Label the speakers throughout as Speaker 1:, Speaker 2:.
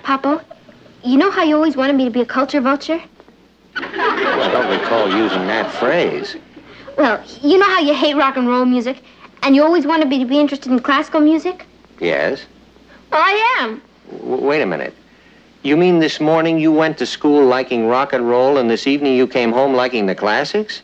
Speaker 1: Papa, you know how you always wanted me to be a culture vulture?
Speaker 2: I don't recall using that phrase.
Speaker 1: Well, you know how you hate rock and roll music, and you always wanted me to be interested in classical music?
Speaker 2: Yes?
Speaker 1: Well, I am.
Speaker 2: Wait a minute. You mean this morning you went to school liking rock and roll, and this evening you came home liking the classics?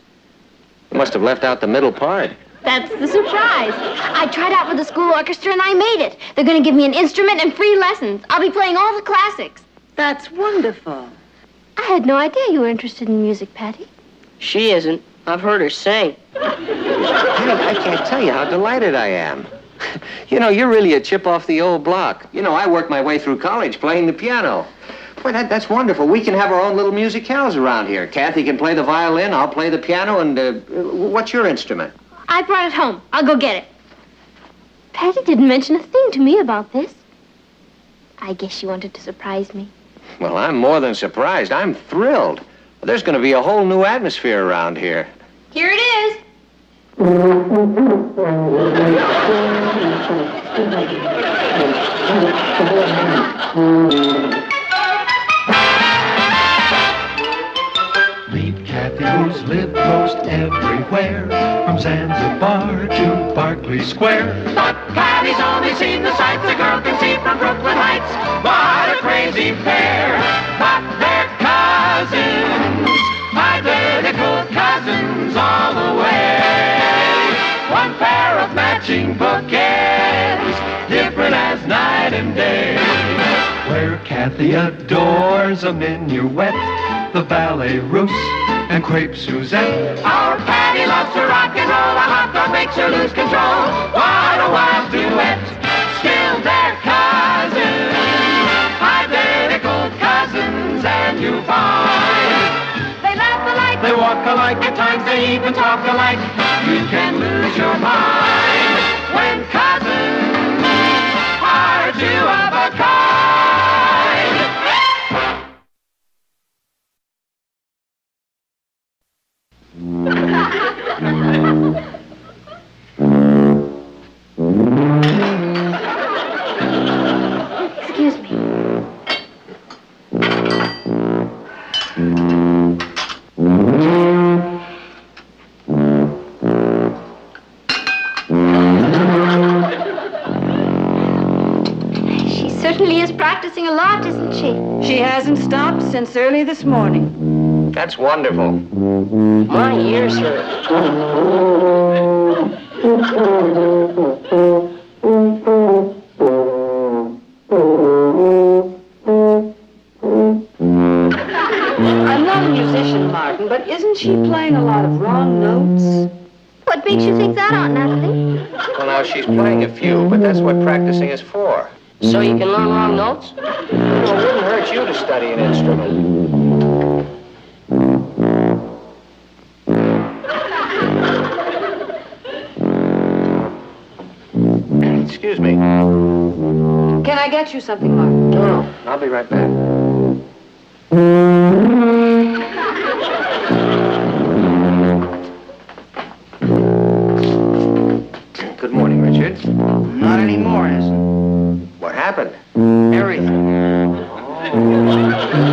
Speaker 2: You must have left out the middle part.
Speaker 1: That's the surprise. I tried out for the school orchestra and I made it. They're going to give me an instrument and free lessons. I'll be playing all the classics.
Speaker 3: That's wonderful.
Speaker 1: I had no idea you were interested in music, Patty.
Speaker 3: She isn't. I've heard her sing.
Speaker 2: I can't tell you how delighted I am. You know, you're really a chip off the old block. You know, I worked my way through college playing the piano. Boy, that's wonderful. We can have our own little musicales around here. Kathy can play the violin, I'll play the piano, and what's your instrument?
Speaker 1: I brought it home. I'll go get it. Patty didn't mention a thing to me about this. I guess she wanted to surprise me.
Speaker 2: Well, I'm more than surprised. I'm thrilled. There's going to be a whole new atmosphere around here.
Speaker 1: Here it is.
Speaker 4: Meet Kathy, who's lived most everywhere, from Zanzibar to Berkeley Square.
Speaker 5: But Patty's only seen the sights a girl can see from Brooklyn Heights. What a crazy pair, but they're cousins, identical cousins all the way. One pair of matching bookends, different as night and day.
Speaker 4: Where Kathy adores a minuet, the ballet russe, and crepe Suzette.
Speaker 5: Our Patty loves to rock and roll, a hot dog makes her lose control. What a wild duet, still they're cousins, identical cousins, and you find they laugh alike, they walk alike, at times they even talk alike. You can lose your mind when cousins are two of a kind.
Speaker 1: Excuse me. She certainly is practicing a lot, isn't she?
Speaker 3: She hasn't stopped since early this morning.
Speaker 2: That's wonderful.
Speaker 3: My ears hurt. I'm not a musician, Martin, but isn't she playing a lot of wrong notes?
Speaker 1: What makes you think that, Aunt Natalie?
Speaker 2: Well, now, she's playing a few, but that's what practicing is for.
Speaker 3: So you can learn wrong notes?
Speaker 2: Well, it wouldn't hurt you to study an instrument. Excuse me.
Speaker 3: Can I get you something, Martin?
Speaker 2: No, I'll be right back. Good morning, Richard.
Speaker 6: Not anymore, Isn't.
Speaker 2: What happened?
Speaker 6: Everything.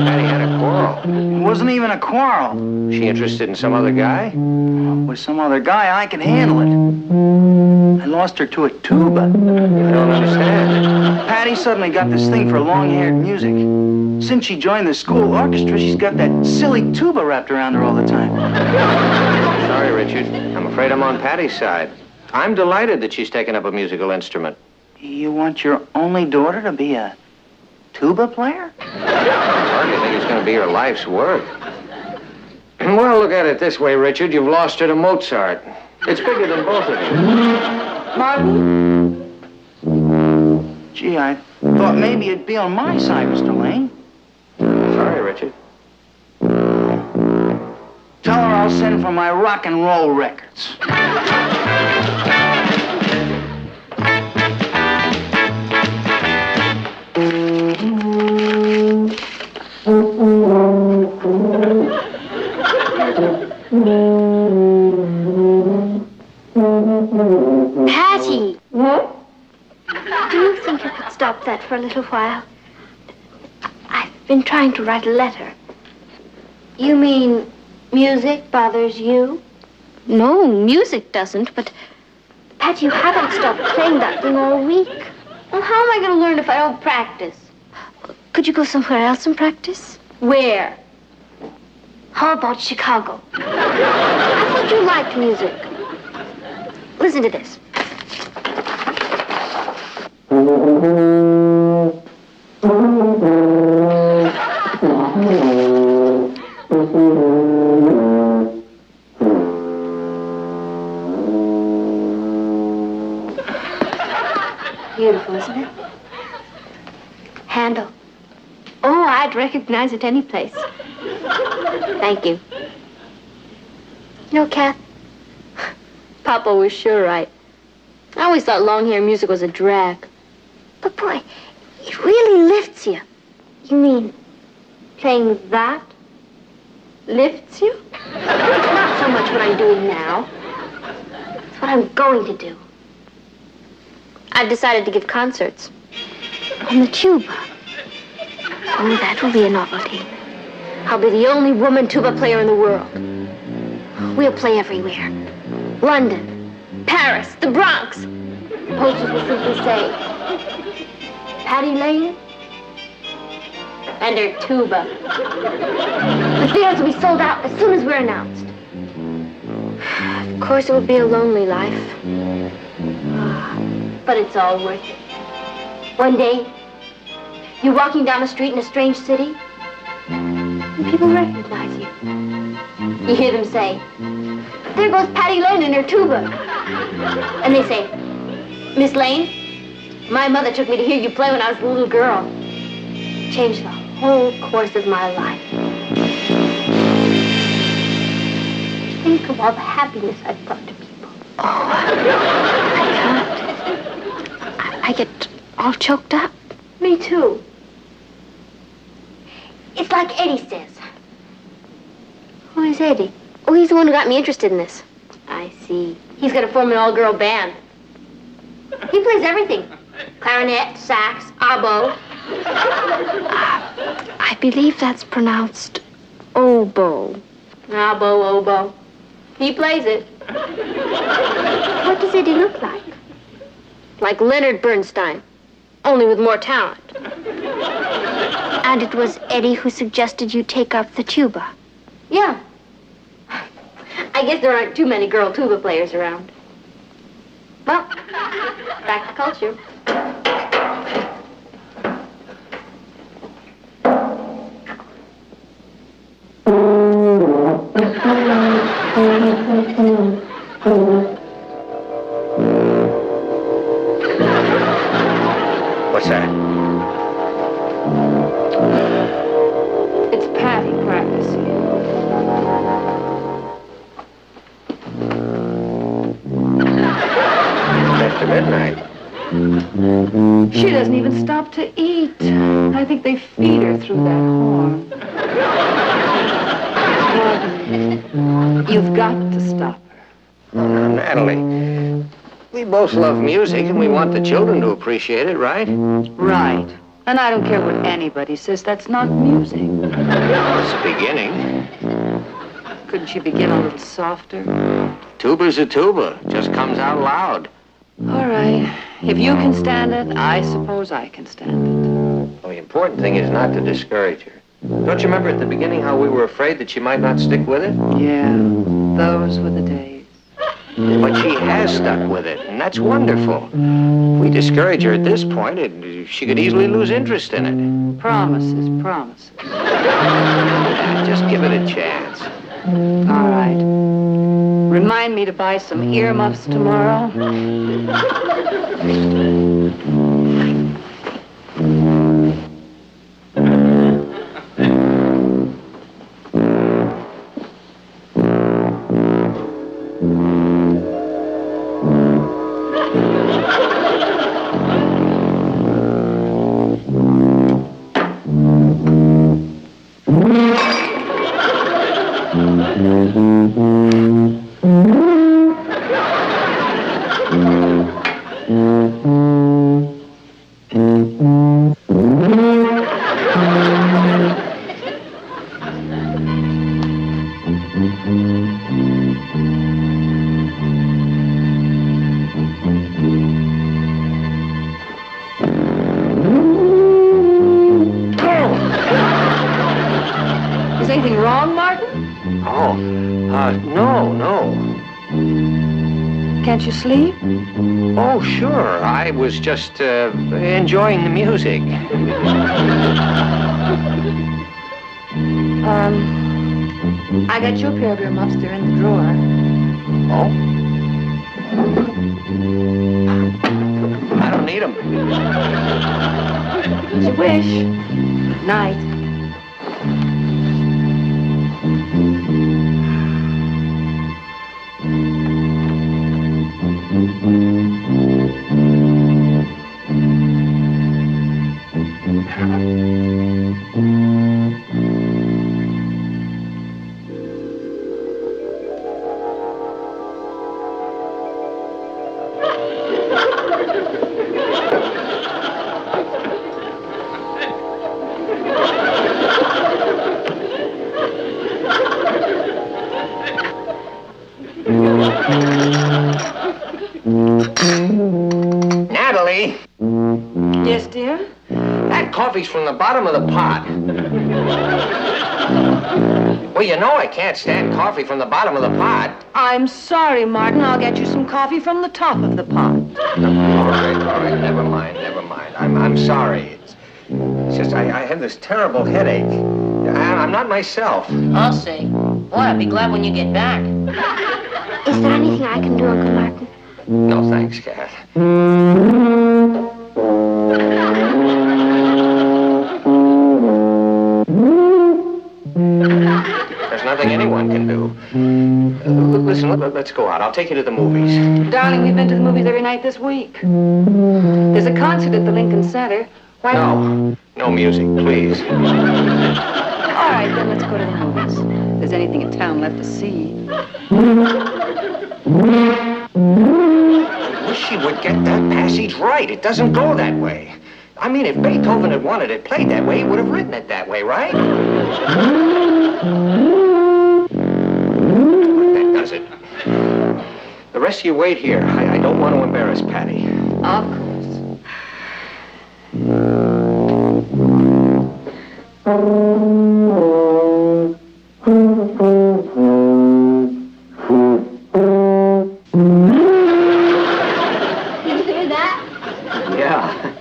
Speaker 2: Patty had a quarrel.
Speaker 6: It wasn't even a quarrel.
Speaker 2: She interested in some other guy?
Speaker 6: With some other guy, I could handle it. I lost her to a tuba.
Speaker 2: I don't understand.
Speaker 6: Patty suddenly got this thing for long-haired music. Since she joined the school orchestra, she's got that silly tuba wrapped around her all the time.
Speaker 2: Sorry, Richard. I'm afraid I'm on Patty's side. I'm delighted that she's taken up a musical instrument.
Speaker 6: You want your only daughter to be a tuba player?
Speaker 2: I hardly think it's going to be her life's work. Well, look at it this way, Richard. You've lost her to Mozart. It's bigger than both of you.
Speaker 6: Martin? Gee, I thought maybe you'd be on my side, Mr. Lane.
Speaker 2: Sorry, Richard.
Speaker 6: Tell her I'll send for my rock and roll records.
Speaker 1: Patty! Do you think you could stop that for a little while? been trying to write a letter. You mean music bothers you? No, music doesn't, but... Pat, you haven't stopped playing that thing all week. Well, how am I going to learn if I don't practice? Could you go somewhere else and practice? Where? How about Chicago? I thought you liked music. Listen to this. Beautiful, isn't it? Handel. Oh, I'd recognize it any place. Thank you. You know, Kath, Papa was sure right. I always thought long-hair music was a drag. But, boy, it really lifts you. You mean playing that lifts you? Not so much what I'm doing now. It's what I'm going to do. I've decided to give concerts on the tuba. Oh, that will be a novelty. I'll be the only woman tuba player in the world. We'll play everywhere. London, Paris, the Bronx. Posters will simply say, Patty Lane and her tuba. The theaters will be sold out as soon as we're announced. Of course, it would be a lonely life. But it's all worth it. One day, you're walking down a street in a strange city, and people recognize you. You hear them say, there goes Patty Lane and her tuba. And they say, Miss Lane, my mother took me to hear you play when I was a little girl. It changed the whole course of my life. Think of all the happiness I've brought to people. Oh, I can't. I get all choked up. Me too. It's like Eddie says. Who is Eddie? Oh, he's the one who got me interested in this. I see. He's going to form an all-girl band. He plays everything. Clarinet, sax, oboe. I believe that's pronounced oboe. Oboe, oboe. He plays it. What does Eddie look like? Like Leonard Bernstein, only with more talent. And it was Eddie who suggested you take up the tuba? Yeah. I guess there aren't too many girl tuba players around. Well, back to culture.
Speaker 2: What's that?
Speaker 3: It's Patty practicing.
Speaker 2: After midnight.
Speaker 3: She doesn't even stop to eat. I think they feed her through that horn. Gordon, you've got to stop her.
Speaker 2: Oh, now, Natalie, we both love music and we want the children to appreciate it, right?
Speaker 3: Right. And I don't care what anybody says, that's not music.
Speaker 2: Well, it's a beginning.
Speaker 3: Couldn't she begin a little softer?
Speaker 2: Tuba's a tuba, just comes out loud.
Speaker 3: All right. If you can stand it, I suppose I can stand it.
Speaker 2: Well, the important thing is not to discourage her. Don't you remember at the beginning how we were afraid that she might not stick with it?
Speaker 3: Yeah, those were the days.
Speaker 2: But she has stuck with it, and that's wonderful. If we discourage her at this point, she could easily lose interest in it.
Speaker 3: Promises, promises.
Speaker 2: Just give it a chance.
Speaker 3: All right. Remind me to buy some earmuffs tomorrow.
Speaker 2: No.
Speaker 3: Can't you sleep?
Speaker 2: Oh, sure. I was just enjoying the music.
Speaker 3: I got you a pair of earmuffs. They're in the drawer.
Speaker 2: Oh? I don't need them.
Speaker 3: As you wish. Good night.
Speaker 2: Natalie,
Speaker 3: Yes, dear?
Speaker 2: that coffee's from the bottom of the pot. Well, you know I can't stand coffee from the bottom of the pot.
Speaker 3: I'm sorry, Martin. I'll get you some coffee from the top of the pot.
Speaker 2: All right. Never mind. I'm sorry. It's just I have this terrible headache. I'm not myself.
Speaker 7: I'll see. Boy, I'll be glad when you get back.
Speaker 1: Is there anything I can do, Uncle Martin?
Speaker 2: No, thanks, Kath. There's nothing anyone can do. Listen, let's go out. I'll take you to the movies.
Speaker 3: Darling, we've been to the movies every night this week. There's a concert at the Lincoln Center. Why not?
Speaker 2: No music, please.
Speaker 3: All right, then let's go to the movies. If there's anything in town left to see.
Speaker 2: I wish she would get that passage right. It doesn't go that way. I mean, if Beethoven had wanted it played that way, he would have written it that way, right? That does it. The rest of you wait here. I don't want to embarrass Patty.
Speaker 3: Of course.
Speaker 1: Did you hear that?
Speaker 2: Yeah.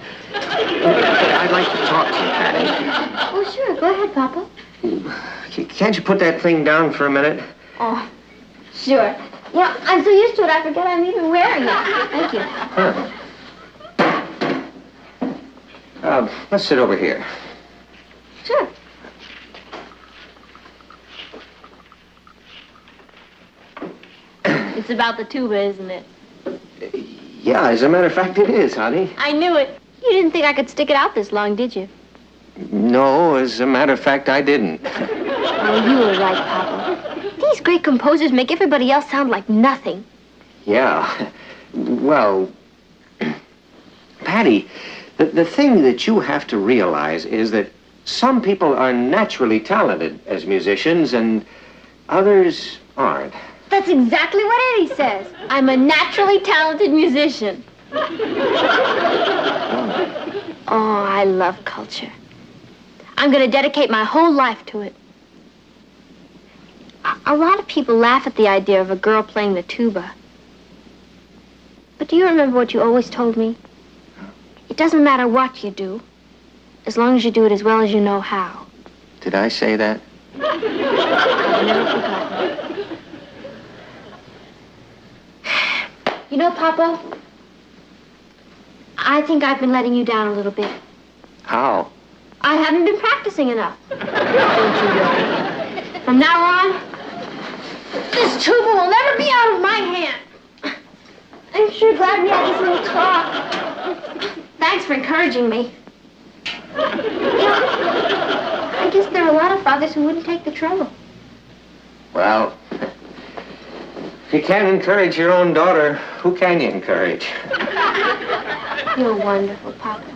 Speaker 2: I'd like to talk to you, Patty.
Speaker 1: Oh, sure. Go ahead, Papa.
Speaker 2: Can't you put that thing down for a minute?
Speaker 1: Oh, sure. You know, I'm so used to it, I forget I'm even wearing it. Thank you.
Speaker 2: Let's sit over here.
Speaker 1: Sure. It's about the tuba, isn't it?
Speaker 2: Yeah, as a matter of fact, it is, honey.
Speaker 1: I knew it. You didn't think I could stick it out this long, did you?
Speaker 2: No, as a matter of fact, I didn't.
Speaker 1: Oh, you were right, Papa. These great composers make everybody else sound like nothing.
Speaker 2: Yeah. Well, Patty, the thing that you have to realize is that some people are naturally talented as musicians and others aren't.
Speaker 1: That's exactly what Eddie says. I'm a naturally talented musician. Oh, I love culture. I'm going to dedicate my whole life to it. A lot of people laugh at the idea of a girl playing the tuba. But do you remember what you always told me? It doesn't matter what you do, as long as you do it as well as you know how.
Speaker 2: Did I say that?
Speaker 1: I've never forgotten. You know, Papa, I think I've been letting you down a little bit.
Speaker 2: How?
Speaker 1: I haven't been practicing enough. Don't you worry. From now on, this tuba will never be out of my hand. I'm sure glad we had this little talk. Thanks for encouraging me. You know, I guess there are a lot of fathers who wouldn't take the trouble.
Speaker 2: Well, if you can't encourage your own daughter, who can you encourage?
Speaker 1: You're wonderful, Papa.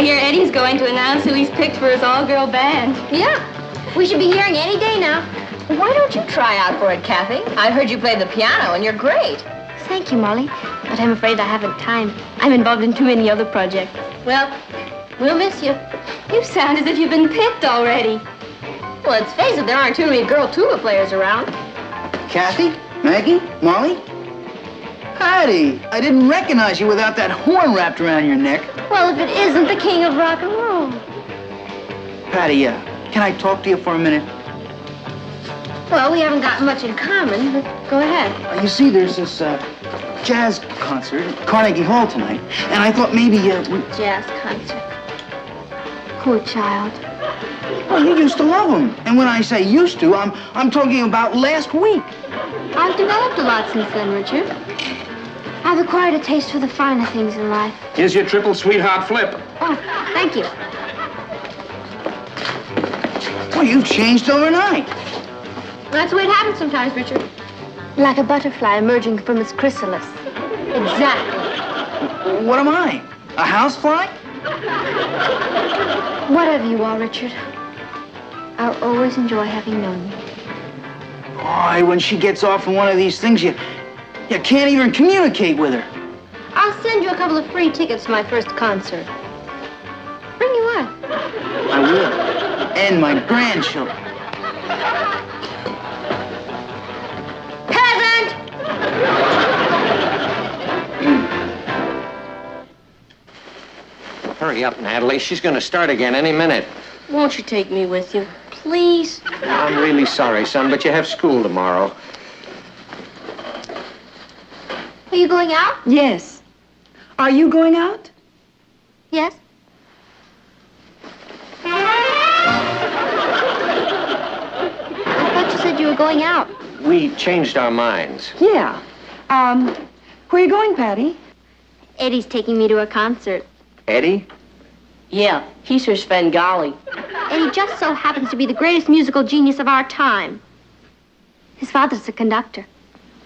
Speaker 1: hear Eddie's going to announce who he's picked for his all-girl band.
Speaker 8: Yeah. We should be hearing any day now.
Speaker 7: Why don't you try out for it, Kathy? I heard you play the piano, and you're great.
Speaker 1: Thank you, Molly. But I'm afraid I haven't time. I'm involved in too many other projects.
Speaker 7: Well, we'll miss you.
Speaker 1: You sound as if you've been picked already.
Speaker 7: Well, let's face it, there aren't too many girl tuba players around.
Speaker 6: Kathy? Maggie? Molly? Patty, I didn't recognize you without that horn wrapped around your neck.
Speaker 1: Well, if it isn't the king of rock and roll.
Speaker 6: Patty, can I talk to you for a minute?
Speaker 1: Well, we haven't got much in common, but go ahead.
Speaker 6: You see, there's this jazz concert at Carnegie Hall tonight, and I thought maybe
Speaker 1: Jazz concert. Poor child.
Speaker 6: Well, you used to love them. And when I say used to, I'm talking about last week.
Speaker 1: I've developed a lot since then, Richard. I've acquired a taste for the finer things in life.
Speaker 2: Here's your triple sweetheart flip.
Speaker 1: Oh, thank you.
Speaker 6: Well, you've changed overnight.
Speaker 1: That's the way it happens sometimes, Richard. Like a butterfly emerging from its chrysalis. Exactly.
Speaker 6: What am I? A housefly?
Speaker 1: Whatever you are, Richard, I'll always enjoy having known you.
Speaker 6: Boy, when she gets off on one of these things, you can't even communicate with her.
Speaker 1: I'll send you a couple of free tickets to my first concert. Bring you up.
Speaker 6: I will. And my grandchildren.
Speaker 1: Peasant!
Speaker 2: Hurry up, Natalie. She's going to start again any minute.
Speaker 7: Won't you take me with you? Please?
Speaker 2: I'm really sorry, son, but you have school tomorrow.
Speaker 1: Are you going out?
Speaker 3: Yes. Are you going out?
Speaker 1: Yes. I thought you said you were going out.
Speaker 2: We changed our minds.
Speaker 3: Yeah. Where are you going, Patty?
Speaker 1: Eddie's taking me to a concert.
Speaker 2: Eddie?
Speaker 7: Yeah, he's her Svengali.
Speaker 1: And he just so happens to be the greatest musical genius of our time. His father's a conductor.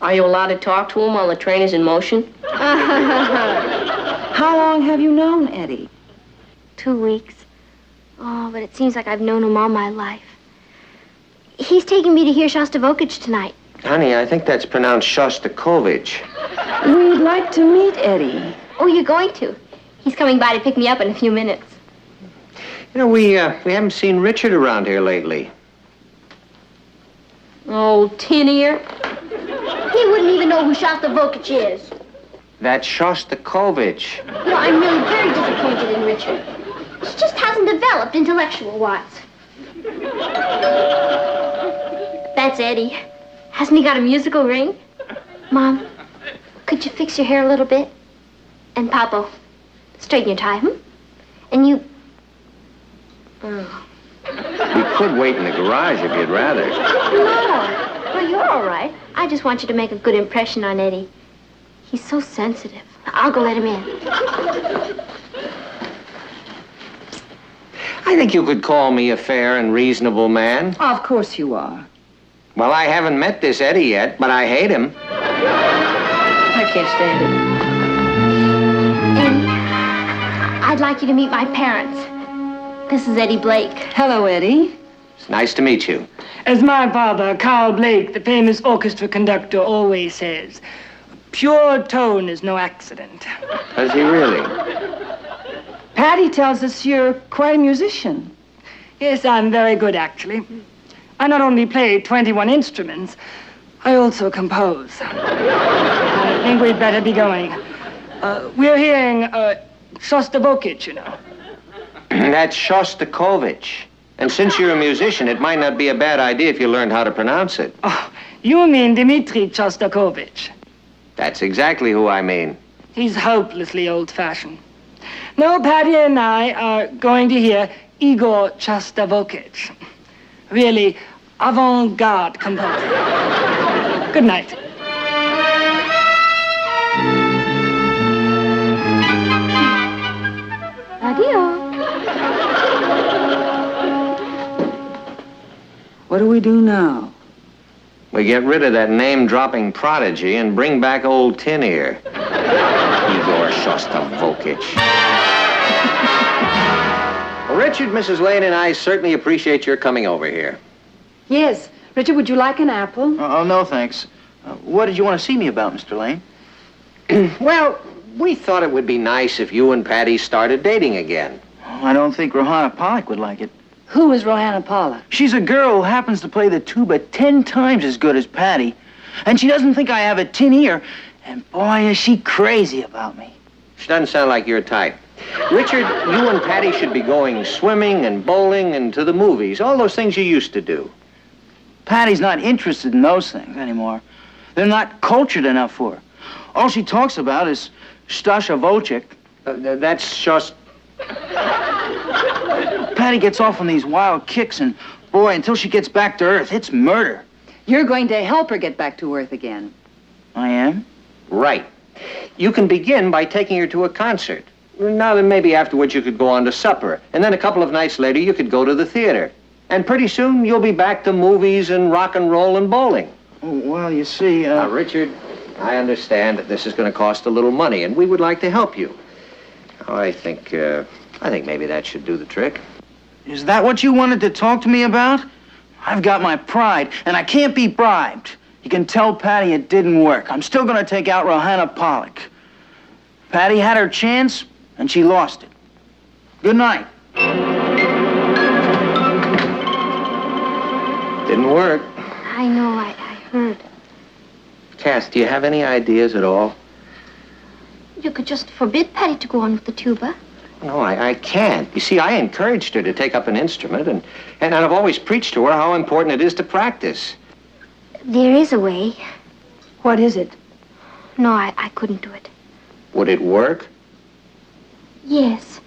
Speaker 7: Are you allowed to talk to him while the train is in motion?
Speaker 3: How long have you known Eddie?
Speaker 1: 2 weeks. Oh, but it seems like I've known him all my life. He's taking me to hear Shostakovich tonight.
Speaker 2: Honey, I think that's pronounced Shostakovich.
Speaker 3: We'd like to meet Eddie.
Speaker 1: Oh, you're going to? He's coming by to pick me up in a few minutes.
Speaker 2: You know, we haven't seen Richard around here lately.
Speaker 7: Oh, Tin Ear.
Speaker 1: He wouldn't even know who Shostakovich is.
Speaker 2: That's Shostakovich.
Speaker 1: You know, I'm really very disappointed in Richard. He just hasn't developed intellectual-wise. That's Eddie. Hasn't he got a musical ring? Mom, could you fix your hair a little bit? And Papa, straighten your tie, And you... Oh.
Speaker 2: We could wait in the garage if you'd rather.
Speaker 1: No. Well, you're all right. I just want you to make a good impression on Eddie. He's so sensitive. I'll go let him in.
Speaker 2: I think you could call me a fair and reasonable man.
Speaker 3: Of course you are.
Speaker 2: Well, I haven't met this Eddie yet, but I hate him.
Speaker 7: I can't stand it.
Speaker 1: And I'd like you to meet my parents. This is Eddie Blake.
Speaker 3: Hello, Eddie.
Speaker 2: It's nice to meet you.
Speaker 9: As my father, Carl Blake, the famous orchestra conductor, always says, pure tone is no accident.
Speaker 2: Does he really?
Speaker 3: Patty tells us you're quite a musician.
Speaker 9: Yes, I'm very good, actually. I not only play 21 instruments, I also compose. I think we'd better be going. We're hearing Shostakovich, you know.
Speaker 2: That's Shostakovich. And since you're a musician, it might not be a bad idea if you learned how to pronounce it.
Speaker 9: Oh, you mean Dmitri Shostakovich.
Speaker 2: That's exactly who I mean.
Speaker 9: He's hopelessly old-fashioned. No, Patty and I are going to hear Igor Shostakovich. Really avant-garde composer. Good night.
Speaker 1: Addio.
Speaker 3: What do we do now?
Speaker 2: We get rid of that name-dropping prodigy and bring back old Tin Ear. Igor Shostakovich. Richard, Mrs. Lane, and I certainly appreciate your coming over here.
Speaker 3: Yes. Richard, would you like an apple?
Speaker 6: Oh, no, thanks. What did you want to see me about, Mr. Lane?
Speaker 2: Well, we thought it would be nice if you and Patty started dating again.
Speaker 6: Oh, I don't think Rohanna Pollock would like it.
Speaker 3: Who is Rohanna Pollock?
Speaker 6: She's a girl who happens to play the tuba 10 times as good as Patty. And she doesn't think I have a tin ear. And boy, is she crazy about me.
Speaker 2: She doesn't sound like your type. Richard, you and Patty should be going swimming and bowling and to the movies, all those things you used to do.
Speaker 6: Patty's not interested in those things anymore. They're not cultured enough for her. All she talks about is Stasha Volchik.
Speaker 2: That's just...
Speaker 6: Patty gets off on these wild kicks, and boy, until she gets back to Earth, it's murder.
Speaker 3: You're going to help her get back to Earth again.
Speaker 6: I am?
Speaker 2: Right. You can begin by taking her to a concert. Now then, maybe afterwards you could go on to supper. And then a couple of nights later, you could go to the theater. And pretty soon, you'll be back to movies and rock and roll and bowling.
Speaker 6: Oh, well, you see,
Speaker 2: Now, Richard, I understand that this is going to cost a little money, and we would like to help you. I think maybe that should do the trick.
Speaker 6: Is that what you wanted to talk to me about? I've got my pride, and I can't be bribed. You can tell Patty it didn't work. I'm still going to take out Rohanna Pollock. Patty had her chance, and she lost it. Good night.
Speaker 2: Didn't work.
Speaker 1: I know, I heard.
Speaker 2: Kath, do you have any ideas at all?
Speaker 1: You could just forbid Patty to go on with the tuba.
Speaker 2: No, I can't. You see, I encouraged her to take up an instrument, and I've always preached to her how important it is to practice.
Speaker 1: There is a way.
Speaker 3: What is it?
Speaker 1: No, I couldn't do it.
Speaker 2: Would it work?
Speaker 1: Yes,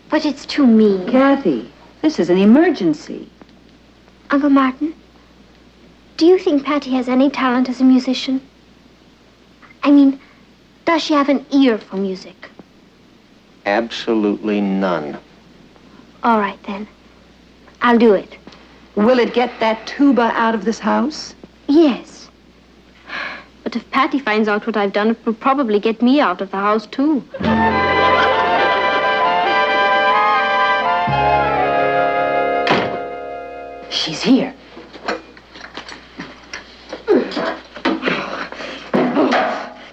Speaker 1: but it's too mean.
Speaker 3: Kathy, this is an emergency.
Speaker 1: Uncle Martin, do you think Patty has any talent as a musician? I mean, does she have an ear for music?
Speaker 2: Absolutely none.
Speaker 1: All right, then. I'll do it.
Speaker 3: Will it get that tuba out of this house?
Speaker 1: Yes. But if Patty finds out what I've done, it will probably get me out of the house, too.
Speaker 3: She's here.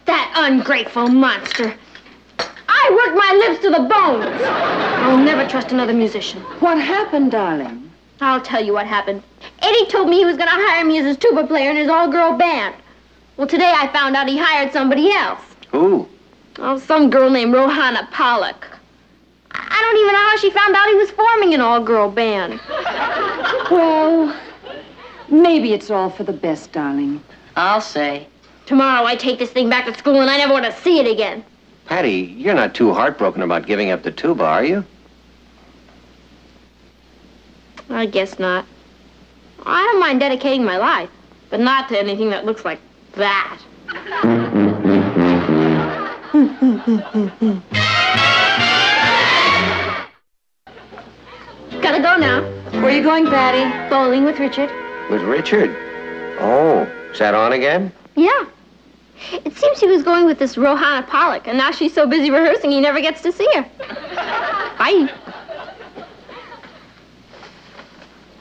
Speaker 1: That ungrateful monster. I worked my lips to the bones. I'll never trust another musician.
Speaker 3: What happened, darling?
Speaker 1: I'll tell you what happened. Eddie told me he was going to hire me as his tuba player in his all-girl band. Well, today I found out he hired somebody else.
Speaker 2: Who?
Speaker 1: Oh, some girl named Rohanna Pollock. I don't even know how she found out he was forming an all-girl band.
Speaker 3: Well, maybe it's all for the best, darling.
Speaker 7: I'll say.
Speaker 1: Tomorrow I take this thing back to school and I never want to see it again.
Speaker 2: Patty, you're not too heartbroken about giving up the tuba, are you?
Speaker 1: I guess not. I don't mind dedicating my life, but not to anything that looks like that. Gotta go now.
Speaker 3: Where are you going, Patty?
Speaker 1: Bowling with Richard.
Speaker 2: With Richard? Oh, is that on again?
Speaker 1: Yeah. It seems he was going with this Rohanna Pollock, and now she's so busy rehearsing he never gets to see her. Bye.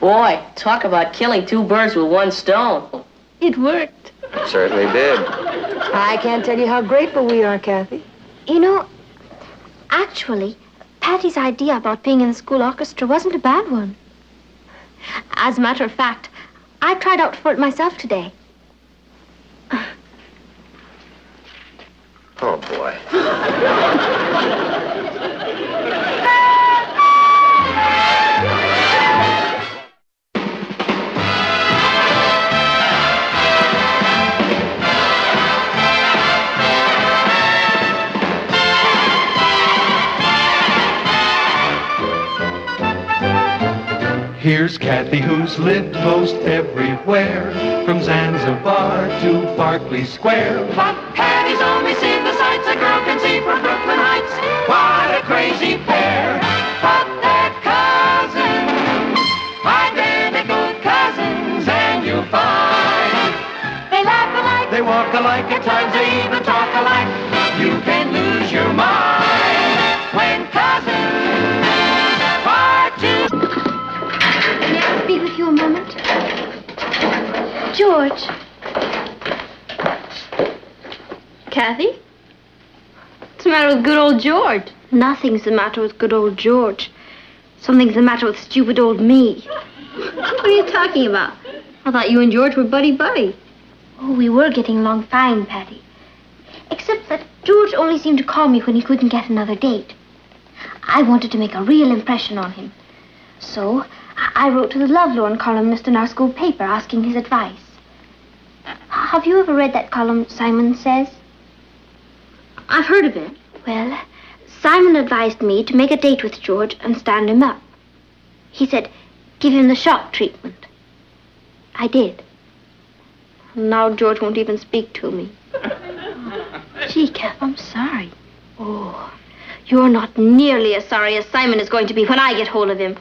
Speaker 7: Boy, talk about killing two birds with one stone.
Speaker 1: It worked.
Speaker 2: It certainly did.
Speaker 3: I can't tell you how grateful we are, Kathy.
Speaker 1: You know, actually, Patty's idea about being in the school orchestra wasn't a bad one. As a matter of fact, I tried out for it myself today.
Speaker 2: Oh, boy.
Speaker 4: Here's Kathy, who's lived most everywhere, from Zanzibar to Berkeley Square.
Speaker 5: But Patty's only seen the sights a girl can see from Brooklyn Heights. What a crazy pair. But they're cousins, identical cousins, and you'll find they laugh alike,
Speaker 4: They walk alike,
Speaker 5: at times they even talk alike. You can lose your mind when cousins
Speaker 1: George. Kathy? What's the matter with good old George? Nothing's the matter with good old George. Something's the matter with stupid old me. What are you talking about? I thought you and George were buddy-buddy. Oh, we were getting along fine, Patty. Except that George only seemed to call me when he couldn't get another date. I wanted to make a real impression on him. So, I wrote to the Lovelorn columnist in our school paper asking his advice. Have you ever read that column, Simon Says? I've heard of it. Well, Simon advised me to make a date with George and stand him up. He said, give him the shock treatment. I did. Now George won't even speak to me. Gee, Kath, I'm sorry. Oh, you're not nearly as sorry as Simon is going to be when I get hold of him.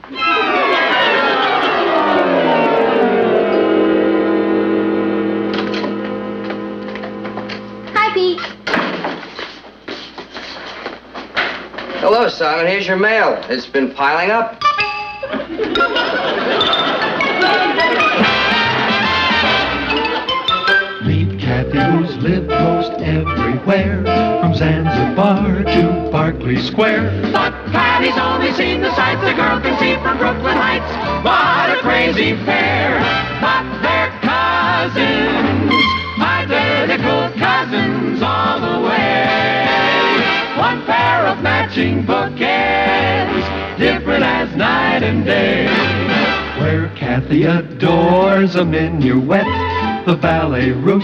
Speaker 1: Hi, Pete.
Speaker 2: Hello, Simon. Here's your mail. It's been piling up.
Speaker 4: Meet Kathy, who's lived most everywhere, from Zanzibar to Berkeley Square.
Speaker 5: But Patty's only seen the sights a girl can see from Brooklyn Heights. What a crazy pair, but they're cousins, identical cousins all the way. One pair of matching bookends, different as night and day.
Speaker 4: Where Kathy adores a minuet, the ballet russe,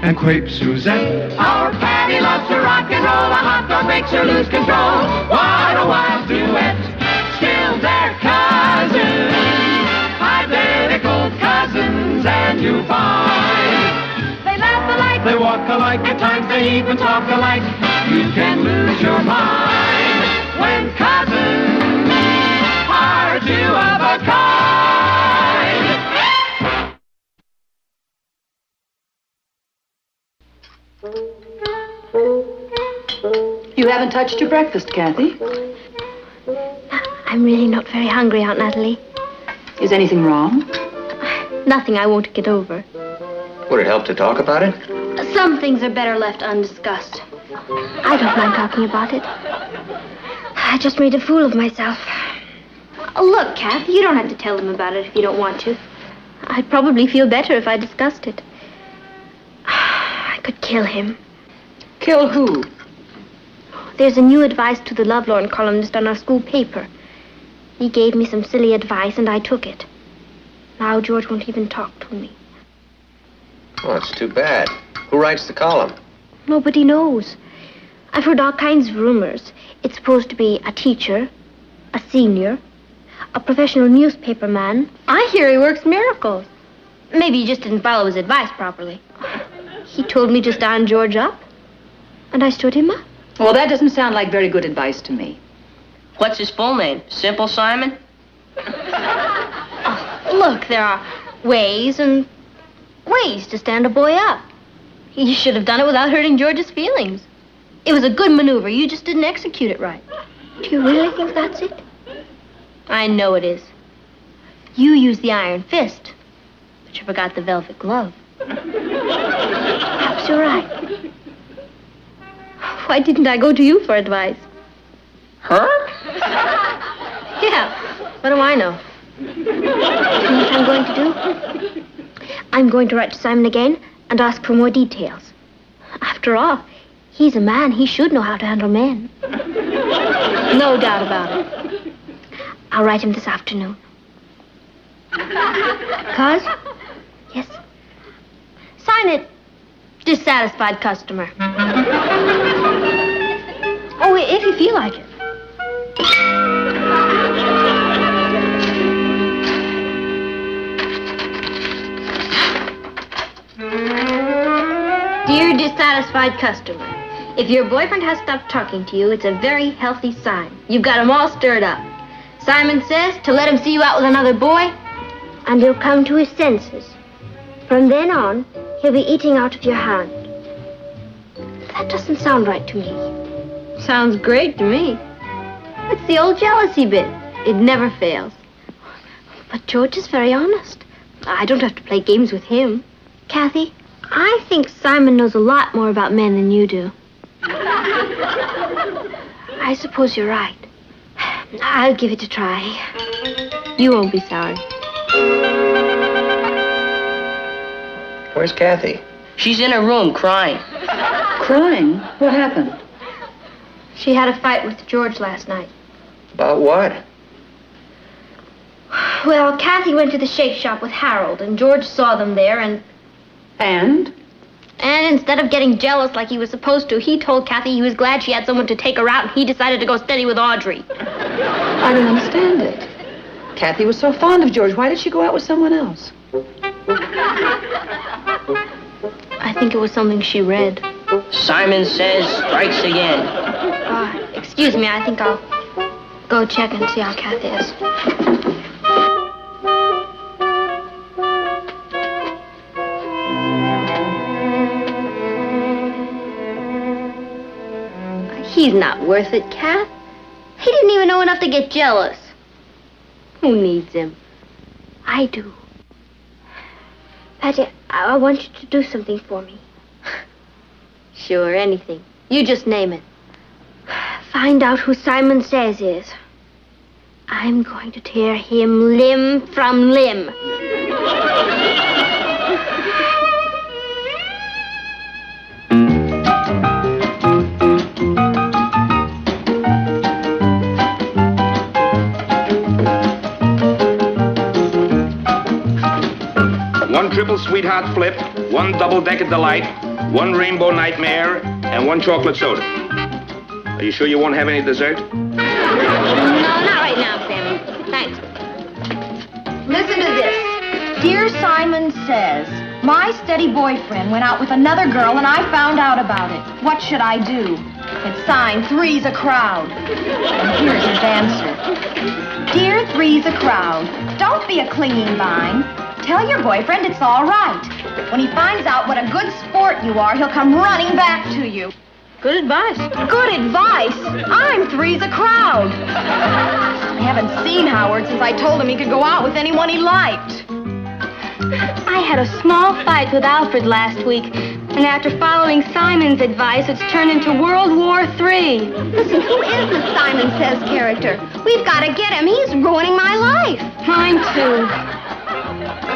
Speaker 4: and crepe Suzette.
Speaker 5: Our Patty loves to rock and roll, a hot dog makes her lose control. What a wild duet, still they're cousins, identical cousins, and you find they laugh alike,
Speaker 4: They walk alike,
Speaker 5: at times they even talk alike. You can lose your mind when cousins are two of a kind.
Speaker 3: You haven't touched your breakfast, Kathy.
Speaker 1: I'm really not very hungry, Aunt Natalie.
Speaker 3: Is anything wrong?
Speaker 1: Nothing I won't get over.
Speaker 2: Would it help to talk about it?
Speaker 1: Some things are better left undiscussed. I don't mind talking about it. I just made a fool of myself. Look, Kath, you don't have to tell them about it if you don't want to. I'd probably feel better if I discussed it. I could kill him.
Speaker 3: Kill who?
Speaker 1: There's a new advice to the Lovelorn columnist on our school paper. He gave me some silly advice, and I took it. Now George won't even talk to me.
Speaker 2: Oh, it's too bad. Who writes the column?
Speaker 1: Nobody knows. I've heard all kinds of rumors. It's supposed to be a teacher, a senior, a professional newspaper man. I hear he works miracles. Maybe he just didn't follow his advice properly. He told me to stand George up, and I stood him up.
Speaker 3: Well, that doesn't sound like very good advice to me.
Speaker 7: What's his full name? Simple Simon?
Speaker 1: Look, there are ways and ways to stand a boy up. You should have done it without hurting George's feelings. It was a good maneuver. You just didn't execute it right. Do you really think that's it? I know it is. You used the iron fist, but you forgot the velvet glove. Perhaps you're right. Why didn't I go to you for advice?
Speaker 7: Huh?
Speaker 1: Yeah, what do I know? You know what I'm going to do? I'm going to write to Simon again and ask for more details. After all, he's a man. He should know how to handle men. No doubt about it. I'll write him this afternoon. Cuz? Yes. Sign it. Dissatisfied customer. Oh, if you feel like it. Dear dissatisfied customer, if your boyfriend has stopped talking to you, it's a very healthy sign. You've got him all stirred up. Simon says to let him see you out with another boy, and he'll come to his senses. From then on, he'll be eating out of your hand. That doesn't sound right to me. Sounds great to me. It's the old jealousy bit. It never fails. But George is very honest. I don't have to play games with him. Kathy, I think Simon knows a lot more about men than you do. I suppose you're right. I'll give it a try. You won't be sorry.
Speaker 2: Where's Kathy?
Speaker 7: She's in her room crying.
Speaker 3: Crying? What happened?
Speaker 1: She had a fight with George last night.
Speaker 2: About what?
Speaker 1: Well, Kathy went to the shake shop with Harold, and George saw them there, and instead of getting jealous like he was supposed to, he told Kathy he was glad she had someone to take her out, and he decided to go steady with Audrey.
Speaker 3: I don't understand it. Kathy was so fond of George. Why did she go out with someone else?
Speaker 1: I think it was something she read.
Speaker 7: Simon Says strikes again.
Speaker 1: Excuse me, I think I'll go check and see how Kathy is. He's not worth it, Kath. He didn't even know enough to get jealous. Who needs him? I do. Patty, I want you to do something for me. Sure, anything. You just name it. Find out who Simon Says is. I'm going to tear him limb from limb.
Speaker 10: One triple sweetheart flip, one double-decker delight, one rainbow nightmare, and one chocolate soda. Are you sure you won't have any dessert?
Speaker 1: No, not right now, Sammy. Thanks.
Speaker 7: Listen to this. Dear Simon Says, my steady boyfriend went out with another girl and I found out about it. What should I do? It's signed Three's a Crowd. And here's his answer. Dear Three's a Crowd, don't be a clinging vine. Tell your boyfriend it's all right. When he finds out what a good sport you are, he'll come running back to you.
Speaker 1: Good advice.
Speaker 7: Good advice? I'm Three's a Crowd. I haven't seen Howard since I told him he could go out with anyone he liked.
Speaker 1: I had a small fight with Alfred last week, and after following Simon's advice, it's turned into World War III. Listen, who is this Simon Says character? We've got to get him. He's ruining my life. Mine, too.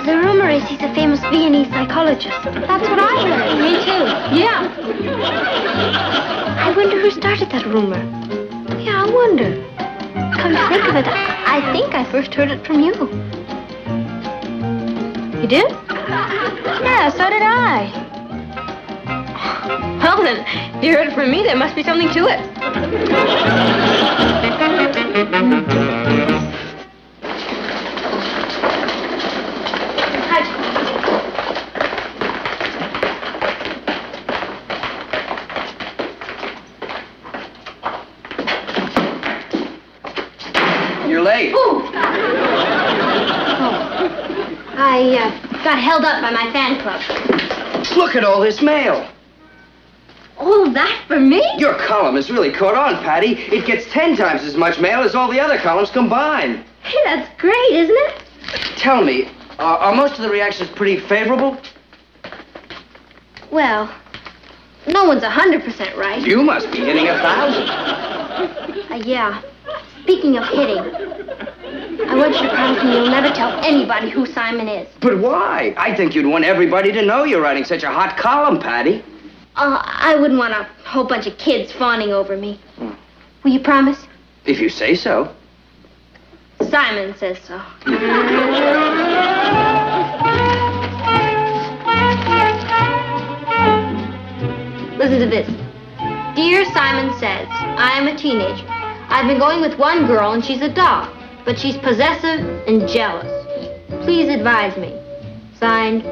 Speaker 1: The rumor is he's a famous Viennese psychologist. That's what I heard. Me, too. Yeah. I wonder who started that rumor. Yeah, I wonder. Come to think of it, I think I first heard it from you. You did? Yeah, so did I. Well, then, if you heard it from me, there must be something to it.
Speaker 2: You're late.
Speaker 1: Ooh. I got held up by my fan club.
Speaker 6: Look at all this mail.
Speaker 1: All that for me?
Speaker 6: Your column has really caught on, Patty. It gets 10 times as much mail as all the other columns combined.
Speaker 1: Hey, that's great, isn't it?
Speaker 6: Tell me, are most of the reactions pretty favorable?
Speaker 1: Well, no one's 100% right.
Speaker 6: You must be hitting 1,000.
Speaker 1: Yeah. Speaking of hitting, I want you to promise me you'll never tell anybody who Simon is.
Speaker 6: But why? I think you'd want everybody to know you're writing such a hot column, Patty.
Speaker 1: I wouldn't want a whole bunch of kids fawning over me. Will you promise?
Speaker 6: If you say so.
Speaker 1: Simon says so. Listen to this. Dear Simon Says, I am a teenager. I've been going with one girl and she's a doll, but she's possessive and jealous. Please advise me. Signed,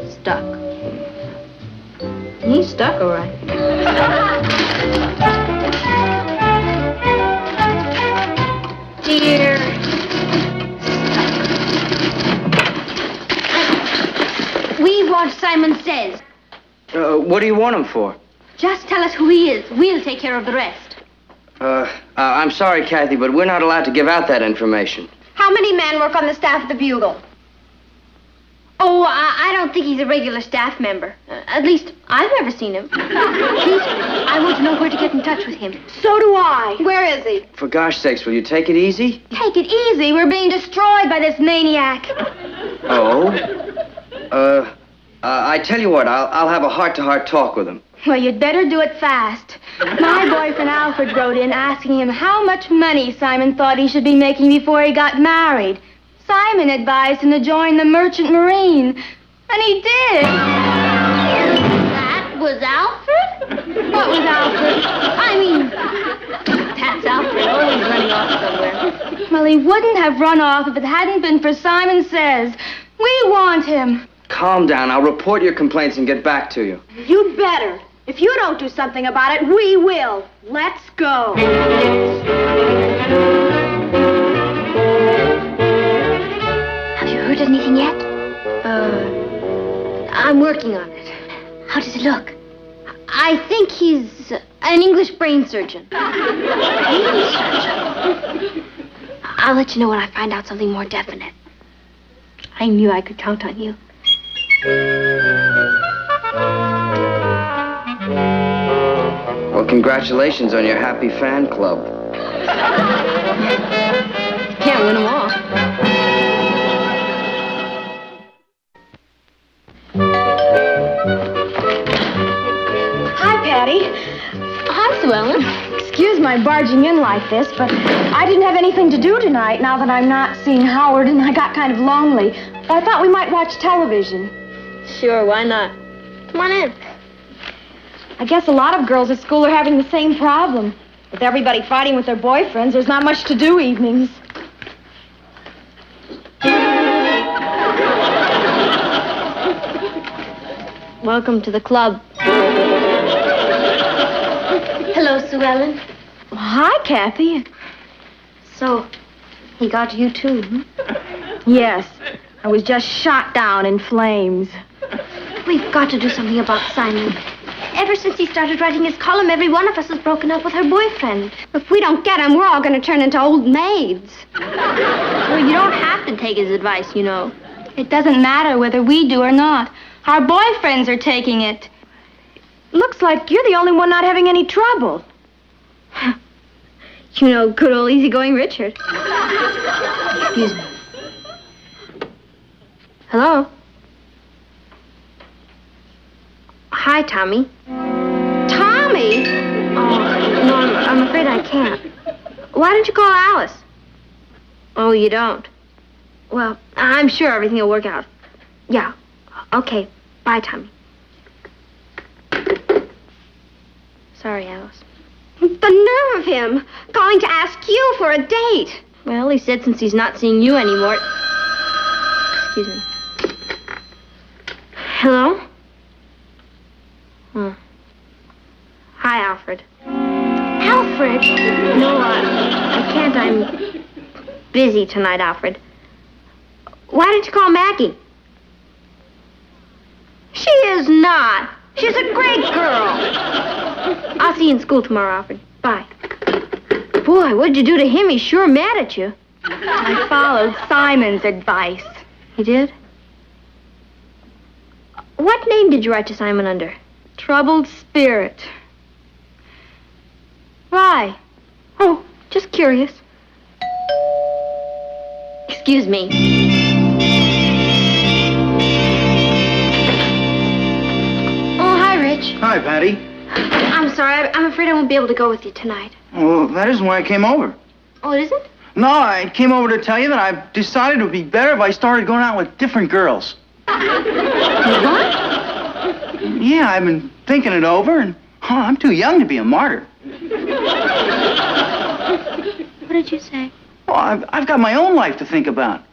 Speaker 1: Stuck. He's stuck, all right. Dear Stuck. We want Simon Says.
Speaker 6: What do you want him for?
Speaker 1: Just tell us who he is. We'll take care of the rest.
Speaker 6: I'm sorry, Kathy, but we're not allowed to give out that information.
Speaker 7: How many men work on the staff of the Bugle?
Speaker 8: Oh, I don't think he's a regular staff member. At least, I've never seen him. Please, I want to know where to get in touch with him.
Speaker 7: So do I.
Speaker 8: Where is he?
Speaker 6: For gosh sakes, will you take it easy?
Speaker 7: Take it easy. We're being destroyed by this maniac.
Speaker 6: Oh? I tell you what, I'll have a heart-to-heart talk with him.
Speaker 7: Well, you'd better do it fast. My boyfriend Alfred wrote in asking him how much money Simon thought he should be making before he got married. Simon advised him to join the Merchant Marine, and he did.
Speaker 8: That was Alfred?
Speaker 7: What was Alfred?
Speaker 8: I mean, that's Alfred, always running off somewhere.
Speaker 7: Well, he wouldn't have run off if it hadn't been for Simon Says. We want him.
Speaker 6: Calm down. I'll report your complaints and get back to you.
Speaker 7: You'd better. If you don't do something about it, we will. Let's go.
Speaker 8: Have you heard anything yet? I'm working on it. How does it look? I think he's an English brain surgeon. Brain surgeon? I'll let you know when I find out something more definite. I knew I could count on you.
Speaker 6: Well, congratulations on your happy fan club.
Speaker 8: Can't win them all.
Speaker 7: Hi, Patty.
Speaker 8: Hi, Sue Ellen.
Speaker 7: Excuse my barging in like this, but I didn't have anything to do tonight now that I'm not seeing Howard, and I got kind of lonely. I thought we might watch television.
Speaker 8: Sure, why not? Come on in.
Speaker 7: I guess a lot of girls at school are having the same problem. With everybody fighting with their boyfriends, there's not much to do evenings.
Speaker 8: Welcome to the club. Hello, Sue Ellen.
Speaker 7: Hi, Kathy.
Speaker 8: So, he got you too, hmm?
Speaker 7: Yes, I was just shot down in flames.
Speaker 8: We've got to do something about Simon. Ever since he started writing his column, every one of us has broken up with her boyfriend. If we don't get him, we're all going to turn into old maids. Well, you don't have to take his advice, you know.
Speaker 7: It doesn't matter whether we do or not. Our boyfriends are taking it. Looks like you're the only one not having any trouble.
Speaker 8: You know, good old easygoing Richard. Excuse me. Hello? Hi, Tommy. Tommy? Oh, no, I'm afraid I can't. Why don't you call Alice? Oh, you don't? Well, I'm sure everything will work out. Yeah. Okay. Bye, Tommy. Sorry, Alice.
Speaker 7: The nerve of him, calling to ask you for a date.
Speaker 8: Well, he said since he's not seeing you anymore... Excuse me. Hello? Hi, Alfred. Alfred? No, I can't. I'm busy tonight, Alfred. Why didn't you call Maggie? She is not. She's a great girl. I'll see you in school tomorrow, Alfred. Bye. Boy, what'd you do to him? He's sure mad at you.
Speaker 7: I followed Simon's advice.
Speaker 8: You did? What name did you write to Simon under?
Speaker 7: Troubled spirit. Why?
Speaker 8: Oh, just curious. Excuse me. Oh, hi, Rich.
Speaker 6: Hi, Patty.
Speaker 8: I'm sorry. I'm afraid I won't be able to go with you tonight.
Speaker 6: Well, that isn't why I came over.
Speaker 8: Oh, it isn't?
Speaker 6: No, I came over to tell you that I've decided it would be better if I started going out with different girls.
Speaker 8: What?
Speaker 6: Yeah, I've been thinking it over, and I'm too young to be a martyr.
Speaker 8: What did you say?
Speaker 6: Well, I've got my own life to think about.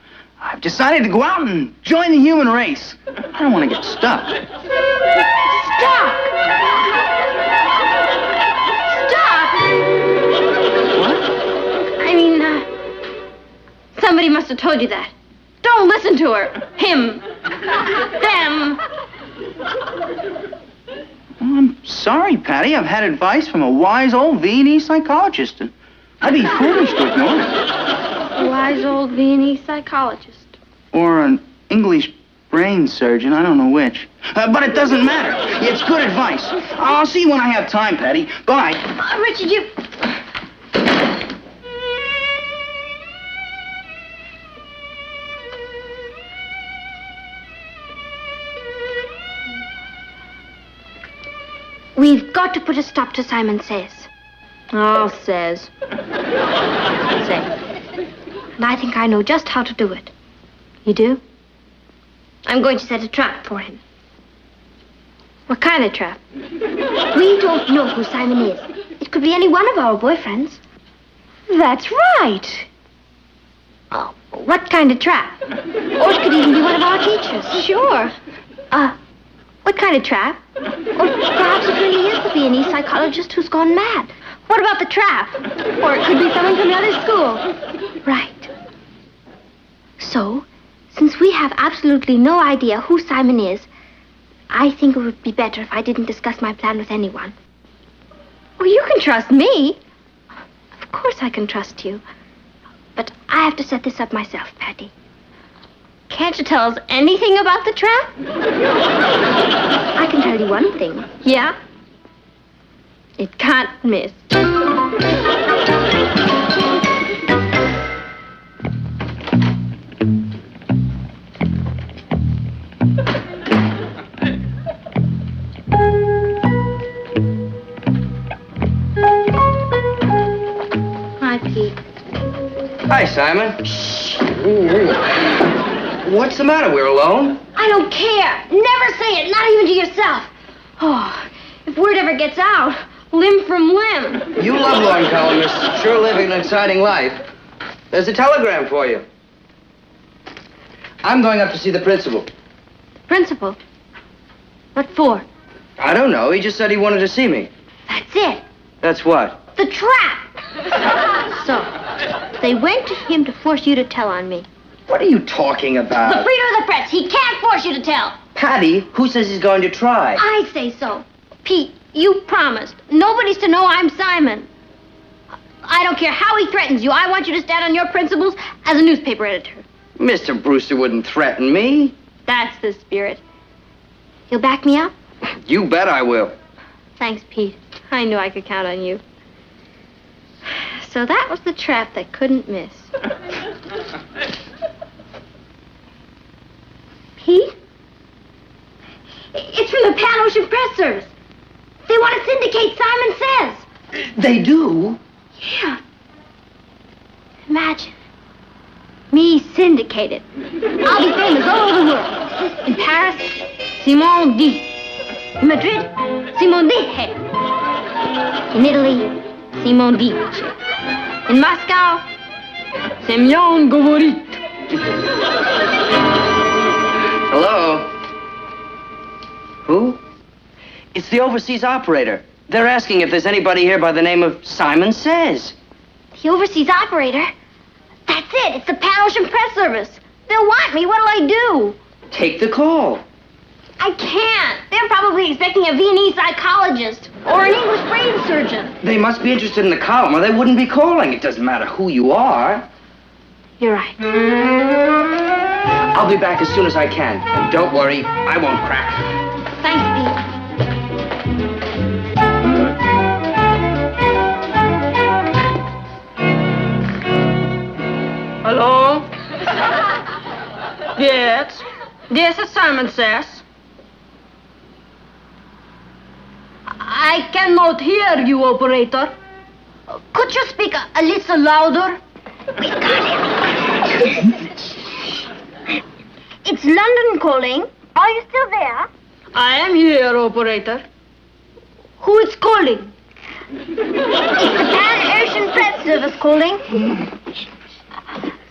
Speaker 6: I've decided to go out and join the human race. I don't want to get stuck.
Speaker 8: Stuck! What? I mean, somebody must have told you that. Don't listen to her. Him. Them.
Speaker 6: Well, I'm sorry, Patty. I've had advice from a wise old V&E psychologist, and I'd be foolish to ignore it.
Speaker 8: A wise old V&E psychologist.
Speaker 6: Or an English brain surgeon, I don't know which. But it doesn't matter. It's good advice. I'll see you when I have time, Patty. Bye.
Speaker 8: Richard, you... We've got to put a stop to Simon Says.
Speaker 1: Oh, Says.
Speaker 8: Say. And I think I know just how to do it.
Speaker 1: You do?
Speaker 8: I'm going to set a trap for him.
Speaker 1: What kind of trap?
Speaker 8: We don't know who Simon is. It could be any one of our boyfriends.
Speaker 1: That's right.
Speaker 8: Oh, what kind of trap? Or it could even be one of our teachers.
Speaker 1: Sure.
Speaker 8: What kind of trap? Or perhaps it really is the Viennese psychologist who's gone mad. What about the trap? Or it could be someone from another school. Right. So, since we have absolutely no idea who Simon is, I think it would be better if I didn't discuss my plan with anyone.
Speaker 1: Well, you can trust me.
Speaker 8: Of course I can trust you. But I have to set this up myself, Patty.
Speaker 1: Can't you tell us anything about the trap?
Speaker 8: I can tell you one thing.
Speaker 1: Yeah? It can't miss.
Speaker 8: Hi, Pete.
Speaker 6: Hi, Simon. Shh. What's the matter? We're alone?
Speaker 8: I don't care. Never say it, not even to yourself. Oh, if word ever gets out, limb from limb.
Speaker 6: You lovelorn columnists sure living an exciting life. There's a telegram for you. I'm going up to see the principal.
Speaker 8: Principal? What for?
Speaker 6: I don't know. He just said he wanted to see me.
Speaker 8: That's it.
Speaker 6: That's what?
Speaker 8: The trap. So, they went to him to force you to tell on me.
Speaker 6: What are you talking
Speaker 8: The
Speaker 6: about?
Speaker 8: freedom of the press. He can't force you to tell.
Speaker 6: Patty, who says he's going to try?
Speaker 8: I say so. Pete, you promised. Nobody's to know I'm Simon. I don't care how he threatens you. I want you to stand on your principles as a newspaper editor.
Speaker 6: Mr. Brewster wouldn't threaten me.
Speaker 8: That's the spirit. You'll back me up?
Speaker 6: You bet I will.
Speaker 1: Thanks, Pete. I knew I could count on you. So that was the trap that couldn't miss.
Speaker 8: Pete? It's from the Pan Ocean Press Service. They want to syndicate Simon Says.
Speaker 6: They do?
Speaker 8: Yeah. Imagine. Me syndicated. I'll be famous all over the world. In Paris, Simon dit. In Madrid, Simon dit. In Italy, Simon dice. In Moscow, Semyon говорит.
Speaker 6: Hello? Who? It's the overseas operator. They're asking if there's anybody here by the name of Simon Says.
Speaker 8: The overseas operator? That's it. It's the Pan Ocean Press Service. They'll want me. What'll I do?
Speaker 6: Take the call.
Speaker 8: I can't. They're probably expecting a Viennese psychologist or an English brain surgeon.
Speaker 6: They must be interested in the column, or they wouldn't be calling. It doesn't matter who you are.
Speaker 8: You're right.
Speaker 6: I'll be back as soon as I can. And don't worry, I won't crack.
Speaker 8: Thanks, Pete.
Speaker 3: Hello? Yes? Yes, it's Simon Says. I cannot hear you, operator.
Speaker 8: Could you speak a little louder? We got him. It's London calling. Are you still there?
Speaker 3: I am here, operator.
Speaker 8: Who is calling? It's the Pan Ocean Press Service calling.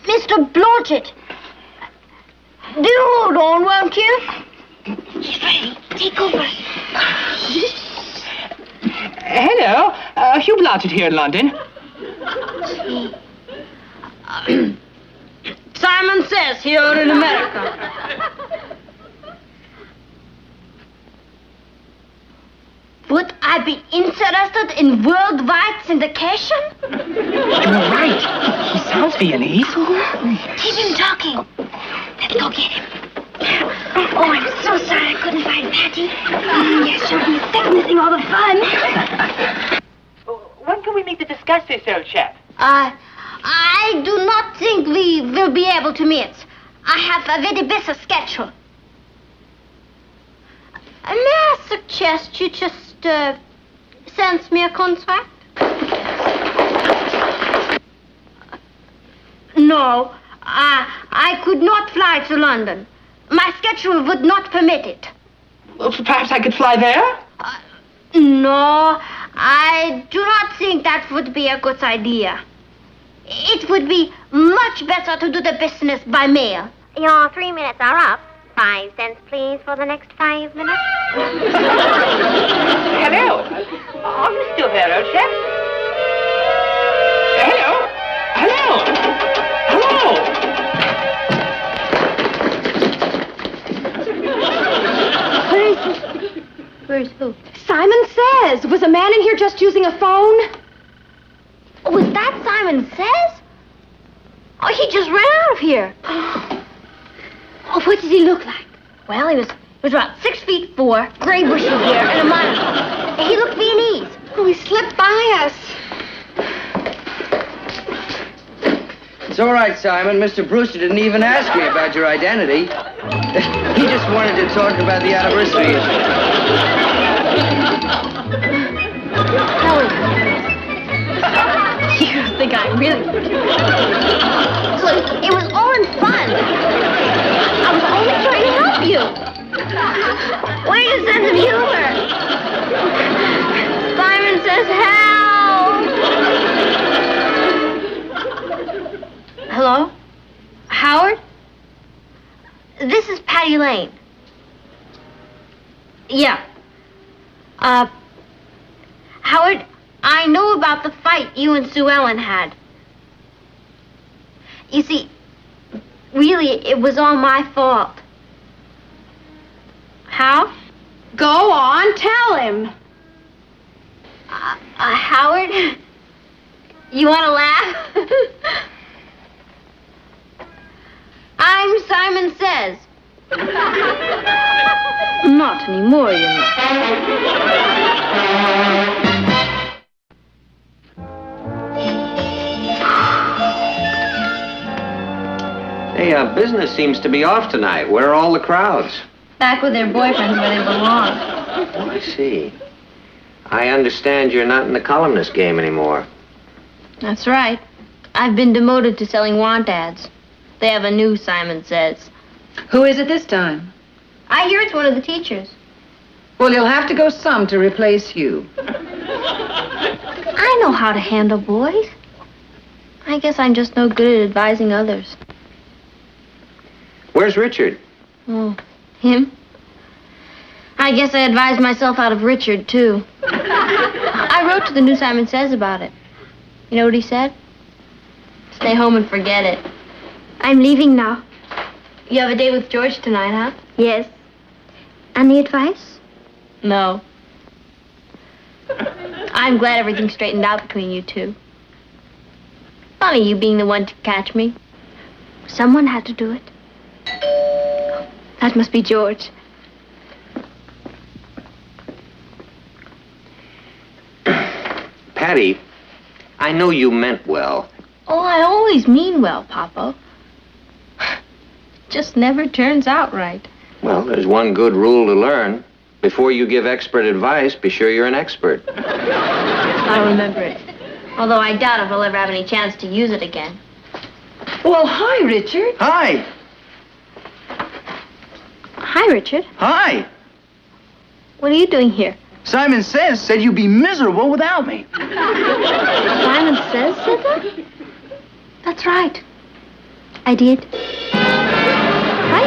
Speaker 8: Mr. Blodgett. Do hold on, won't you? He's ready. Take over.
Speaker 11: Hello, Hugh Blodgett here in London.
Speaker 3: Simon Says here in America.
Speaker 8: Would I be interested in worldwide syndication?
Speaker 11: You're right. He sounds Viennese.
Speaker 8: Keep him talking. Let's go get him. Oh, I'm so sorry I couldn't find Patty. Yes, sure, he's second missing all the fun.
Speaker 11: When can we meet to discuss this, old chap?
Speaker 1: I do not think we will be able to meet. I have a very busy schedule. May I suggest you just send me a contract? No, I could not fly to London. My schedule would not permit it.
Speaker 11: Well, perhaps I could fly there?
Speaker 1: No, I do not think that would be a good idea. It would be much better to do the business by mail.
Speaker 8: Your 3 minutes are up. 5 cents, please, for the next 5 minutes.
Speaker 11: Hello. Are you still there, old chap? Hello? Hello? Hello?
Speaker 1: Where's who?
Speaker 7: Simon Says. Was a man in here just using a phone?
Speaker 1: Was that Simon Says? Oh, he just ran out of here. Oh, what did he look like? Well, he was about 6'4", gray bushy hair, and a monocle. He looked Viennese.
Speaker 7: Oh, he slipped by us.
Speaker 6: It's all right, Simon. Mr. Brewster didn't even ask me about your identity. He just wanted to talk about the anniversary.
Speaker 1: Helen. You think I'm really... Look, it was all in fun. I was only trying to help you. Where's your sense of humor? Simon says help. Hello? Howard? This is Patty Lane. Yeah. Howard, I know about the fight you and Sue Ellen had. You see, really, it was all my fault. How?
Speaker 7: Go on, tell him.
Speaker 1: Howard, you want to laugh? I'm Simon Says. Not anymore, you know.
Speaker 2: Hey, business seems to be off tonight. Where are all the crowds?
Speaker 1: Back with their boyfriends where they belong.
Speaker 2: Oh, I see. I understand you're not in the columnist game anymore.
Speaker 1: That's right. I've been demoted to selling want ads. They have a new Simon Says.
Speaker 3: Who is it this time?
Speaker 1: I hear it's one of the teachers.
Speaker 3: Well, you'll have to go some to replace you.
Speaker 1: I know how to handle boys. I guess I'm just no good at advising others.
Speaker 2: Where's Richard?
Speaker 1: Oh, him? I guess I advised myself out of Richard, too. I wrote to the new Simon Says about it. You know what he said? Stay home and forget it.
Speaker 8: I'm leaving now.
Speaker 1: You have a date with George tonight, huh?
Speaker 8: Yes. Any advice?
Speaker 1: No. I'm glad everything's straightened out between you two. Funny you being the one to catch me.
Speaker 8: Someone had to do it.
Speaker 1: That must be George.
Speaker 2: Patty, I know you meant well.
Speaker 1: Oh, I always mean well, Papa. Just never turns out right.
Speaker 2: Well, there's one good rule to learn. Before you give expert advice, be sure you're an expert.
Speaker 1: I'll remember it. Although I doubt if I'll ever have any chance to use it again.
Speaker 3: Well, hi, Richard.
Speaker 6: Hi.
Speaker 1: Hi, Richard.
Speaker 6: Hi.
Speaker 1: What are you doing here?
Speaker 6: Simon said you'd be miserable without me.
Speaker 1: Simon said that? That's right. I did. Hi.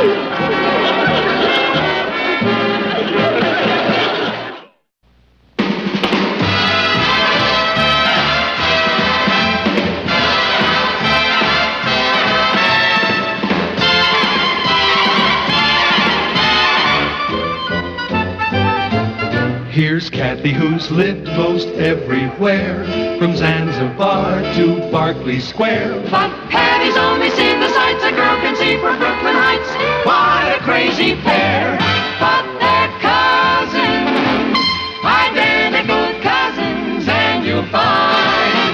Speaker 4: Here's Kathy, who's lived most everywhere, from Zanzibar to Berkeley Square.
Speaker 5: But Patty's only seen the sights a girl can see from Brooklyn Heights. What a crazy pair, but they're cousins, identical cousins, and you'll find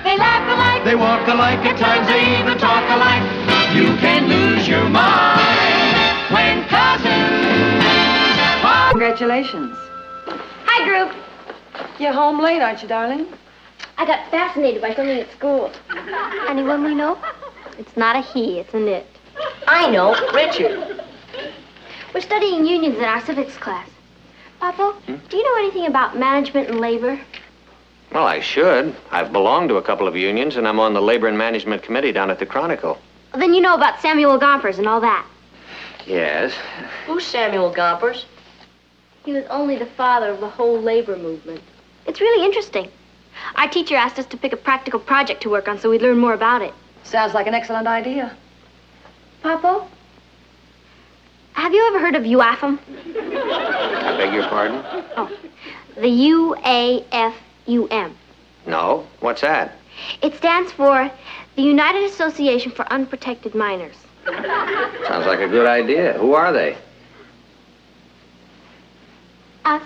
Speaker 5: they laugh alike,
Speaker 4: They walk alike,
Speaker 5: at times they even talk alike. You can lose your mind when cousins are.
Speaker 3: Congratulations.
Speaker 1: Hi, group.
Speaker 3: You're home late, aren't you, darling?
Speaker 1: I got fascinated by something at school. Anyone we know? It's not a he, it's an it.
Speaker 7: I know, Richard.
Speaker 1: We're studying unions in our civics class. Papa, do you know anything about management and labor?
Speaker 2: Well, I should. I've belonged to a couple of unions, and I'm on the Labor and Management Committee down at the Chronicle.
Speaker 1: Well, then you know about Samuel Gompers and all that.
Speaker 2: Yes.
Speaker 7: Who's Samuel Gompers?
Speaker 1: He was only the father of the whole labor movement. It's really interesting. Our teacher asked us to pick a practical project to work on so we'd learn more about it.
Speaker 3: Sounds like an excellent idea.
Speaker 1: Papa, have you ever heard of UAFM?
Speaker 2: I beg your pardon?
Speaker 1: Oh, the UAFUM.
Speaker 2: No. What's that?
Speaker 1: It stands for the United Association for Unprotected Minors.
Speaker 2: Sounds like a good idea. Who are they?
Speaker 1: Us.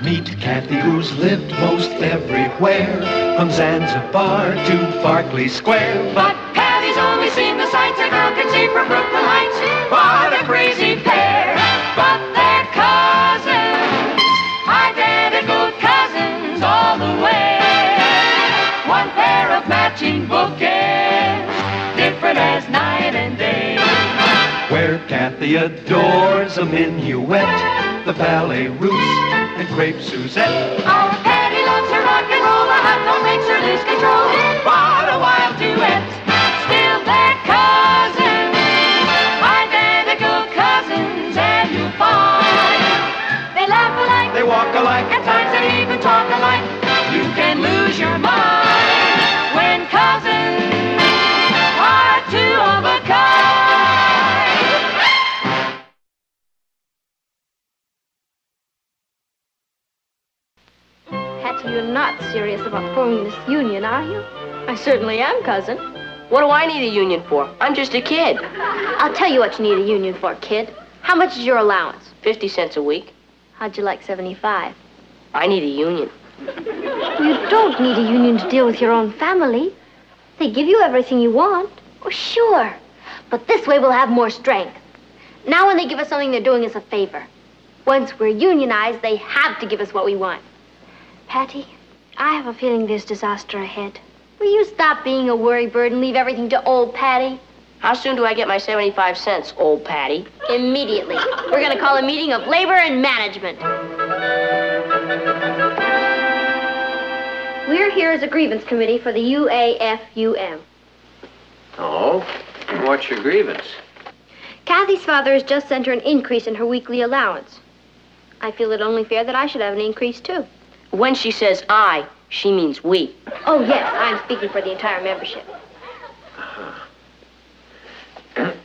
Speaker 4: Meet Kathy, who's lived most everywhere, from Zanzibar to Berkeley Square.
Speaker 5: But Patty's only seen the sights a girl can see from Brooklyn Heights. What a crazy pair, but they're cousins, identical cousins all the way. One pair of matching bouquets, different as night and day.
Speaker 4: Where Kathy adores a minuet, the ballet russe, and crepe Suzette.
Speaker 5: Our Patty loves her rock and roll, a hot dog makes her lose control. What a wild duet, still they're cousins, identical cousins, and you'll find they laugh alike,
Speaker 4: They walk alike,
Speaker 5: at times they even talk alike. You can lose your mind when cousins are two of a kind.
Speaker 1: Patty, you're not serious about forming this union, are you?
Speaker 7: I certainly am, cousin. What do I need a union for? I'm just a kid.
Speaker 1: I'll tell you what you need a union for, kid. How much is your allowance?
Speaker 7: 50 cents a week.
Speaker 1: How'd you like 75?
Speaker 7: I need a union.
Speaker 1: You don't need a union to deal with your own family. They give you everything you want. Oh, sure. But this way we'll have more strength. Now when they give us something, they're doing us a favor. Once we're unionized, they have to give us what we want. Patty, I have a feeling there's disaster ahead. Will you stop being a worry bird and leave everything to old Patty?
Speaker 7: How soon do I get my 75 cents, old Patty?
Speaker 1: Immediately. We're going to call a meeting of labor and management. We're here as a grievance committee for the UAFUM.
Speaker 2: Oh? What's your grievance?
Speaker 1: Kathy's father has just sent her an increase in her weekly allowance. I feel it only fair that I should have an increase, too.
Speaker 7: When she says I, she means we.
Speaker 1: Oh, yes, I'm speaking for the entire membership.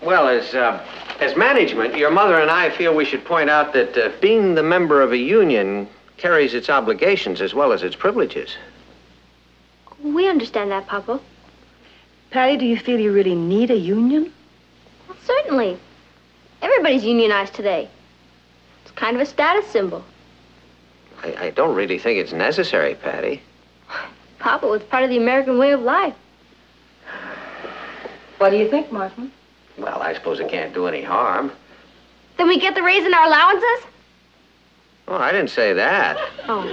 Speaker 2: Well, as management, your mother and I feel we should point out that being the member of a union carries its obligations as well as its privileges.
Speaker 1: We understand that, Papa.
Speaker 3: Patty, do you feel you really need a union?
Speaker 1: Well, certainly. Everybody's unionized today. It's kind of a status symbol.
Speaker 2: I don't really think it's necessary, Patty.
Speaker 1: Papa, it's part of the American way of life.
Speaker 3: What do you think, Martin?
Speaker 2: Well, I suppose it can't do any harm.
Speaker 1: Then we get the raise in our allowances?
Speaker 2: Oh, I didn't say that.
Speaker 1: Oh.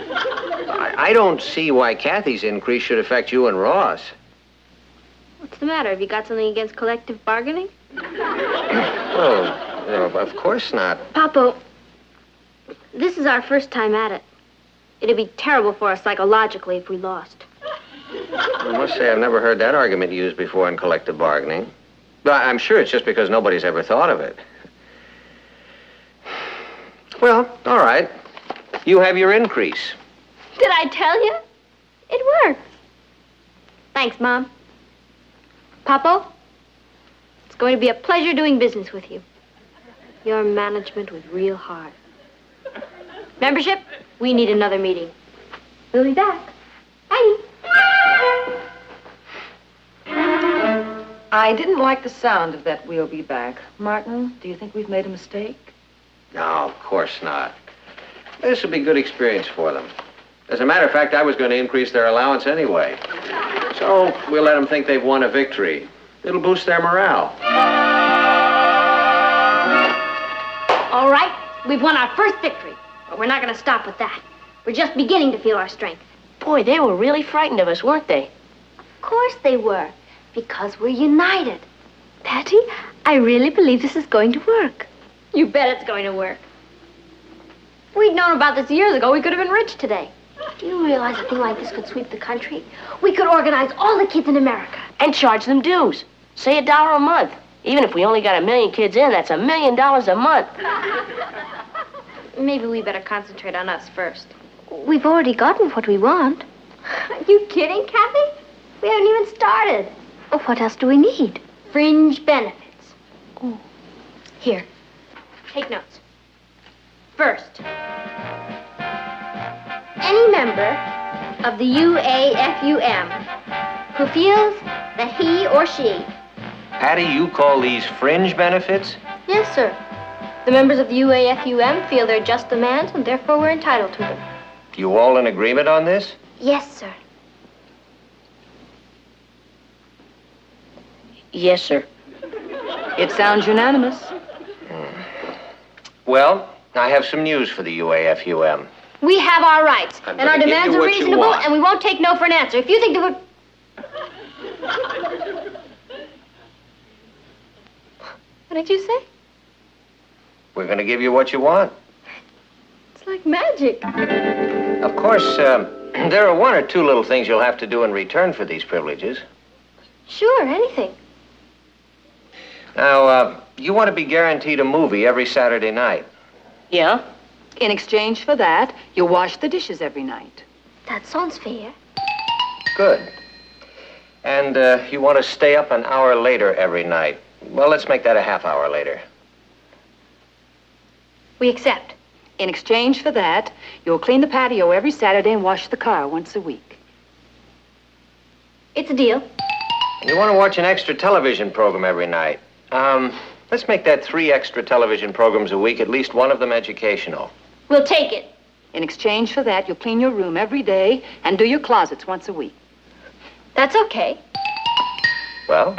Speaker 2: I don't see why Kathy's increase should affect you and Ross.
Speaker 1: What's the matter? Have you got something against collective bargaining?
Speaker 2: Oh, no, of course not.
Speaker 1: Papa, this is our first time at it. It'd be terrible for us psychologically if we lost.
Speaker 2: I must say I've never heard that argument used before in collective bargaining. But I'm sure it's just because nobody's ever thought of it. Well, all right. You have your increase.
Speaker 1: Did I tell you? It works. Thanks, Mom. Papa, it's going to be a pleasure doing business with you. Your management was real hard. Membership, we need another meeting. We'll be back. Bye.
Speaker 3: I didn't like the sound of that we'll be back. Martin, do you think we've made a mistake?
Speaker 2: No, of course not. This will be a good experience for them. As a matter of fact, I was going to increase their allowance anyway. So we'll let them think they've won a victory. It'll boost their morale.
Speaker 8: All right, we've won our first victory, but we're not going to stop with that. We're just beginning to feel our strength.
Speaker 1: Boy, they were really frightened of us, weren't they?
Speaker 8: Of course they were, because we're united. Patty, I really believe this is going to work. You bet it's going to work. If we'd known about this years ago, we could have been rich today. Do you realize a thing like this could sweep the country? We could organize all the kids in America.
Speaker 1: And charge them dues. Say $1 a month. Even if we only got 1 million kids in, that's $1 million a month.
Speaker 8: Maybe we better concentrate on us first. We've already gotten what we want. Are you kidding, Kathy? We haven't even started. Oh, what else do we need? Fringe benefits. Oh. Here, take notes. First, any member of the UAFUM who feels that he or she...
Speaker 2: Patty, you call these fringe benefits?
Speaker 8: Yes, sir. The members of the UAFUM feel they're just demands and therefore we're entitled to them.
Speaker 2: You all in agreement on this?
Speaker 8: Yes, sir.
Speaker 1: Yes, sir.
Speaker 3: It sounds unanimous.
Speaker 2: Well, I have some news for the UAFUM.
Speaker 8: We have our rights,
Speaker 2: I'm
Speaker 8: and our
Speaker 2: gonna give
Speaker 8: demands
Speaker 2: you
Speaker 8: are
Speaker 2: what you
Speaker 8: reasonable,
Speaker 2: want.
Speaker 8: and we won't take no for an answer. If you think that we're... What did you say?
Speaker 2: We're going to give you what you want.
Speaker 8: It's like magic.
Speaker 2: Of course, there are 1 or 2 little things you'll have to do in return for these privileges.
Speaker 8: Sure, anything.
Speaker 2: Now, you want to be guaranteed a movie every Saturday night.
Speaker 1: Yeah?
Speaker 3: In exchange for that, you'll wash the dishes every night.
Speaker 8: That sounds fair.
Speaker 2: Good. And you want to stay up an hour later every night. Well, let's make that a half hour later.
Speaker 8: We accept.
Speaker 3: In exchange for that, you'll clean the patio every Saturday and wash the car once a week.
Speaker 8: It's a deal.
Speaker 2: You want to watch an extra television program every night. Let's make that 3 extra television programs a week, at least one of them educational.
Speaker 8: We'll take it.
Speaker 3: In exchange for that, you'll clean your room every day and do your closets once a week.
Speaker 8: That's okay.
Speaker 2: Well,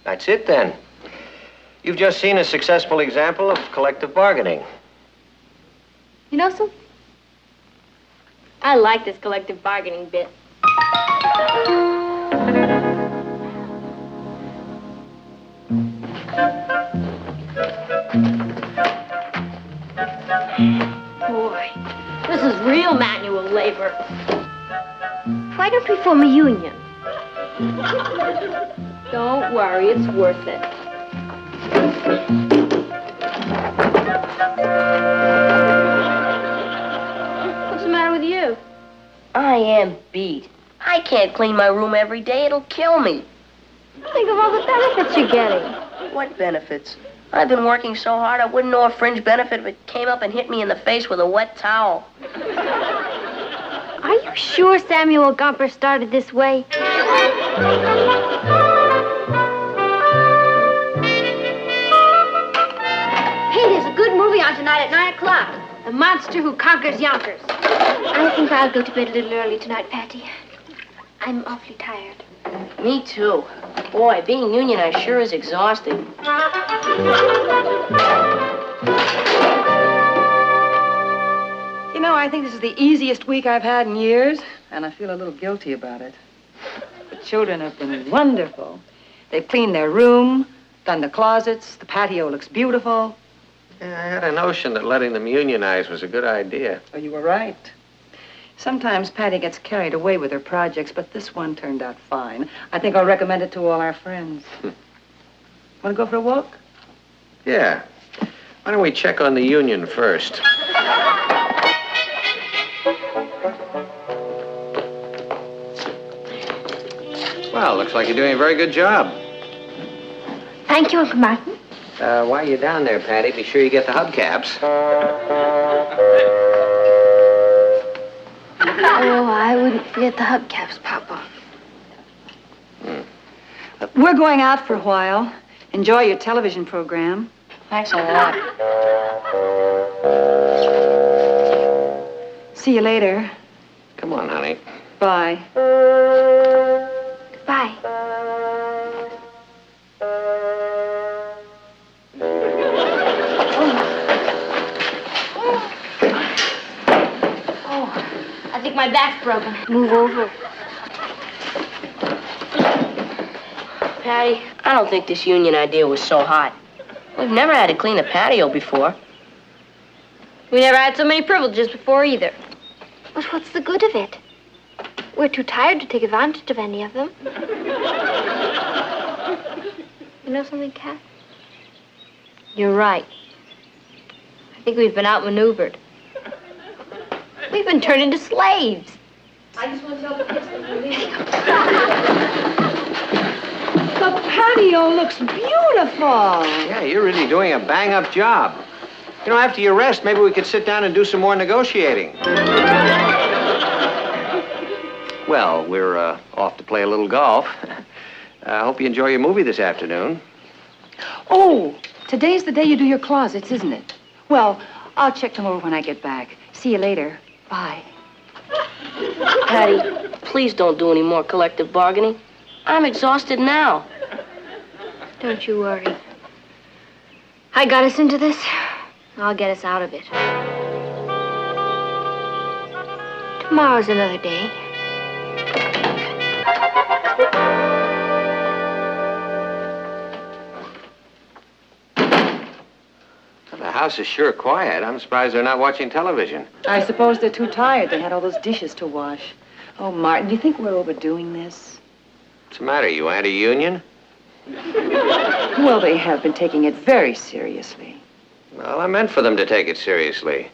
Speaker 2: that's it then. You've just seen a successful example of collective bargaining.
Speaker 8: You know something? I like this collective bargaining bit. Boy, this is real manual labor. Why don't we form a union? Don't worry, it's worth it. What's the matter with you?
Speaker 1: I am beat. I can't clean my room every day. It'll kill me.
Speaker 8: Think of all the benefits you're getting.
Speaker 1: What benefits? I've been working so hard I wouldn't know a fringe benefit if it came up and hit me in the face with a wet towel.
Speaker 8: Are you sure Samuel Gumper started this way? Hey, there's a good movie on tonight at 9 o'clock. The Monster Who Conquers Yonkers. I think I'll go to bed a little early tonight, Patty. I'm awfully tired.
Speaker 1: Me too. Boy, being unionized sure is exhausting.
Speaker 3: You know, I think this is the easiest week I've had in years, and I feel a little guilty about it. The children have been wonderful. They've cleaned their room, done the closets, the patio looks beautiful.
Speaker 2: Yeah, I had a notion that letting them unionize was a good idea.
Speaker 3: Oh, you were right. Sometimes Patty gets carried away with her projects, but this one turned out fine. I think I'll recommend it to all our friends. Want to go for a walk?
Speaker 2: Yeah. Why don't we check on the union first? Well, looks like you're doing a very good job.
Speaker 8: Thank you, Uncle Martin.
Speaker 2: While you're down there, Patty, be sure you get the hubcaps.
Speaker 8: Oh, I wouldn't forget the hubcaps, Papa.
Speaker 3: We're going out for a while. Enjoy your television program.
Speaker 8: Thanks a lot.
Speaker 3: See you later.
Speaker 2: Come on, honey.
Speaker 3: Bye.
Speaker 1: Bye. I think my back's broken.
Speaker 8: Move over. Patty, I don't think this union idea was so hot. We've never had to clean a patio before.
Speaker 1: We never had so many privileges before either. But what's the good of it? We're too tired to take advantage of any of them. You know something, Kath? You're right. I think we've been outmaneuvered. We've been turned into slaves. I just want to tell the kids that we're leaving.
Speaker 3: The patio looks beautiful.
Speaker 2: Yeah, you're really doing a bang-up job. You know, after your rest, maybe we could sit down and do some more negotiating. Well, we're off to play a little golf. I hope you enjoy your movie this afternoon.
Speaker 3: Oh, today's the day you do your closets, isn't it? Well, I'll check them over when I get back. See you later. Bye.
Speaker 8: Patty, please don't do any more collective bargaining. I'm exhausted now.
Speaker 1: Don't you worry. I got us into this. I'll get us out of it. Tomorrow's another day.
Speaker 2: The house is sure quiet. I'm surprised they're not watching television.
Speaker 3: I suppose they're too tired. They had all those dishes to wash. Oh, Martin, do you think we're overdoing this?
Speaker 2: What's the matter? You anti-union?
Speaker 3: Well, they have been taking it very seriously.
Speaker 2: Well, I meant for them to take it seriously.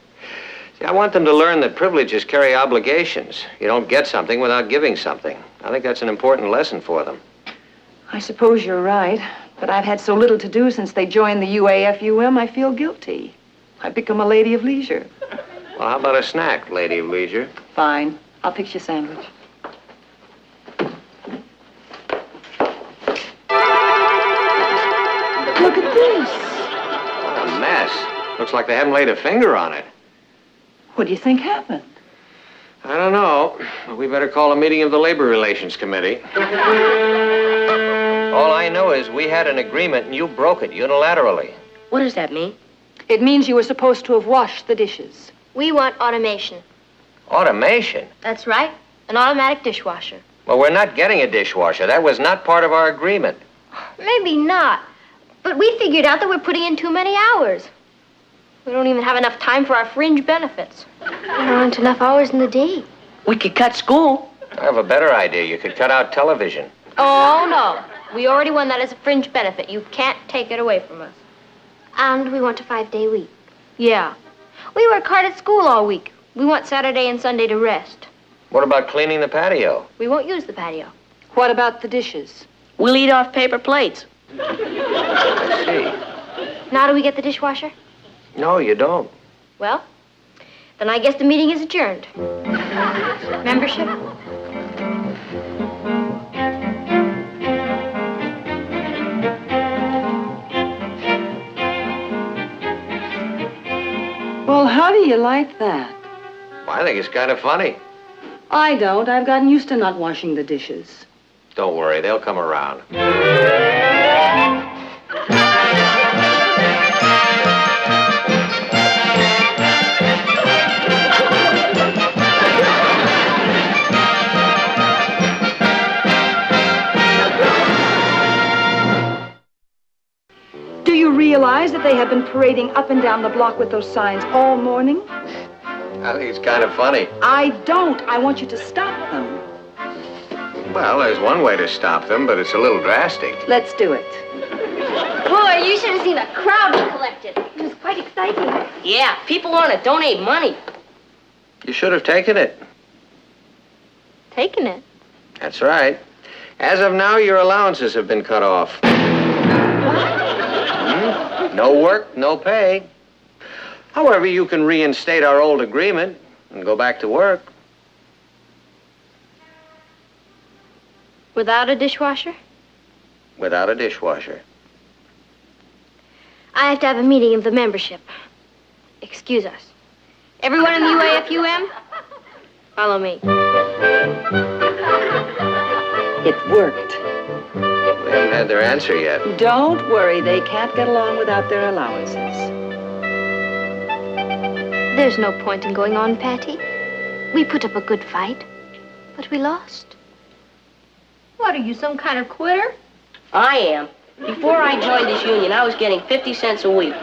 Speaker 2: See, I want them to learn that privileges carry obligations. You don't get something without giving something. I think that's an important lesson for them.
Speaker 3: I suppose you're right, but I've had so little to do since they joined the UAFUM, I feel guilty. I've become a lady of leisure.
Speaker 2: Well, how about a snack, lady of leisure?
Speaker 3: Fine. I'll fix you a sandwich. Look at this.
Speaker 2: What a mess. Looks like they haven't laid a finger on it.
Speaker 3: What do you think happened?
Speaker 2: I don't know. We better call a meeting of the Labor Relations Committee. All I know is we had an agreement and you broke it unilaterally.
Speaker 8: What does that mean?
Speaker 3: It means you were supposed to have washed the dishes.
Speaker 1: We want automation.
Speaker 2: Automation?
Speaker 1: That's right. An automatic dishwasher.
Speaker 2: Well, we're not getting a dishwasher. That was not part of our agreement.
Speaker 1: Maybe not. But we figured out that we're putting in too many hours. We don't even have enough time for our fringe benefits. There aren't enough hours in the day.
Speaker 8: We could cut school.
Speaker 2: I have a better idea. You could cut out television.
Speaker 1: Oh, no. We already won that as a fringe benefit. You can't take it away from us. And we want a 5-day week. Yeah. We work hard at school all week. We want Saturday and Sunday to rest.
Speaker 2: What about cleaning the patio?
Speaker 1: We won't use the patio.
Speaker 3: What about the dishes?
Speaker 8: We'll eat off paper plates.
Speaker 2: I see.
Speaker 1: Now do we get the dishwasher?
Speaker 2: No, you don't.
Speaker 1: Well, then I guess the meeting is adjourned. Membership?
Speaker 3: Well, how do you like that?
Speaker 2: Well, I think it's kind of funny.
Speaker 3: I don't. I've gotten used to not washing the dishes.
Speaker 2: Don't worry, they'll come around.
Speaker 3: Do you realize that they have been parading up and down the block with those signs all morning?
Speaker 2: I think it's kind of funny.
Speaker 3: I don't. I want you to stop them.
Speaker 2: Well, there's one way to stop them, but it's a little drastic.
Speaker 3: Let's do it.
Speaker 1: Boy, you should have seen the crowd we collected. It was quite exciting.
Speaker 8: Yeah, people want to donate money.
Speaker 2: You should have taken it.
Speaker 1: Taking it.
Speaker 2: That's right. As of now, your allowances have been cut off. No work, no pay. However, you can reinstate our old agreement and go back to work.
Speaker 1: Without a dishwasher?
Speaker 2: without a dishwasher.
Speaker 8: I have to have a meeting of the membership. Excuse us. Everyone in the UAFUM, follow me.
Speaker 3: It worked.
Speaker 2: We haven't had their answer yet.
Speaker 3: Don't worry, they can't get along without their allowances.
Speaker 8: There's no point in going on, Patty. We put up a good fight, but we lost. What, are you some kind of quitter?
Speaker 12: I am. Before I joined this union, I was getting 50 cents a week.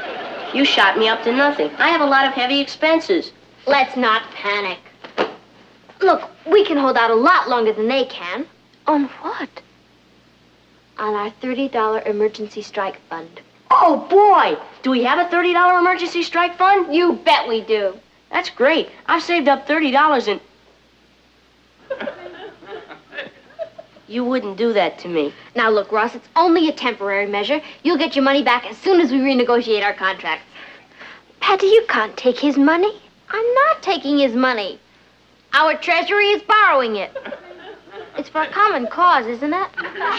Speaker 12: You shot me up to nothing. I have a lot of heavy expenses.
Speaker 8: Let's not panic. Look, we can hold out a lot longer than they can. On what? On our $30 emergency strike fund.
Speaker 12: Oh, boy! Do we have a $30 emergency strike fund?
Speaker 8: You bet we do.
Speaker 12: That's great. I've saved up $30 and... You wouldn't do that to me.
Speaker 8: Now, look, Ross, it's only a temporary measure. You'll get your money back as soon as we renegotiate our contracts. Patty, you can't take his money. I'm not taking his money. Our treasury is borrowing it. It's for a common cause, isn't it?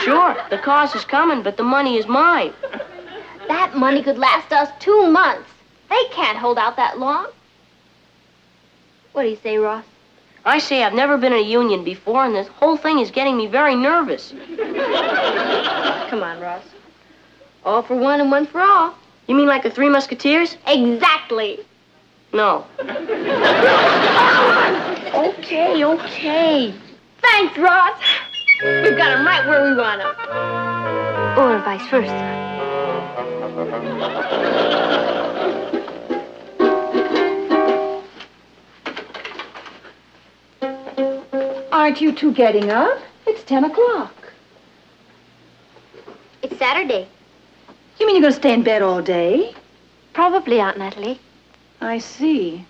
Speaker 12: Sure, the cause is coming, but the money is mine.
Speaker 8: That money could last us 2 months. They can't hold out that long. What do you say, Ross?
Speaker 12: I say I've never been in a union before, and this whole thing is getting me very nervous.
Speaker 8: Come on, Ross. All for one and one for all.
Speaker 12: You mean like the Three Musketeers?
Speaker 8: Exactly.
Speaker 12: No. Okay.
Speaker 8: Thanks, Ross. We've got him right where we want him. Or vice versa.
Speaker 3: Aren't you two getting up? It's 10 o'clock.
Speaker 8: It's Saturday.
Speaker 3: You mean you're going to stay in bed all day?
Speaker 8: Probably, Aunt Natalie.
Speaker 3: I see.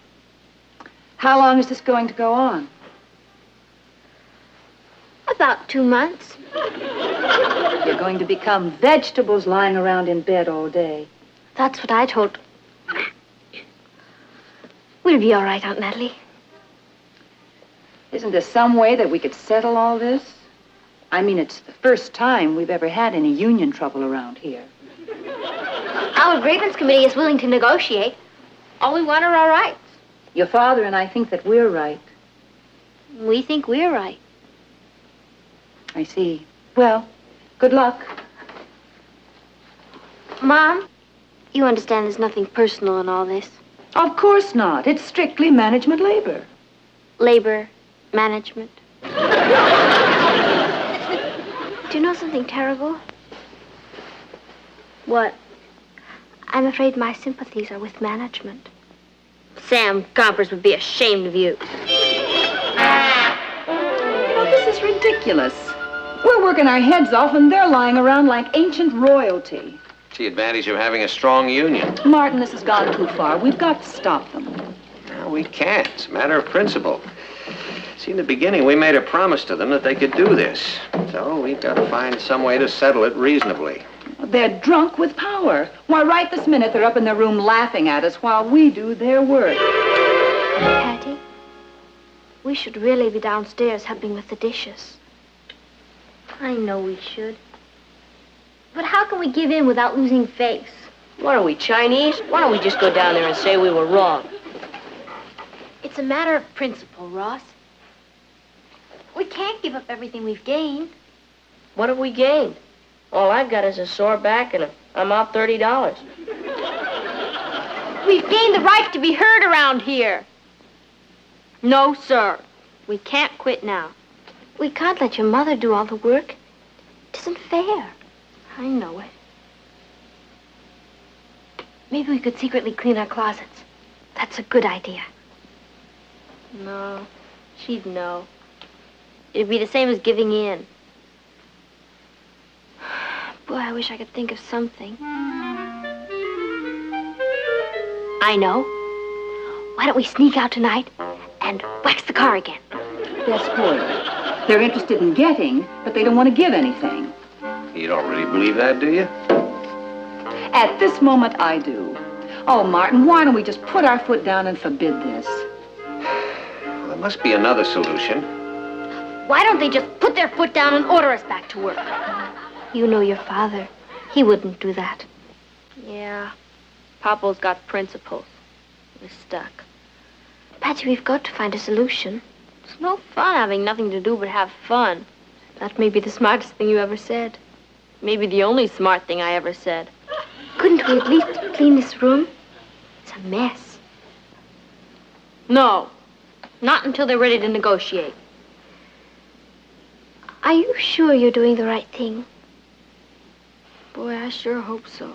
Speaker 3: How long is this going to go on?
Speaker 8: About 2 months.
Speaker 3: You're going to become vegetables lying around in bed all day.
Speaker 8: That's what I told. We'll be all right, Aunt Natalie.
Speaker 3: Isn't there some way that we could settle all this? I mean, it's the first time we've ever had any union trouble around here.
Speaker 8: Our grievance committee is willing to negotiate. All we want are our rights.
Speaker 3: Your father and I think that we're right.
Speaker 8: We think we're right.
Speaker 3: I see. Well, good luck.
Speaker 8: Mom, you understand there's nothing personal in all this.
Speaker 3: Of course not. It's strictly management labor.
Speaker 8: Labor, management. Do you know something terrible? What? I'm afraid my sympathies are with management. Sam Gompers would be ashamed of you.
Speaker 3: This is ridiculous. We're working our heads off and they're lying around like ancient royalty.
Speaker 2: It's the advantage of having a strong union.
Speaker 3: Martin, this has gone too far. We've got to stop them.
Speaker 2: No, we can't. It's a matter of principle. See, in the beginning, we made a promise to them that they could do this. So we've got to find some way to settle it reasonably.
Speaker 3: They're drunk with power. Why, right this minute, they're up in their room laughing at us while we do their work.
Speaker 8: Patty, we should really be downstairs helping with the dishes. I know we should. But how can we give in without losing face?
Speaker 12: What are we, Chinese? Why don't we just go down there and say we were wrong?
Speaker 8: It's a matter of principle, Ross. We can't give up everything we've gained.
Speaker 12: What have we gained? All I've got is a sore back and I'm out $30.
Speaker 8: We've gained the right to be heard around here. No, sir. We can't quit now. We can't let your mother do all the work. It isn't fair. I know it. Maybe we could secretly clean our closets. That's a good idea. No, she'd know. It'd be the same as giving in. Boy, I wish I could think of something. I know. Why don't we sneak out tonight and wax the car again?
Speaker 3: They're spoiled. They're interested in getting, but they don't want to give anything.
Speaker 2: You don't really believe that, do you?
Speaker 3: At this moment, I do. Oh, Martin, why don't we just put our foot down and forbid this?
Speaker 2: Well, there must be another solution.
Speaker 8: Why don't they just put their foot down and order us back to work?
Speaker 1: You know your father. He wouldn't do that.
Speaker 8: Yeah. Papa's got principles. We're stuck.
Speaker 1: Patsy, we've got to find a solution.
Speaker 8: It's no fun having nothing to do but have fun.
Speaker 1: That may be the smartest thing you ever said.
Speaker 8: Maybe the only smart thing I ever said.
Speaker 1: Couldn't we at least clean this room? It's a mess.
Speaker 8: No. Not until they're ready to negotiate.
Speaker 1: Are you sure you're doing the right thing?
Speaker 8: Boy, I sure hope so.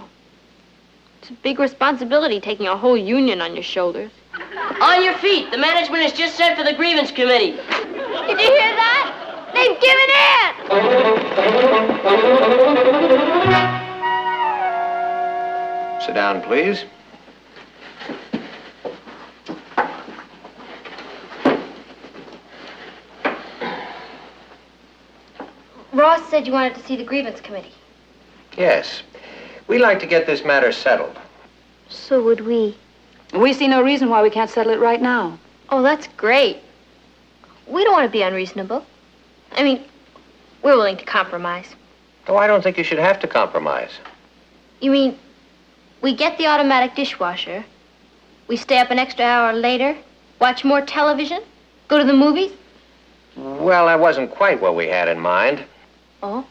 Speaker 8: It's a big responsibility taking a whole union on your shoulders.
Speaker 12: On your feet. The management has just sent for the grievance committee.
Speaker 8: Did you hear that? They've given in!
Speaker 2: Sit down, please.
Speaker 1: Ross said you wanted to see the grievance committee.
Speaker 2: Yes. We'd like to get this matter settled.
Speaker 1: So would we.
Speaker 3: We see no reason why we can't settle it right now.
Speaker 1: Oh, that's great. We don't want to be unreasonable. I mean, we're willing to compromise.
Speaker 2: Oh, I don't think you should have to compromise.
Speaker 1: You mean, we get the automatic dishwasher, we stay up an extra hour later, watch more television, go to the movies?
Speaker 2: Well, that wasn't quite what we had in mind.
Speaker 1: Oh?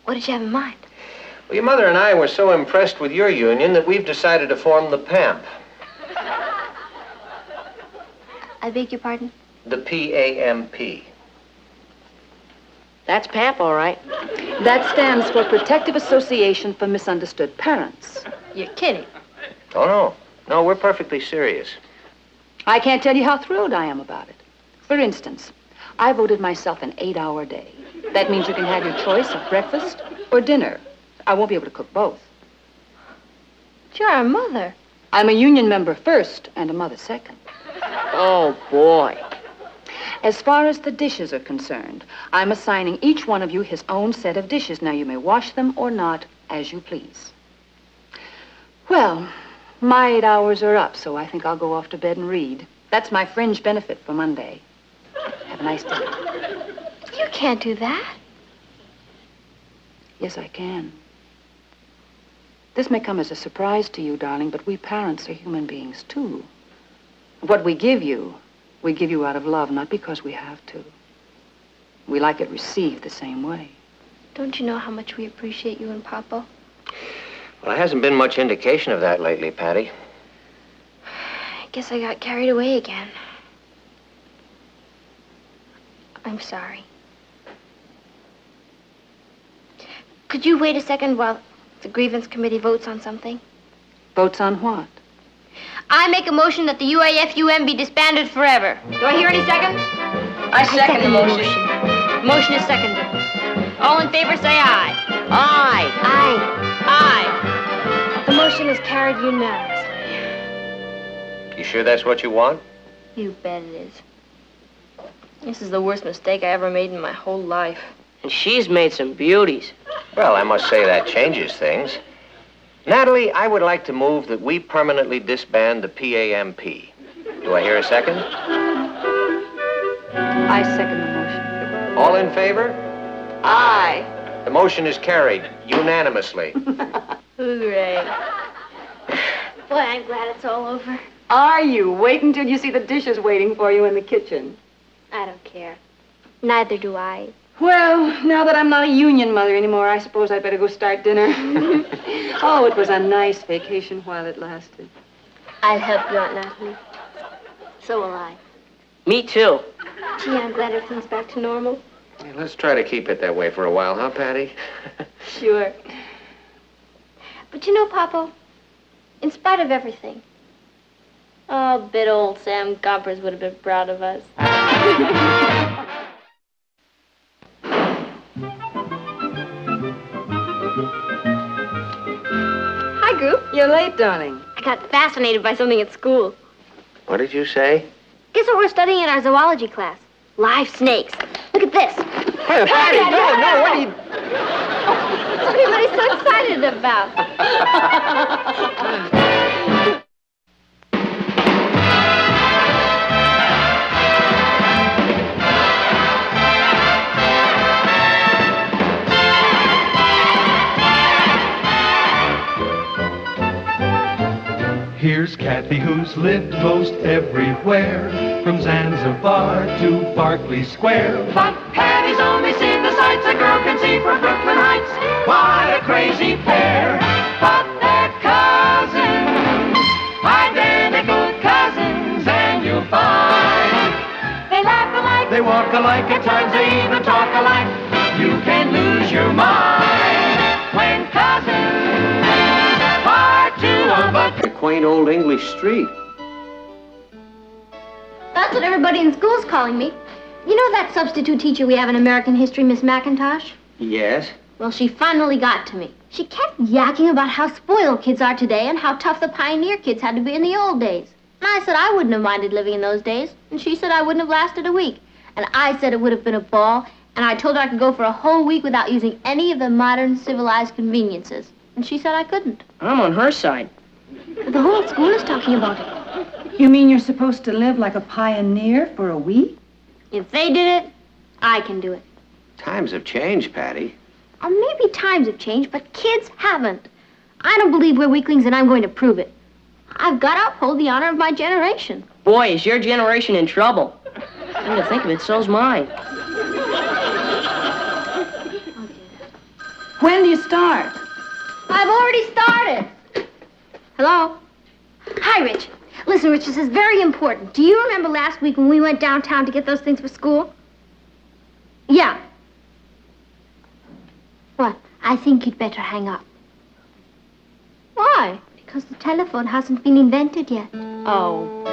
Speaker 1: What did you have in mind?
Speaker 2: Well, your mother and I were so impressed with your union that we've decided to form the PAMP.
Speaker 1: I beg your pardon?
Speaker 2: The PAMP.
Speaker 12: That's PAMP, all right.
Speaker 3: That stands for Protective Association for Misunderstood Parents.
Speaker 8: You're kidding.
Speaker 2: Oh, no. No, we're perfectly serious.
Speaker 3: I can't tell you how thrilled I am about it. For instance, I voted myself an 8-hour day. That means you can have your choice of breakfast or dinner. I won't be able to cook both.
Speaker 1: But you're our mother.
Speaker 3: I'm a union member first and a mother second.
Speaker 12: Oh, boy.
Speaker 3: As far as the dishes are concerned, I'm assigning each one of you his own set of dishes. Now, you may wash them or not, as you please. Well, my 8 hours are up, so I think I'll go off to bed and read. That's my fringe benefit for Monday. Have a nice day.
Speaker 1: You can't do that.
Speaker 3: Yes, I can. This may come as a surprise to you, darling, but we parents are human beings, too. What we give you out of love, not because we have to. We like it received the same way.
Speaker 1: Don't you know how much we appreciate you and Papa?
Speaker 2: Well, there hasn't been much indication of that lately, Patty.
Speaker 1: I guess I got carried away again. I'm sorry. Could you wait a second while the grievance committee votes on something?
Speaker 3: Votes on what?
Speaker 1: I make a motion that the UAFUM be disbanded forever. Do I hear any seconds?
Speaker 12: I second the motion.
Speaker 1: Motion is seconded.
Speaker 8: All in favor, say aye.
Speaker 12: Aye.
Speaker 8: Aye.
Speaker 1: The motion is carried unanimously.
Speaker 2: You sure that's what you want?
Speaker 8: You bet it is. This is the worst mistake I ever made in my whole life.
Speaker 12: And she's made some beauties.
Speaker 2: Well, I must say that changes things. Natalie, I would like to move that we permanently disband the PAMP. Do I hear a second?
Speaker 3: I second the motion.
Speaker 2: All in favor?
Speaker 8: Aye.
Speaker 2: The motion is carried unanimously.
Speaker 8: Hooray.
Speaker 1: Boy, I'm glad it's all over.
Speaker 3: Are you? Wait until you see the dishes waiting for you in the kitchen.
Speaker 1: I don't care. Neither do I.
Speaker 3: Well, now that I'm not a union mother anymore, I suppose I'd better go start dinner. Oh, it was a nice vacation while it lasted.
Speaker 1: I'll help you, Aunt Natalie. So will I.
Speaker 12: Me too.
Speaker 1: Gee, I'm glad everything's back to normal.
Speaker 2: Yeah, let's try to keep it that way for a while, huh, Patty?
Speaker 1: Sure. But you know, Papa, in spite of everything,
Speaker 8: Oh, bit old Sam Gompers would have been proud of us.
Speaker 1: Hi, Group.
Speaker 3: You're late, darling.
Speaker 1: I got fascinated by something at school.
Speaker 2: What did you say?
Speaker 1: Guess what we're studying in our zoology class? Live snakes. Look at this.
Speaker 2: Hey, Patty, no, what are you...
Speaker 1: What's everybody so excited about?
Speaker 4: Here's Kathy, who's lived most everywhere, from Zanzibar to Berkeley Square.
Speaker 5: But Patty's only seen the sights a girl can see from Brooklyn Heights. What a crazy pair. But they're cousins, identical cousins, and you'll find they laugh alike,
Speaker 4: They walk alike,
Speaker 5: at times they even talk alike. You can lose your mind when cousins are two of a
Speaker 2: A quaint old English street.
Speaker 1: That's what everybody in school's calling me. You know that substitute teacher we have in American history, Miss McIntosh?
Speaker 2: Yes?
Speaker 1: Well, she finally got to me. She kept yakking about how spoiled kids are today and how tough the pioneer kids had to be in the old days. And I said I wouldn't have minded living in those days. And she said I wouldn't have lasted a week. And I said it would have been a ball. And I told her I could go for a whole week without using any of the modern civilized conveniences. And she said I couldn't.
Speaker 12: I'm on her side.
Speaker 1: But the whole school is talking about it.
Speaker 3: You mean you're supposed to live like a pioneer for a week?
Speaker 1: If they did it, I can do it.
Speaker 2: Times have changed, Patty.
Speaker 1: Or maybe times have changed, but kids haven't. I don't believe we're weaklings, and I'm going to prove it. I've got to uphold the honor of my generation.
Speaker 12: Boy, is your generation in trouble. Come to think of it, so's mine.
Speaker 3: When do you start?
Speaker 1: I've already started. Hello? Hi, Rich. Listen, Rich, this is very important. Do you remember last week when we went downtown to get those things for school? Yeah. What? I think you'd better hang up. Why? Because the telephone hasn't been invented yet.
Speaker 12: Oh.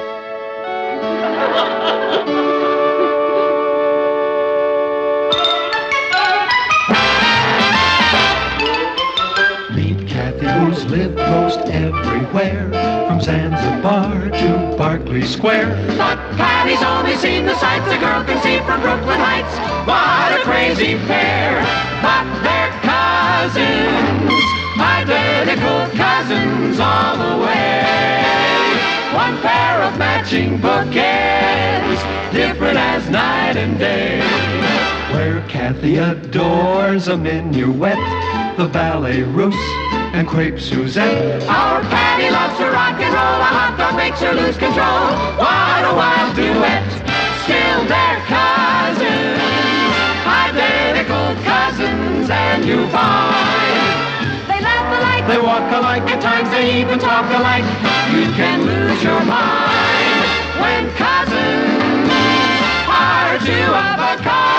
Speaker 4: Meet Kathy, who's lived most everywhere, from Zanzibar to Berkeley Square.
Speaker 5: But Patty's only seen the sights a girl can see from Brooklyn Heights. What a crazy pair. But they're cousins, identical cousins all the way. One pair of matching bouquets, different as night and day.
Speaker 4: Where Kathy adores a minuet, the ballet russe, and crepe Suzette.
Speaker 5: Our Patty loves to rock and roll, a hot dog makes her lose control. What a wild duet, still they're cousins, identical cousins, and you find they laugh alike,
Speaker 4: They walk alike,
Speaker 5: at times they even talk alike. You can lose your mind when cousins are two of a kind.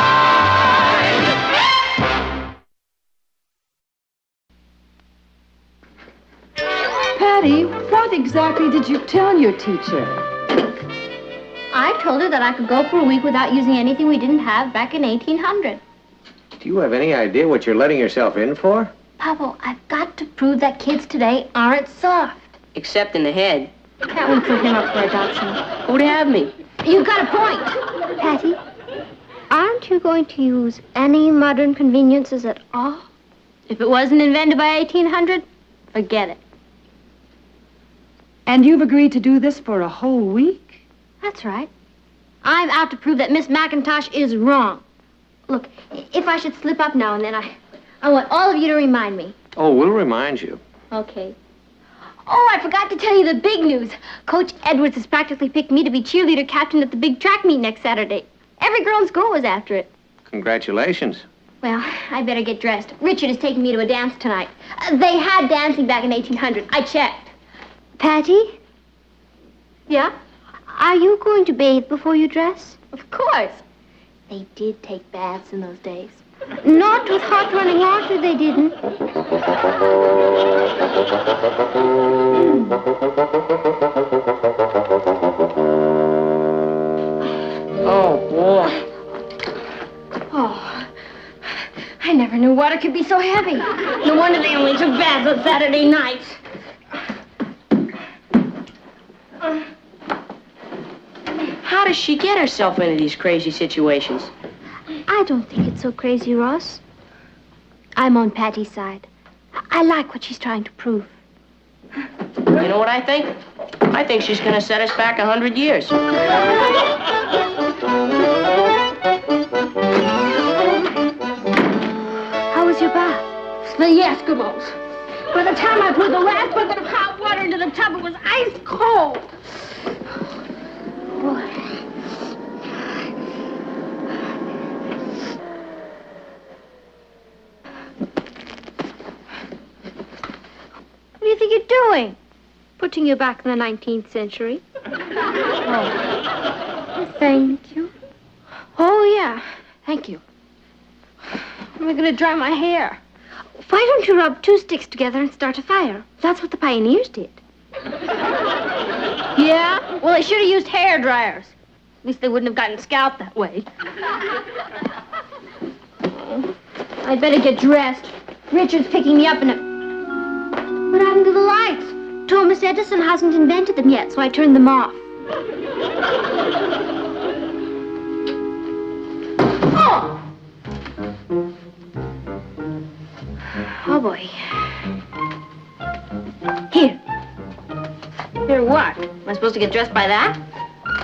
Speaker 3: Patty, what exactly did you tell your teacher?
Speaker 1: I told her that I could go for a week without using anything we didn't have back in 1800.
Speaker 2: Do you have any idea what you're letting yourself in for?
Speaker 1: Pablo, I've got to prove that kids today aren't soft.
Speaker 12: Except in the head.
Speaker 1: Can't we put him up for adoption?
Speaker 12: Who'd have me?
Speaker 1: You've got a point. Patty, aren't you going to use any modern conveniences at all? If it wasn't invented by 1800, forget it.
Speaker 3: And you've agreed to do this for a whole week?
Speaker 1: That's right. I'm out to prove that Miss McIntosh is wrong. Look, if I should slip up now and then, I want all of you to remind me.
Speaker 2: Oh, we'll remind you.
Speaker 1: Okay. Oh, I forgot to tell you the big news. Coach Edwards has practically picked me to be cheerleader captain at the big track meet next Saturday. Every girl in school was after it.
Speaker 2: Congratulations.
Speaker 1: Well, I better get dressed. Richard is taking me to a dance tonight. They had dancing back in 1800. I checked. Patty? Yeah? Are you going to bathe before you dress? Of course. They did take baths in those days. Not with hot running water, they didn't.
Speaker 12: Oh, boy.
Speaker 1: Oh, I never knew water could be so heavy. No wonder they only took baths on Saturday nights.
Speaker 12: How does she get herself into these crazy situations?
Speaker 1: I don't think it's so crazy, Ross. I'm on Patty's side. I like what she's trying to prove.
Speaker 12: You know what I think? I think she's going to set us back 100 years.
Speaker 1: How was your bath? It's the Eskimos. By the time I poured the last bucket of hot water into the tub,
Speaker 8: was ice cold. What do you think you're doing? Putting you back in the 19th century. Oh. Thank you. Oh, yeah. Thank you. How am I going to dry my hair? Why don't you rub 2 sticks together and start a fire? That's what the pioneers did. Yeah? Well, they should have used hair dryers. At least they wouldn't have gotten scalped that way. Oh, I'd better get dressed. Richard's picking me up in a... What happened to the lights? Thomas Edison hasn't invented them yet, so I turned them off. Oh! Oh, boy. Here. Here what? Am I supposed to get dressed by that?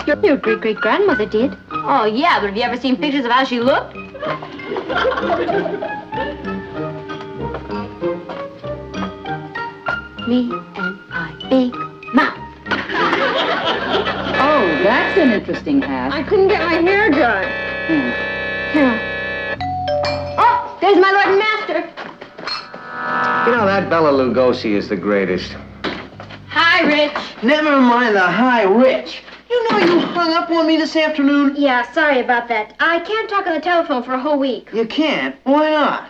Speaker 8: Your great-great-grandmother did. Oh, yeah, but have you ever seen pictures of how she looked? Me and I, big mouth.
Speaker 3: Oh, that's an interesting hat.
Speaker 8: I couldn't get my hair done. Here. Oh, there's my Lord and Master.
Speaker 2: You know, that Bela Lugosi is the greatest.
Speaker 8: Hi, Rich.
Speaker 6: Never mind the high rich. You know you hung up on me this afternoon?
Speaker 8: Yeah, sorry about that. I can't talk on the telephone for a whole week.
Speaker 6: You can't. Why not?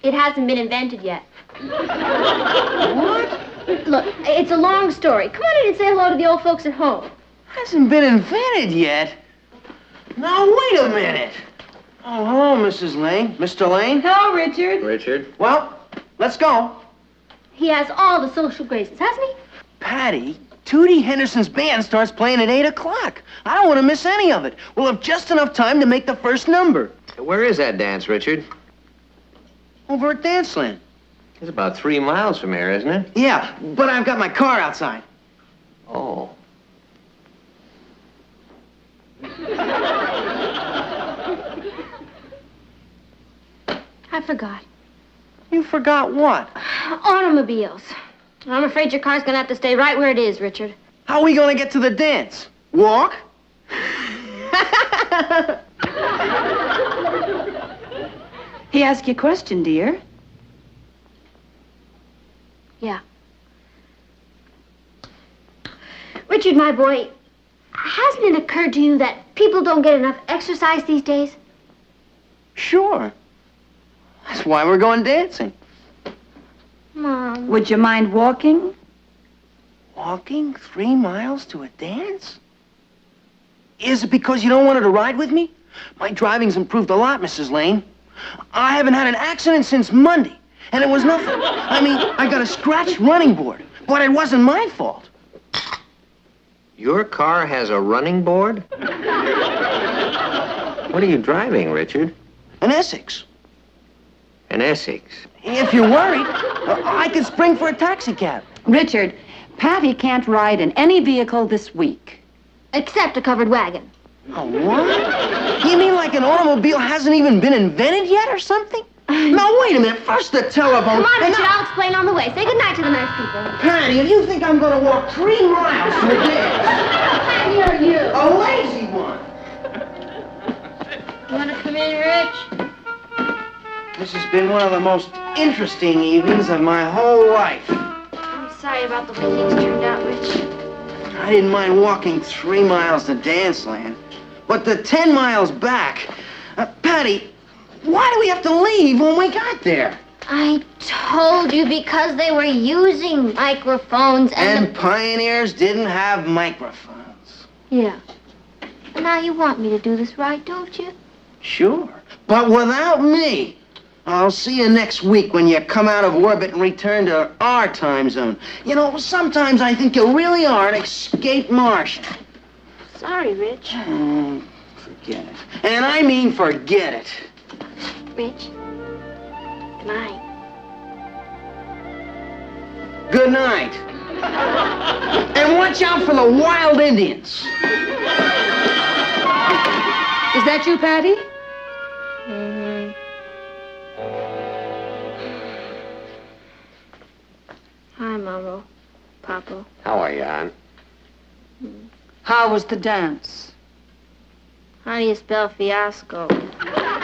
Speaker 8: It hasn't been invented yet.
Speaker 6: What?
Speaker 8: Look, it's a long story. Come on in and say hello to the old folks at home.
Speaker 6: Hasn't been invented yet. Now, wait a minute. Oh, hello, Mrs. Lane. Mr. Lane?
Speaker 3: Hello, Richard.
Speaker 2: Richard?
Speaker 6: Well, let's go.
Speaker 8: He has all the social graces, hasn't he?
Speaker 6: Patty, Tootie Henderson's band starts playing at 8 o'clock. I don't want to miss any of it. We'll have just enough time to make the first number.
Speaker 2: Where is that dance, Richard?
Speaker 6: Over at Danceland.
Speaker 2: It's about 3 miles from here, isn't it?
Speaker 6: Yeah, but I've got my car outside.
Speaker 2: Oh.
Speaker 8: I forgot.
Speaker 6: You forgot what?
Speaker 8: Automobiles. I'm afraid your car's gonna have to stay right where it is, Richard.
Speaker 6: How are we going to get to the dance? Walk?
Speaker 3: He asked you a question, dear.
Speaker 8: Yeah. Richard, my boy, hasn't it occurred to you that people don't get enough exercise these days?
Speaker 6: Sure. That's why we're going dancing.
Speaker 8: Mom.
Speaker 3: Would you mind walking?
Speaker 6: Walking 3 miles to a dance? Is it because you don't want her to ride with me? My driving's improved a lot, Mrs. Lane. I haven't had an accident since Monday, and it was nothing. I mean, I got a scratched running board, but it wasn't my fault.
Speaker 2: Your car has a running board? What are you driving, Richard?
Speaker 6: An Essex.
Speaker 2: An Essex.
Speaker 6: If you're worried, I could spring for a taxi cab.
Speaker 3: Richard, Patty can't ride in any vehicle this week.
Speaker 8: Except a covered wagon.
Speaker 6: Oh, what? You mean like an automobile hasn't even been invented yet or something? Now, wait a minute. First the telephone.
Speaker 8: Come on,
Speaker 6: and
Speaker 8: Richard, I'll explain on the way. Say goodnight to the nice people.
Speaker 6: Patty, if you think I'm going to walk 3 miles to a dance,
Speaker 8: Here, you.
Speaker 6: a lazy one.
Speaker 8: You want to come in, Rich?
Speaker 6: This has been one of the most interesting evenings of my whole life.
Speaker 8: I'm sorry about the way things turned out, Rich.
Speaker 6: I didn't mind walking 3 miles to Danceland, but the 10 miles back... Patty, why do we have to leave when we got there?
Speaker 8: I told you because they were using microphones
Speaker 6: And pioneers didn't have microphones.
Speaker 8: Yeah. And now you want me to do this right, don't you?
Speaker 6: Sure, but without me. I'll see you next week when you come out of orbit and return to our time zone. You know, sometimes I think you really are an escaped Martian.
Speaker 8: Sorry, Rich.
Speaker 6: Oh, forget it. And I mean forget it.
Speaker 8: Rich. Good night.
Speaker 6: Good night. And watch out for the wild Indians.
Speaker 3: Is that you, Patty?
Speaker 8: Mm-hmm. Hi, Mama. Papa.
Speaker 2: How are you, Ann?
Speaker 3: How was the dance?
Speaker 8: How do you spell fiasco?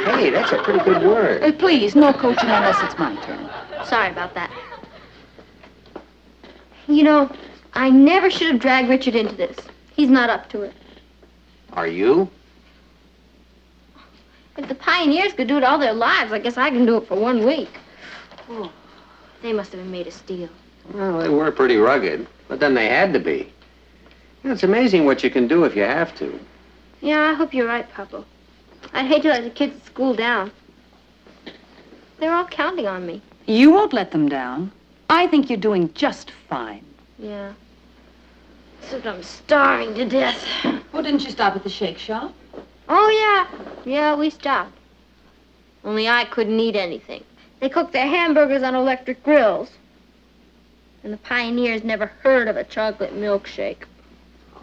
Speaker 2: Hey, that's a pretty good word.
Speaker 3: Please, no coaching unless it's my turn.
Speaker 8: Sorry about that. You know, I never should have dragged Richard into this. He's not up to it.
Speaker 2: Are you?
Speaker 8: If the pioneers could do it all their lives, I guess I can do it for 1 week. Oh, they must have been made of steel.
Speaker 2: Well, they were pretty rugged, but then they had to be. You know, it's amazing what you can do if you have to.
Speaker 8: Yeah, I hope you're right, Papa. I'd hate to let the kids at school down. They're all counting on me.
Speaker 3: You won't let them down. I think you're doing just fine.
Speaker 8: Yeah. Except I'm starving to death.
Speaker 3: Well, didn't you stop at the shake shop?
Speaker 8: Oh, yeah. Yeah, we stopped. Only I couldn't eat anything. They cook their hamburgers on electric grills. And the pioneers never heard of a chocolate milkshake.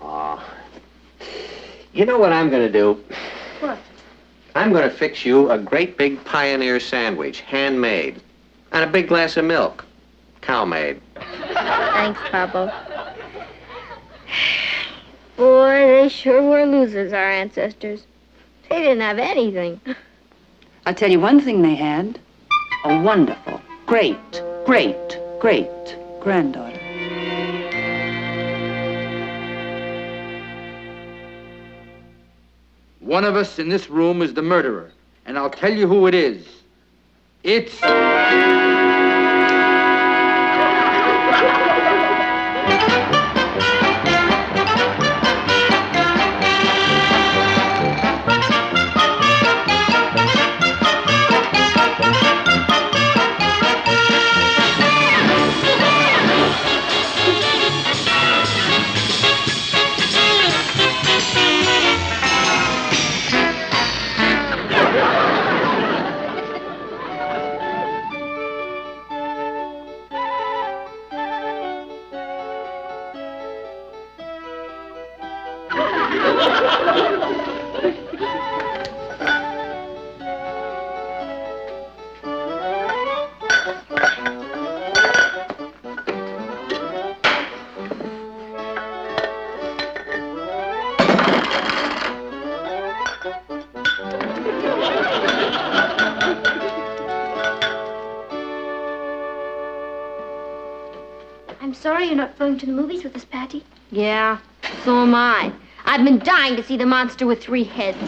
Speaker 2: Oh. You know what I'm going to do?
Speaker 8: What?
Speaker 2: I'm going to fix you a great big Pioneer sandwich, handmade, and a big glass of milk, cow-made.
Speaker 8: Thanks, Papa. Boy, they sure were losers, our ancestors. They didn't have anything.
Speaker 3: I'll tell you one thing they had. A wonderful, great, great, great granddaughter.
Speaker 13: One of us in this room is the murderer, and I'll tell you who it is. It's...
Speaker 8: I'm sorry you're not going to the movies with us, Patty. Yeah, so am I. I've been dying to see The Monster with Three Heads.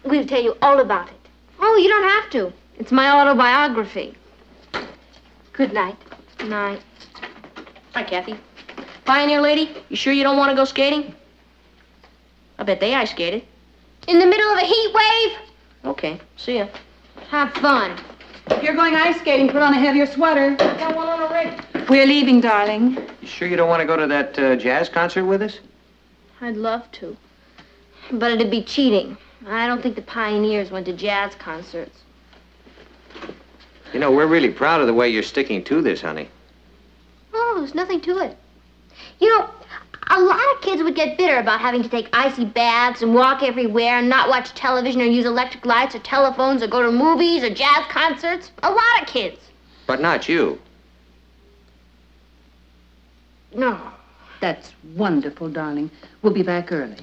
Speaker 8: We'll tell you all about it. Oh, you don't have to. It's my autobiography. Good night. Night.
Speaker 12: Hi, Kathy. Pioneer lady, you sure you don't want to go skating? I bet they ice skated.
Speaker 8: In the middle of a heat wave?
Speaker 12: Okay, see ya.
Speaker 8: Have fun.
Speaker 3: If you're going ice skating, put on a heavier sweater.
Speaker 12: Got one on a rig.
Speaker 3: We're leaving, darling.
Speaker 2: You sure you don't want to go to that jazz concert with us?
Speaker 8: I'd love to. But it'd be cheating. I don't think the pioneers went to jazz concerts.
Speaker 2: You know, we're really proud of the way you're sticking to this, honey.
Speaker 8: Oh, there's nothing to it. You know, a lot of kids would get bitter about having to take icy baths and walk everywhere and not watch television or use electric lights or telephones or go to movies or jazz concerts. A lot of kids.
Speaker 2: But not you.
Speaker 8: No.
Speaker 3: That's wonderful, darling. We'll be back early.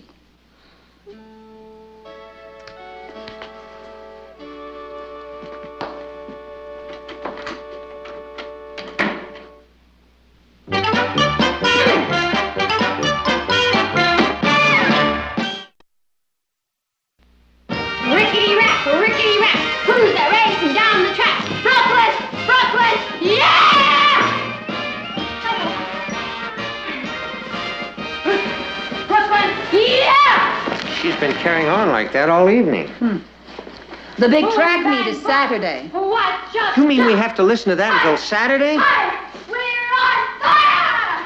Speaker 8: Rickety-rack, who's that racing down the track? Brooklyn, yeah! Brooklyn, yeah!
Speaker 2: She's been carrying on like that all evening.
Speaker 3: The big track meet is Saturday.
Speaker 8: What just
Speaker 2: You mean we have to listen to that until Saturday?
Speaker 8: We're on fire!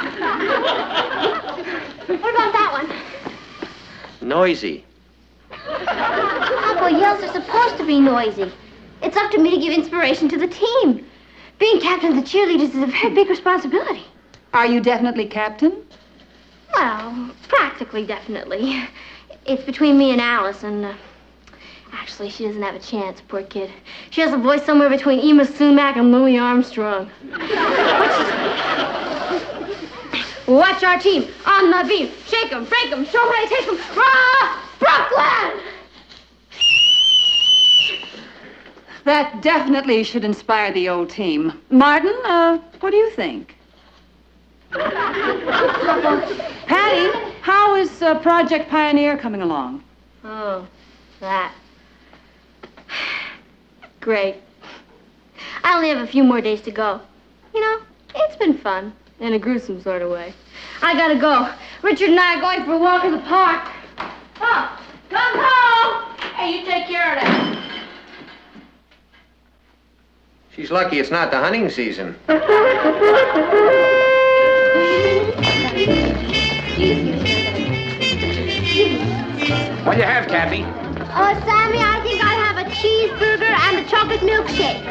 Speaker 8: What about that one?
Speaker 2: Noisy.
Speaker 8: Papa, yells are supposed to be noisy. It's up to me to give inspiration to the team. Being captain of the cheerleaders is a very big responsibility.
Speaker 3: Are you definitely captain?
Speaker 8: Well, practically, definitely. It's between me and Alice, and actually, she doesn't have a chance, poor kid. She has a voice somewhere between Ema Sumac and Louis Armstrong.
Speaker 1: Watch our team on the beam. Shake 'em, break 'em, show where they take 'em. Rah! Brooklyn!
Speaker 3: That definitely should inspire the old team. Martin, what do you think? Patty, how is Project Pioneer coming along?
Speaker 1: Oh, that. Great. I only have a few more days to go. You know, it's been fun, in a gruesome sort of way. I gotta go. Richard and I are going for a walk in the park. Oh, come home! Hey, you take care of that.
Speaker 2: She's lucky it's not the hunting season.
Speaker 10: What do you have, Kathy?
Speaker 1: Sammy, I think I'll have a cheeseburger and a chocolate milkshake.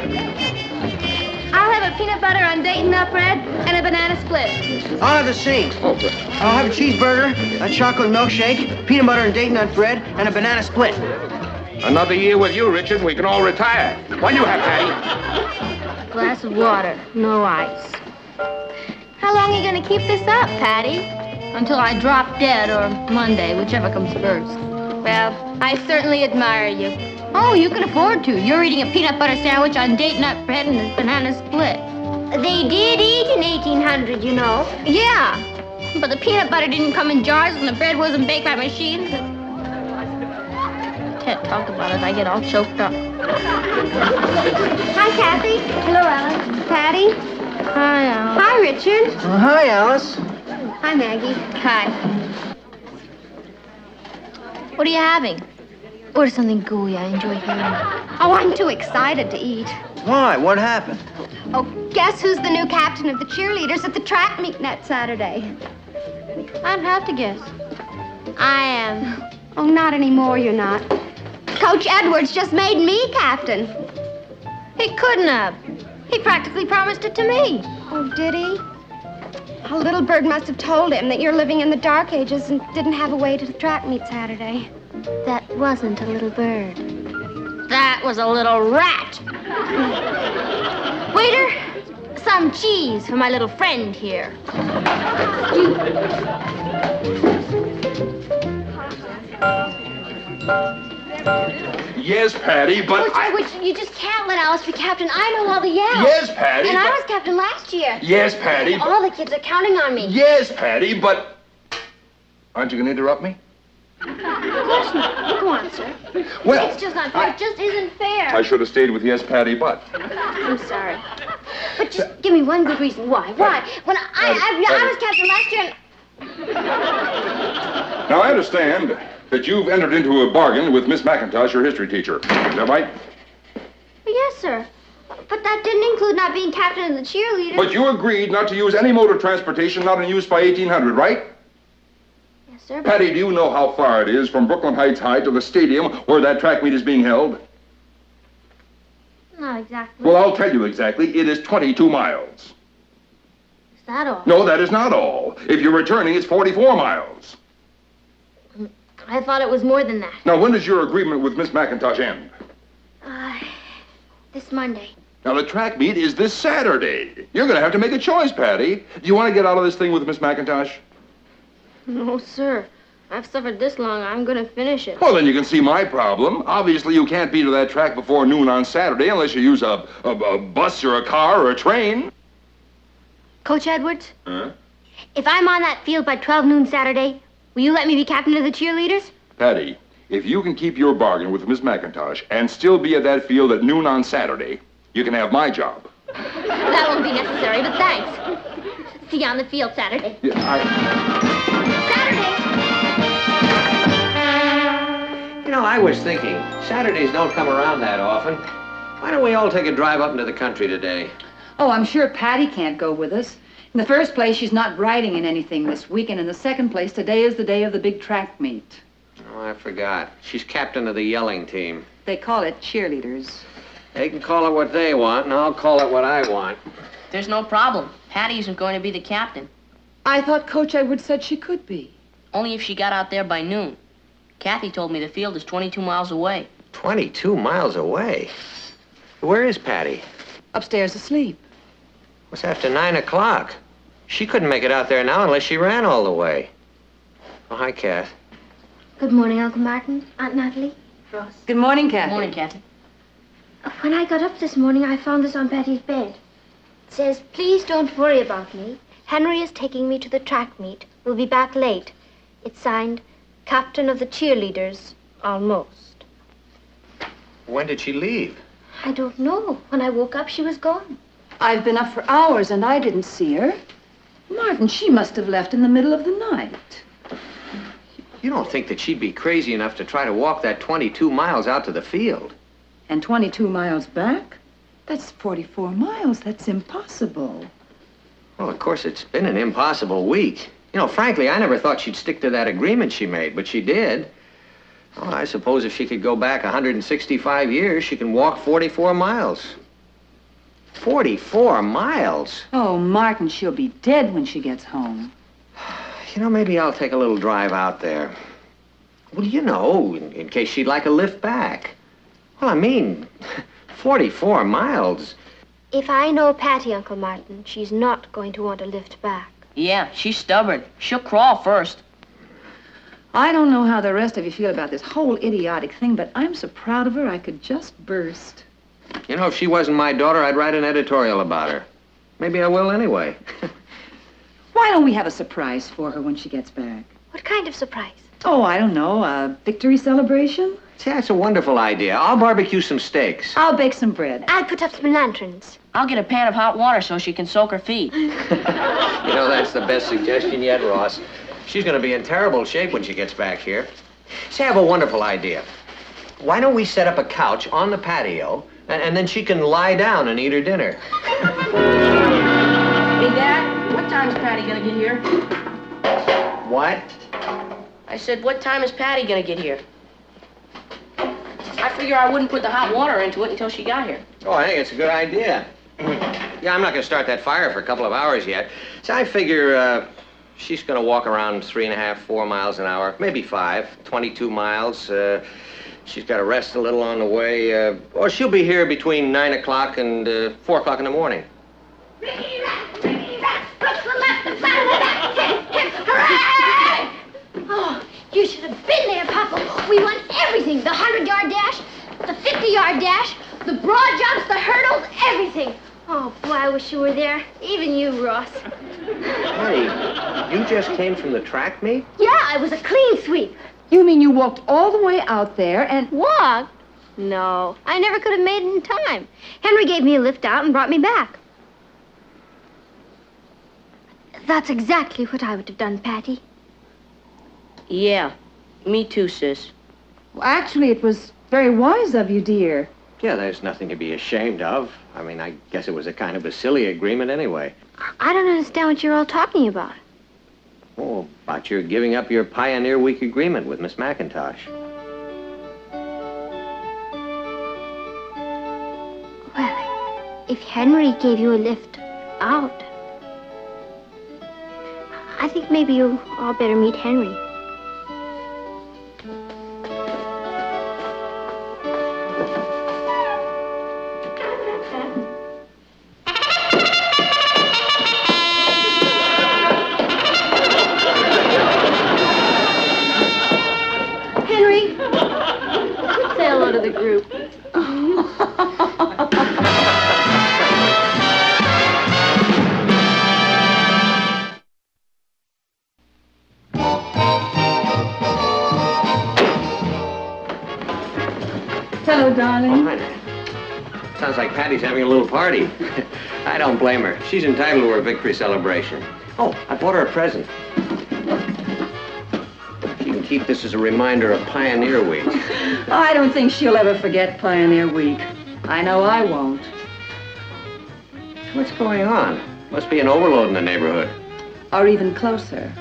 Speaker 1: I'll have a peanut butter on Dayton nut bread and a banana split.
Speaker 6: I'll have the same. I'll have a cheeseburger, a chocolate milkshake, peanut butter and date nut bread, and a banana split.
Speaker 10: Another year with you, Richard, we can all retire. What do you have, Patty?
Speaker 1: Glass of water, no ice. How long are you gonna keep this up, Patty? Until I drop dead or Monday, whichever comes first. Well, I certainly admire you. Oh, you can afford to. You're eating a peanut butter sandwich on date nut bread and a banana split. They did eat in 1800, you know. Yeah, but the peanut butter didn't come in jars and the bread wasn't baked by machines. Can't talk about it. I get all choked up. Hi, Kathy. Hello, Alice. Patty. Hi, Alice. Hi, Richard.
Speaker 6: Hi, Alice.
Speaker 1: Hi, Maggie. Hi. What are you having? Order something gooey. I enjoy hearing. Oh, I'm too excited to eat.
Speaker 6: Why? What happened?
Speaker 1: Oh, guess who's the new captain of the cheerleaders at the track meet next Saturday? I'd have to guess. I am. Oh, not anymore, you're not. Coach Edwards just made me captain. He couldn't have. He practically promised it to me. Oh, did he? A little bird must have told him that you're living in the dark ages and didn't have a way to the track meet Saturday. That wasn't a little bird. That was a little rat. Waiter, some cheese for my little friend here.
Speaker 14: Yes, Patty, but
Speaker 1: Coach Edwards, you just can't let Alice be captain. I know all the yells.
Speaker 14: Yes, Patty,
Speaker 1: And I
Speaker 14: but-
Speaker 1: was captain last year.
Speaker 14: Yes, Patty,
Speaker 1: All the kids are counting on me.
Speaker 14: Yes, Patty, but... Aren't you going to interrupt me?
Speaker 1: Of course not. Go on, sir.
Speaker 14: Well,
Speaker 1: It's just not fair. It just isn't fair.
Speaker 14: I should have stayed with yes, Patty, but...
Speaker 1: I'm sorry. But just give me one good reason. Why? Why? When I was captain last year and...
Speaker 14: Now, I understand that you've entered into a bargain with Miss McIntosh, your history teacher. Is that right?
Speaker 1: Yes, sir. But that didn't include not being captain of the cheerleaders.
Speaker 14: But you agreed not to use any mode of transportation not in use by 1800, right?
Speaker 1: Yes, sir.
Speaker 14: Patty, do you know how far it is from Brooklyn Heights High to the stadium where that track meet is being held?
Speaker 1: Not exactly.
Speaker 14: Well, I'll tell you exactly. It is 22 miles.
Speaker 1: Is that all?
Speaker 14: No, that is not all. If you're returning, it's 44 miles.
Speaker 1: I thought it was more than that.
Speaker 14: Now, when does your agreement with Miss McIntosh end?
Speaker 1: This Monday.
Speaker 14: Now, the track meet is this Saturday. You're going to have to make a choice, Patty. Do you want to get out of this thing with Miss McIntosh?
Speaker 1: No, sir. I've suffered this long. I'm going to finish it.
Speaker 14: Well, then you can see my problem. Obviously, you can't be to that track before noon on Saturday unless you use a bus or a car or a train.
Speaker 1: Coach Edwards,
Speaker 14: Huh?
Speaker 1: if I'm on that field by 12 noon Saturday, will you let me be captain of the cheerleaders?
Speaker 14: Patty, if you can keep your bargain with Miss McIntosh and still be at that field at noon on Saturday, you can have my job.
Speaker 1: That won't be necessary, but thanks. See you on the field Saturday.
Speaker 14: Yeah,
Speaker 2: You know, I was thinking, Saturdays don't come around that often. Why don't we all take a drive up into the country today?
Speaker 3: Oh, I'm sure Patty can't go with us. In the first place, she's not riding in anything this week, and in the second place, today is the day of the big track meet.
Speaker 2: Oh, I forgot. She's captain of the yelling team.
Speaker 3: They call it cheerleaders.
Speaker 2: They can call it what they want, and I'll call it what I want.
Speaker 12: There's no problem. Patty isn't going to be the captain.
Speaker 3: I thought Coach Edwards said she could be.
Speaker 12: Only if she got out there by noon. Kathy told me the field is 22 miles away.
Speaker 2: 22 miles away? Where is Patty?
Speaker 3: Upstairs asleep.
Speaker 2: It's after 9 o'clock. She couldn't make it out there now unless she ran all the way. Oh, hi, Kath.
Speaker 8: Good morning, Uncle Martin, Aunt Natalie, Ross.
Speaker 3: Good morning, Kathy.
Speaker 12: Morning, Kathy.
Speaker 8: When I got up this morning, I found this on Patty's bed. It says, "Please don't worry about me. Henry is taking me to the track meet. We'll be back late." It's signed, Captain of the Cheerleaders, almost.
Speaker 2: When did she leave?
Speaker 8: I don't know. When I woke up, she was gone.
Speaker 3: I've been up for hours and I didn't see her. Martin, she must have left in the middle of the night.
Speaker 2: You don't think that she'd be crazy enough to try to walk that 22 miles out to the field?
Speaker 3: And 22 miles back? That's 44 miles. That's impossible.
Speaker 2: Well, of course, it's been an impossible week. You know, frankly, I never thought she'd stick to that agreement she made, but she did. Well, I suppose if she could go back 165 years, she can walk 44 miles. 44 miles?
Speaker 3: Oh, Martin, she'll be dead when she gets home.
Speaker 2: You know, maybe I'll take a little drive out there. Well, you know, in case she'd like a lift back. Well, I mean, 44 miles.
Speaker 8: If I know Patty, Uncle Martin, she's not going to want a lift back.
Speaker 12: Yeah, she's stubborn. She'll crawl first.
Speaker 3: I don't know how the rest of you feel about this whole idiotic thing, but I'm so proud of her I could just burst.
Speaker 2: You know, if she wasn't my daughter, I'd write an editorial about her. Maybe I will anyway.
Speaker 3: Why don't we have a surprise for her when she gets back?
Speaker 8: What kind of surprise?
Speaker 3: Oh, I don't know, a victory celebration?
Speaker 2: See, that's a wonderful idea. I'll barbecue some steaks.
Speaker 3: I'll bake some bread.
Speaker 8: I'll put up some lanterns.
Speaker 12: I'll get a pan of hot water so she can soak her feet.
Speaker 2: You know, that's the best suggestion yet, Ross. She's going to be in terrible shape when she gets back here. See, I have a wonderful idea. Why don't we set up a couch on the patio, and then she can lie down and eat her dinner?
Speaker 12: Hey, Dad, what time is Patty gonna get here?
Speaker 2: What?
Speaker 12: I said, what time is Patty gonna get here? I figure I wouldn't put the hot water into it until she got here.
Speaker 2: Oh, I think it's a good idea. Yeah, I'm not going to start that fire for a couple of hours yet. So I figure she's going to walk around 3.5, 4 miles an hour, maybe 5, 22 miles. She's got to rest a little on the way. Or she'll be here between 9 o'clock and 4 o'clock in the morning.
Speaker 8: Oh, you should have been there, Papa. We won everything. The 100-yard dash, the 50-yard dash, the broad jumps, the hurdles, everything. Oh, boy, I wish you were there. Even you, Ross.
Speaker 2: Hey, you just came from the track meet?
Speaker 8: Yeah, it was a clean sweep.
Speaker 3: You mean you walked all the way out there and...
Speaker 8: Walked? No, I never could have made it in time. Henry gave me a lift out and brought me back. That's exactly what I would have done, Patty.
Speaker 12: Yeah, me too, sis.
Speaker 3: Well, actually, it was very wise of you, dear.
Speaker 2: Yeah, there's nothing to be ashamed of. I mean, I guess it was a kind of a silly agreement anyway.
Speaker 8: I don't understand what you're all talking about.
Speaker 2: Oh, about your giving up your Pioneer Week agreement with Miss McIntosh.
Speaker 8: Well, if Henry gave you a lift out, I think maybe you all better meet Henry. Henry, say hello to the group.
Speaker 3: Hello, darling.
Speaker 2: Oh, hi there. Sounds like Patty's having a little party. I don't blame her. She's entitled to her victory celebration. Oh, I bought her a present. She can keep this as a reminder of Pioneer Week.
Speaker 3: I don't think she'll ever forget Pioneer Week. I know I won't.
Speaker 2: What's going on? Must be an overload in the neighborhood.
Speaker 3: Or even closer.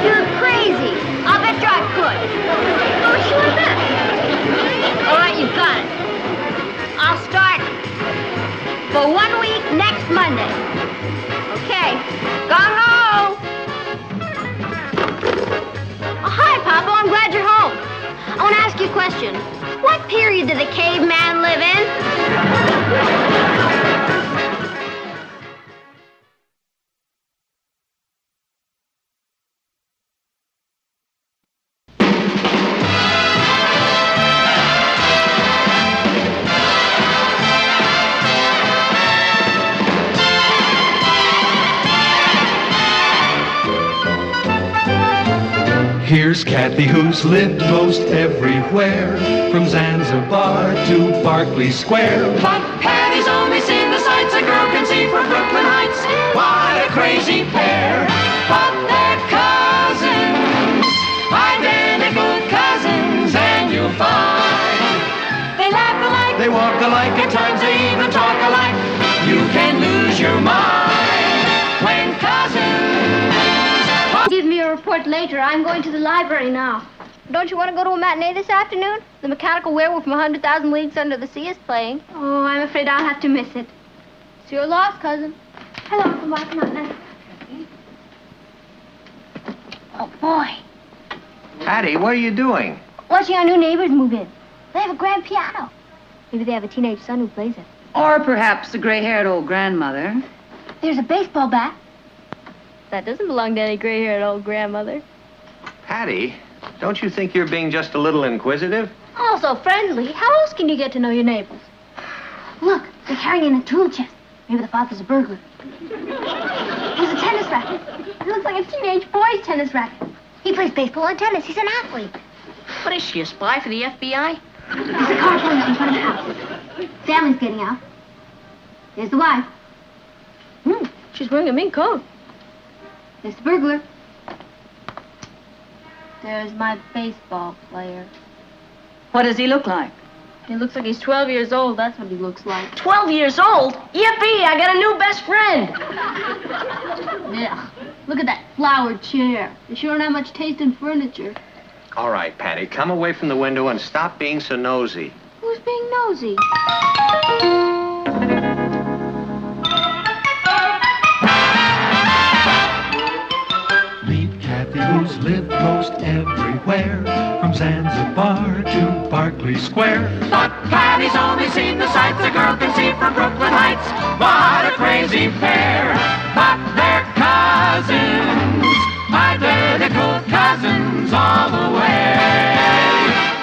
Speaker 8: You're crazy. I'll bet you I could. How much you want to bet? All right, you've got it. I'll start for 1 week next Monday. Okay. Gung-ho! Oh, hi, Papa. I'm glad you're home. I want to ask you a question. What period did the caveman live in?
Speaker 4: Here's Kathy, who's lived most everywhere, from Zanzibar to Berkeley Square.
Speaker 5: But Patty's only seen the sights a girl can see from Brooklyn Heights. What a crazy pair. But they're cousins, identical cousins, and you'll find they laugh alike,
Speaker 4: They walk alike,
Speaker 5: at times they even talk alike. You can lose your mind when cousins.
Speaker 8: Give me a report later. I'm going to the library now. Don't you want to go to a matinee this afternoon? The Mechanical Werewolf from 100,000 Leagues Under the Sea is playing. Oh, I'm afraid I'll have to miss it. It's your loss, cousin. Hello, come on now. Oh, boy.
Speaker 2: Patty, what are you doing?
Speaker 8: Watching our new neighbors move in. They have a grand piano. Maybe they have a teenage son who plays it.
Speaker 3: Or perhaps the gray-haired old grandmother.
Speaker 8: There's a baseball bat. That doesn't belong to any gray-haired old grandmother.
Speaker 2: Patty, don't you think you're being just a little inquisitive?
Speaker 8: Also friendly. How else can you get to know your neighbors? Look, they're carrying a tool chest. Maybe the father's a burglar. There's a tennis racket. It looks like a teenage boy's tennis racket. He plays baseball and tennis. He's an athlete.
Speaker 12: What is she, a spy for the FBI?
Speaker 8: There's a car pulling up in front of the house. Family's getting out. There's the wife.
Speaker 1: She's wearing a mink coat.
Speaker 8: There's the burglar. There's my baseball player.
Speaker 3: What does he look like?
Speaker 1: He looks like he's 12 years old. That's what he looks like.
Speaker 12: 12 years old? Yippee, I got a new best friend.
Speaker 8: Yeah. Look at that flowered chair. They sure don't have much taste in furniture.
Speaker 2: All right, Patty, come away from the window and stop being so nosy.
Speaker 8: Who's being nosy?
Speaker 4: Meet Kathy, who's lived most everywhere, from Zanzibar to Berkeley Square.
Speaker 5: But Patty's only seen the sights a girl can see from Brooklyn Heights. What a crazy pair. But they're cousins, identical cousins all the way.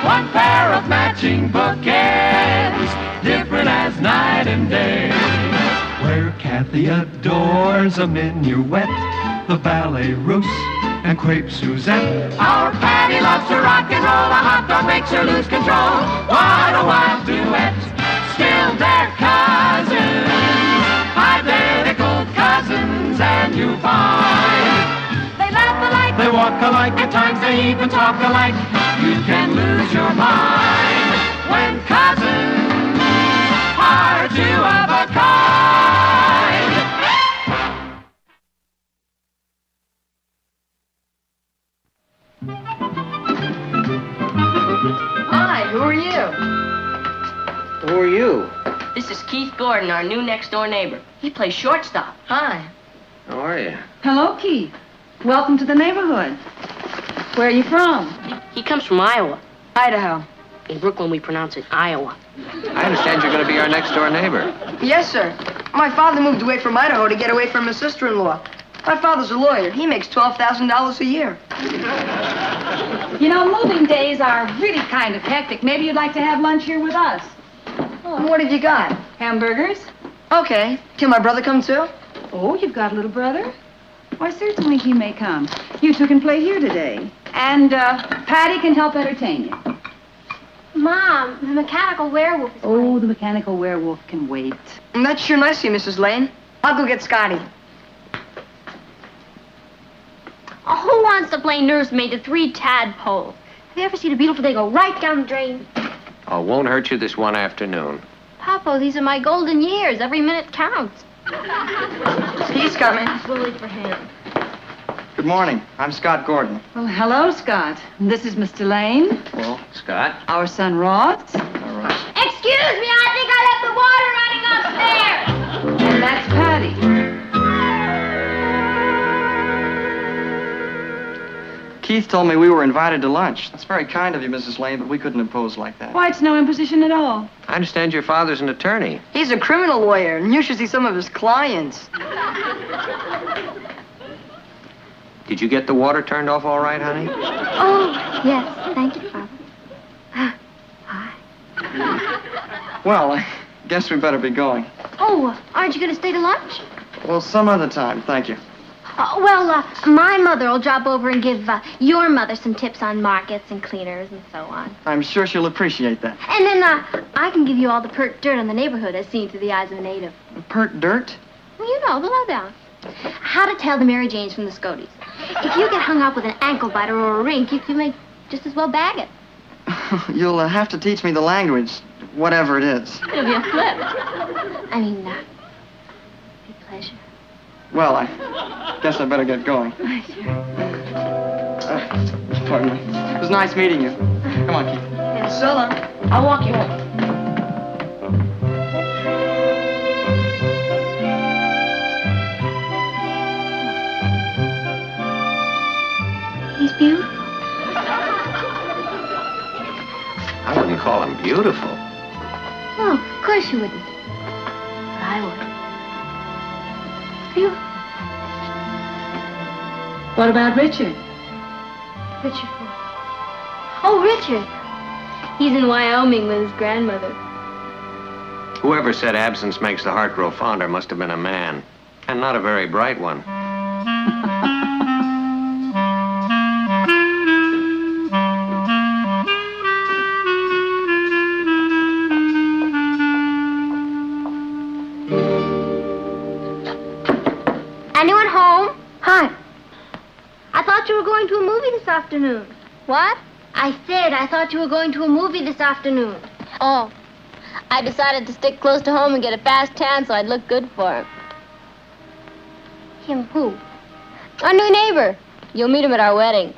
Speaker 5: One pair of matching bookends, different as night and day.
Speaker 4: Where Kathy adores a minuet, the ballet russe, and crepe Suzette.
Speaker 5: Our Patty loves to rock and roll. A hot dog makes her lose control. What a wild duet. Still they're cousins, identical cousins, and you find they laugh alike,
Speaker 4: They walk alike,
Speaker 5: at times they even talk alike. You can lose your mind when cousins are two of a kind.
Speaker 3: Hi, who are you?
Speaker 2: Who are you?
Speaker 12: This is Keith Gordon, our new next-door neighbor. He plays shortstop.
Speaker 3: Hi.
Speaker 2: How are you?
Speaker 3: Hello, Keith. Welcome to the neighborhood. Where are you from?
Speaker 12: He comes from Iowa.
Speaker 3: Idaho.
Speaker 12: In Brooklyn, we pronounce it Iowa.
Speaker 2: I understand you're going to be our next-door neighbor.
Speaker 15: Yes, sir. My father moved away from Idaho to get away from his sister-in-law. My father's a lawyer. He makes $12,000 a year.
Speaker 3: You know, moving days are really kind of hectic. Maybe you'd like to have lunch here with us.
Speaker 15: What have you got?
Speaker 3: Hamburgers?
Speaker 15: Okay. Can my brother come too?
Speaker 3: Oh, you've got a little brother? Why, certainly he may come. You two can play here today. And, Patty can help entertain you.
Speaker 8: Mom, the Mechanical Werewolf is
Speaker 3: Oh, the Mechanical Werewolf can wait.
Speaker 15: That's sure nice of you, Mrs. Lane. I'll go get Scotty.
Speaker 8: Oh, who wants to play nursemaid to 3 tadpoles? Have you ever seen a beautiful day go right down the drain?
Speaker 2: Oh, won't hurt you this one afternoon.
Speaker 8: Papa, these are my golden years. Every minute counts.
Speaker 15: He's coming.
Speaker 8: We'll wait for him.
Speaker 6: Good morning. I'm Scott Gordon.
Speaker 3: Well, hello, Scott. This is Mr. Lane.
Speaker 2: Well, Scott.
Speaker 3: Our son, Ross.
Speaker 6: All right.
Speaker 8: Excuse me, I think I left the water running upstairs.
Speaker 3: And that's Patty.
Speaker 6: Keith told me we were invited to lunch. That's very kind of you, Mrs. Lane, but we couldn't impose like that.
Speaker 9: Why, it's no imposition at all.
Speaker 2: I understand your father's an attorney.
Speaker 15: He's a criminal lawyer, and you should see some of his clients.
Speaker 2: Did you get the water turned off all right, honey?
Speaker 8: Oh, yes. Thank you, Father.
Speaker 6: Well, I guess we better be going.
Speaker 8: Oh, aren't you going to stay to lunch?
Speaker 6: Well, some other time, thank you.
Speaker 8: My mother will drop over and give your mother some tips on markets and cleaners and so on.
Speaker 6: I'm sure she'll appreciate that.
Speaker 8: And then I can give you all the pert dirt on the neighborhood as seen through the eyes of a native.
Speaker 6: Pert dirt?
Speaker 8: Well, you know, the lowdown. How to tell the Mary Janes from the Scoties. If you get hung up with an ankle biter or a rink, you may just as well bag it.
Speaker 6: You'll have to teach me the language, whatever it is.
Speaker 8: It'll be a flip. I mean, be a pleasure.
Speaker 6: Well, I guess I better get going. Pardon me. It was nice meeting you. Come on, Keith.
Speaker 15: So long.
Speaker 12: I'll walk you home.
Speaker 8: He's beautiful.
Speaker 2: I wouldn't call him beautiful.
Speaker 8: Oh, of course you wouldn't. But I would. Beautiful.
Speaker 3: What about Richard?
Speaker 8: Richard. Oh, Richard. He's in Wyoming with his grandmother.
Speaker 2: Whoever said absence makes the heart grow fonder must have been a man, and not a very bright one.
Speaker 8: Anyone home? Hi. I thought you were going to a movie this afternoon. What? I said I thought you were going to a movie this afternoon. Oh. I decided to stick close to home and get a fast tan so I'd look good for him. Him who? Our new neighbor. You'll meet him at our wedding.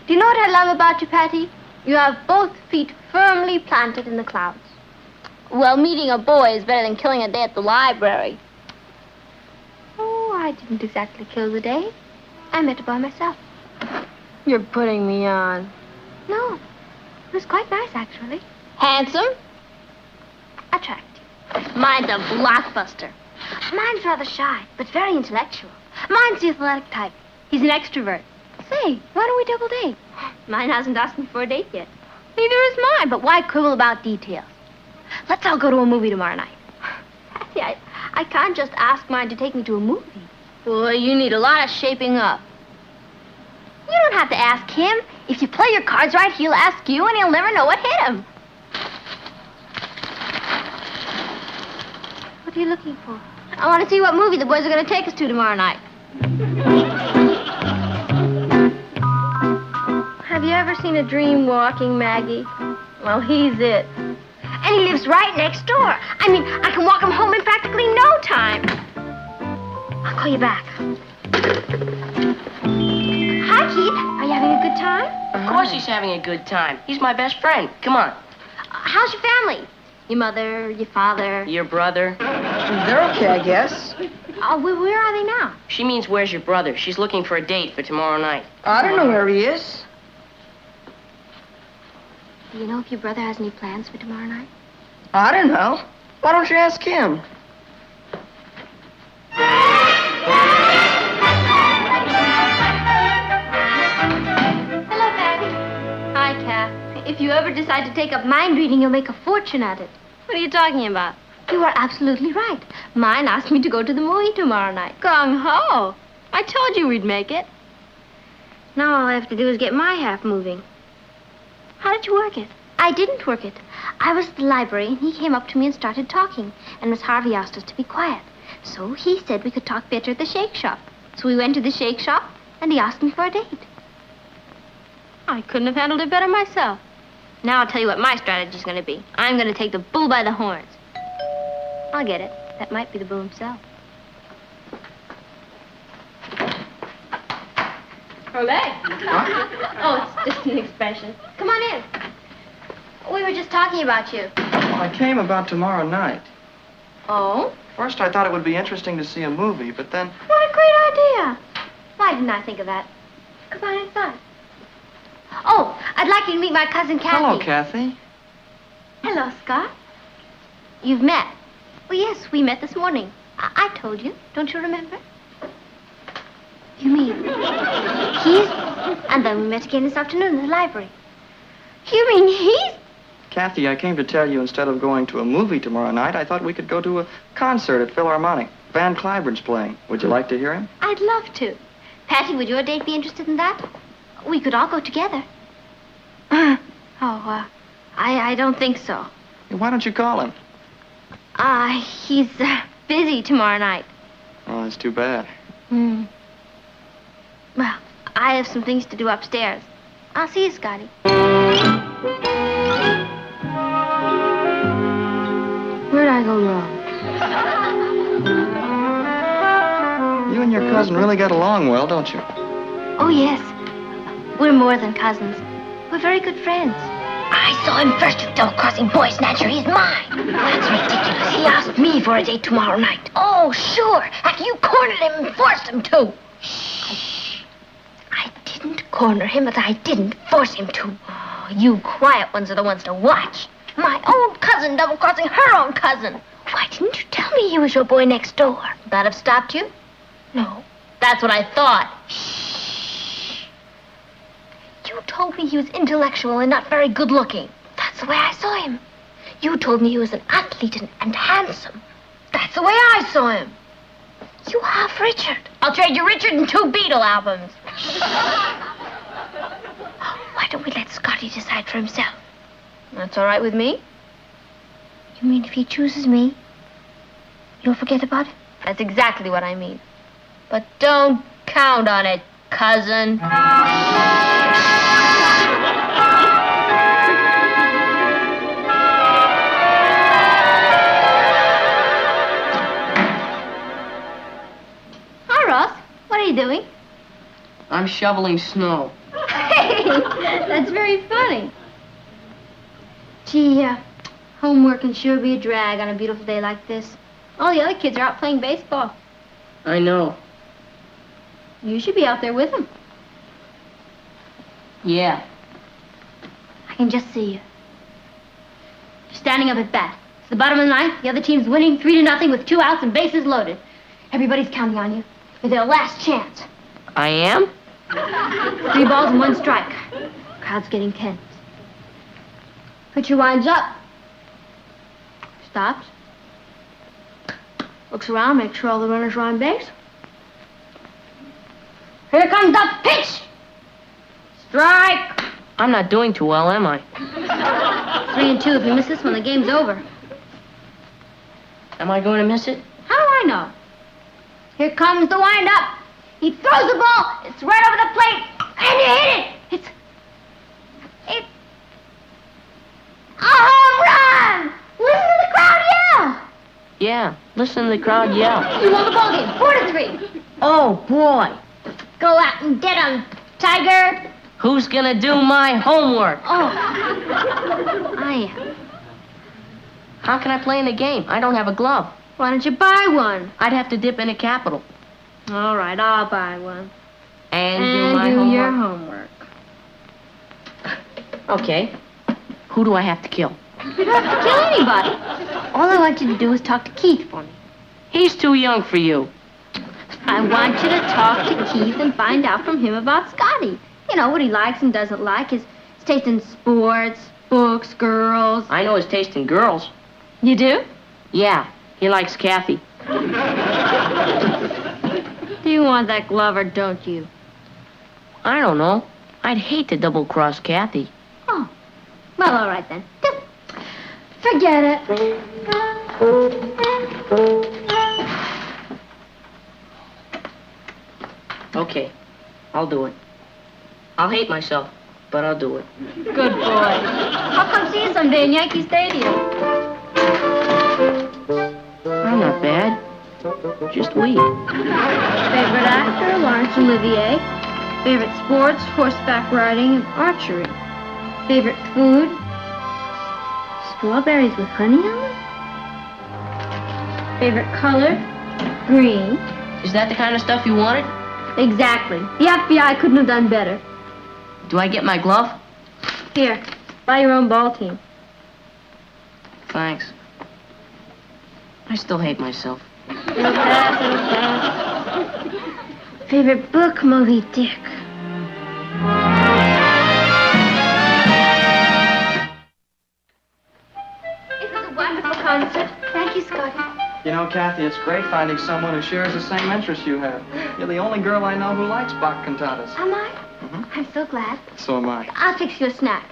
Speaker 8: Do you know what I love about you, Patty? You have both feet firmly planted in the clouds. Well, meeting a boy is better than killing a day at the library. Oh, I didn't exactly kill the day. I met a boy myself. You're putting me on. No. It was quite nice, actually. Handsome? Attractive. Mine's a blockbuster. Mine's rather shy, but very intellectual. Mine's the athletic type. He's an extrovert. Say, why don't we double date? Mine hasn't asked me for a date yet. Neither is mine, but why quibble about details? Let's all go to a movie tomorrow night. Yeah, I can't just ask mine to take me to a movie. Well, you need a lot of shaping up. You don't have to ask him. If you play your cards right, he'll ask you, and he'll never know what hit him. What are you looking for? I want to see what movie the boys are going to take us to tomorrow night. Have you ever seen a dream walking, Maggie? Well, he's it. And he lives right next door. I mean, I can walk him home in practically no time. I'll call you back. Hi, Keith. Are you having a good time?
Speaker 12: Of course he's having a good time. He's my best friend. Come on.
Speaker 8: How's your family? Your mother, your father?
Speaker 12: Your brother?
Speaker 15: They're okay, I guess.
Speaker 8: Where are they now?
Speaker 12: She means where's your brother? She's looking for a date for tomorrow night.
Speaker 15: I don't know where he is.
Speaker 8: Do you know if your brother has any plans for tomorrow night?
Speaker 15: I don't know. Why don't you ask him?
Speaker 8: Hello, Patty. Hi, Kath. If you ever decide to take up mind reading, you'll make a fortune at it. What are you talking about? You are absolutely right. Mine asked me to go to the movie tomorrow night. Gong-ho! I told you we'd make it. Now all I have to do is get my half moving. How did you work it? I didn't work it. I was at the library, and he came up to me and started talking. And Miss Harvey asked us to be quiet. So he said we could talk better at the shake shop. So we went to the shake shop, and he asked me for a date. I couldn't have handled it better myself. Now I'll tell you what my strategy's going to be. I'm going to take the bull by the horns. I'll get it. That might be the bull himself. Ole. Oh, it's just an expression. Come on in. We were just talking about you.
Speaker 6: Well, I came about tomorrow night.
Speaker 8: Oh?
Speaker 6: First, I thought it would be interesting to see a movie, but then...
Speaker 8: What a great idea. Why didn't I think of that? Come on inside. Oh, I'd like you to meet my cousin Kathy.
Speaker 6: Hello, Kathy.
Speaker 8: Hello, Scott. You've met? Well, yes, we met this morning. I told you. Don't you remember? You mean he's... And then we met again this afternoon in the library. You mean he's...
Speaker 16: Kathy, I came to tell you instead of going to a movie tomorrow night, I thought we could go to a concert at Philharmonic. Van Cliburn's playing. Would you like to hear him?
Speaker 8: I'd love to. Patty, would your date be interested in that? We could all go together. I don't think so.
Speaker 16: Why don't you call him?
Speaker 8: He's busy tomorrow night.
Speaker 16: Oh, that's too bad.
Speaker 8: Well, I have some things to do upstairs. I'll see you, Scotty. Where'd I go wrong?
Speaker 16: You and your cousin really get along well, don't you?
Speaker 8: Oh, yes. We're more than cousins. We're very good friends. I saw him first with double-crossing boy snatcher. He's mine. That's ridiculous. He asked me for a date tomorrow night. Oh, sure. After you cornered him and forced him to. Shh. I didn't corner him, but I didn't force him to. Oh, you quiet ones are the ones to watch. My own cousin double-crossing her own cousin. Why didn't you tell me he was your boy next door? That'd have stopped you? No. That's what I thought. Shh. You told me he was intellectual and not very good-looking. That's the way I saw him. You told me he was an athlete and handsome. That's the way I saw him. You have Richard. I'll trade you Richard and 2 Beatle albums. Why don't we let Scotty decide for himself? That's all right with me. You mean if he chooses me, you'll forget about it? That's exactly what I mean. But don't count on it, cousin. Hi, Ross. What are you doing?
Speaker 12: I'm shoveling snow.
Speaker 8: Hey, that's very funny. Gee, homework can sure be a drag on a beautiful day like this. All the other kids are out playing baseball.
Speaker 12: I know.
Speaker 8: You should be out there with them.
Speaker 12: Yeah.
Speaker 8: I can just see you. You're standing up at bat. It's the bottom of the ninth. The other team's winning 3-0 with 2 outs and bases loaded. Everybody's counting on you. You're their last chance.
Speaker 12: I am?
Speaker 8: 3 balls and 1 strike. Crowd's getting tense. Pitcher winds up. Stops. Looks around, makes sure all the runners are on base. Here comes the pitch! Strike!
Speaker 12: I'm not doing too well, am I?
Speaker 8: 3-2. If you miss this one, the game's over.
Speaker 12: Am I going to miss it?
Speaker 8: How do I know? Here comes the wind-up. He throws the ball. It's right over the plate. And you hit it. It's a home run! Listen to the crowd yell.
Speaker 12: Yeah, listen to the crowd yell.
Speaker 8: You won the ball game, 4-3.
Speaker 12: Oh, boy.
Speaker 8: Go out and get him, Tiger.
Speaker 12: Who's gonna do my homework?
Speaker 8: Oh, I am.
Speaker 12: How can I play in the game? I don't have a glove.
Speaker 8: Why don't you buy one?
Speaker 12: I'd have to dip into capital.
Speaker 8: All right, I'll buy one.
Speaker 12: And do my homework.
Speaker 8: Your homework.
Speaker 12: Okay. Who do I have to kill?
Speaker 8: You don't have to kill anybody. All I want you to do is talk to Keith for me.
Speaker 12: He's too young for you.
Speaker 8: I want you to talk to Keith and find out from him about Scotty. You know, what he likes and doesn't like, his taste in sports, books, girls.
Speaker 12: I know his taste in girls.
Speaker 8: You do?
Speaker 12: Yeah, he likes Kathy.
Speaker 8: Do you want that glove or don't you?
Speaker 12: I don't know. I'd hate to double-cross Kathy.
Speaker 8: Oh, well, all right then. Just forget it.
Speaker 12: Okay, I'll do it. I'll hate myself, but I'll do it.
Speaker 8: Good boy. I'll come see you someday in Yankee Stadium.
Speaker 12: I'm not bad. Just weak.
Speaker 8: Favorite actor, Laurence Olivier. Favorite sports, horseback riding and archery. Favorite food, strawberries with honey on them. Favorite color, green.
Speaker 12: Is that the kind of stuff you wanted?
Speaker 1: Exactly. The FBI couldn't have done better.
Speaker 12: Do I get my glove?
Speaker 1: Here, buy your own ball team.
Speaker 12: Thanks. I still hate myself.
Speaker 1: It'll pass, it'll pass. Favorite book, Moby Dick. It was a wonderful concert. Thank you, Scotty.
Speaker 16: You know, Kathy, it's great finding someone who shares the same interests you have. You're the only girl I know who likes Bach cantatas.
Speaker 1: Am I? I'm so glad.
Speaker 16: So am I.
Speaker 1: I'll fix you a snack.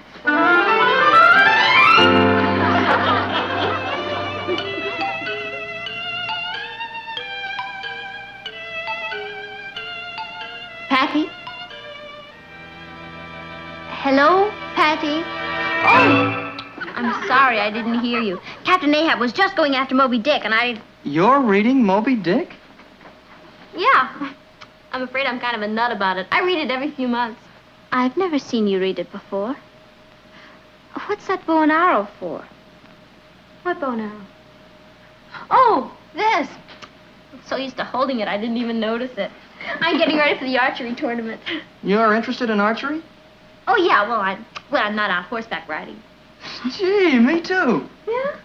Speaker 1: Patty? Hello, Patty? Oh! I'm sorry, I didn't hear you. Captain Ahab was just going after Moby Dick, and I...
Speaker 16: You're reading Moby Dick?
Speaker 1: Yeah. I'm afraid I'm kind of a nut about it. I read it every few months. I've never seen you read it before. What's that bow and arrow for? What bow and arrow? Oh, this. I'm so used to holding it, I didn't even notice it. I'm getting ready for the archery tournament.
Speaker 16: You're interested in archery?
Speaker 1: Oh, yeah, well, I'm not out horseback riding.
Speaker 16: Gee, me too.
Speaker 1: Yeah?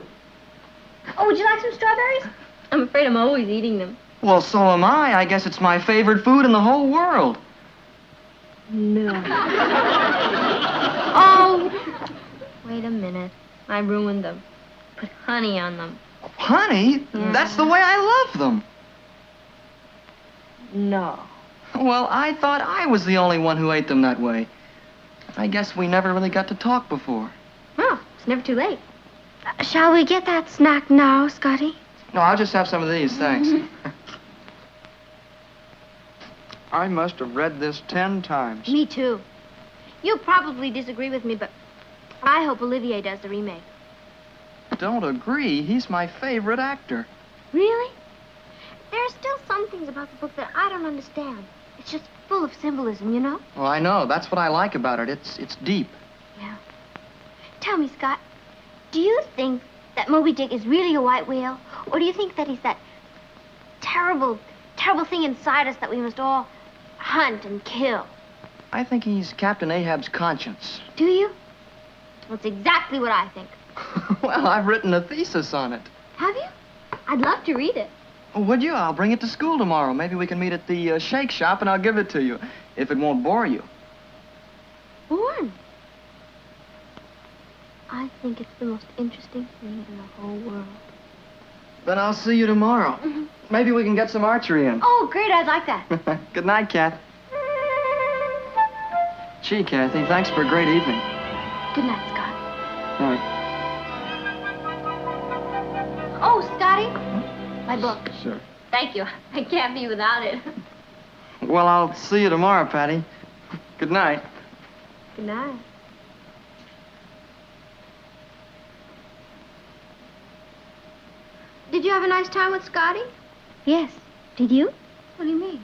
Speaker 1: Oh, would you like some strawberries? I'm afraid I'm always eating them.
Speaker 16: Well, so am I. I guess it's my favorite food in the whole world.
Speaker 1: No. Oh! Wait a minute. I ruined them. Put honey on them.
Speaker 16: Honey?
Speaker 1: Yeah.
Speaker 16: That's the way I love them.
Speaker 1: No.
Speaker 16: Well, I thought I was the only one who ate them that way. I guess we never really got to talk before.
Speaker 1: Well, it's never too late. Shall we get that snack now, Scotty?
Speaker 16: No, I'll just have some of these, thanks. I must have read this 10 times.
Speaker 1: Me too. You'll probably disagree with me, but I hope Olivier does the remake.
Speaker 16: Don't agree. He's my favorite actor.
Speaker 1: Really? There are still some things about the book that I don't understand. It's just full of symbolism, you know?
Speaker 16: Well, I know. That's what I like about it. It's deep.
Speaker 1: Yeah. Tell me, Scott, do you think that Moby Dick is really a white whale? Or do you think that he's that terrible, terrible thing inside us that we must all hunt and kill?
Speaker 16: I think he's Captain Ahab's conscience.
Speaker 1: Do you? Well, it's exactly what I think.
Speaker 16: Well, I've written a thesis on it.
Speaker 1: Have you? I'd love to read it.
Speaker 16: Oh, would you? I'll bring it to school tomorrow. Maybe we can meet at the shake shop and I'll give it to you, if it won't bore you.
Speaker 1: Born. I think it's the most interesting thing in the whole world.
Speaker 16: Then I'll see you tomorrow. Maybe we can get some archery in.
Speaker 1: Oh, great. I'd like that.
Speaker 16: Good night, Kath. Gee, Kathy, thanks for a great evening.
Speaker 1: Good night, Scott.
Speaker 16: All right.
Speaker 1: Oh, Scotty. My book.
Speaker 16: Sure.
Speaker 1: Thank you. I can't be without it.
Speaker 16: Well, I'll see you tomorrow, Patty. Good night.
Speaker 1: Good night. Did you have a nice time with Scotty? Yes. Did you? What do you mean?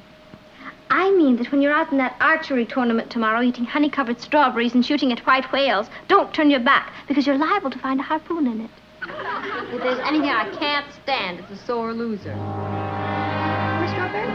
Speaker 1: I mean that when you're out in that archery tournament tomorrow eating honey-covered strawberries and shooting at white whales, don't turn your back, because you're liable to find a harpoon in it. If there's anything I can't stand, it's a sore loser. Want a strawberry?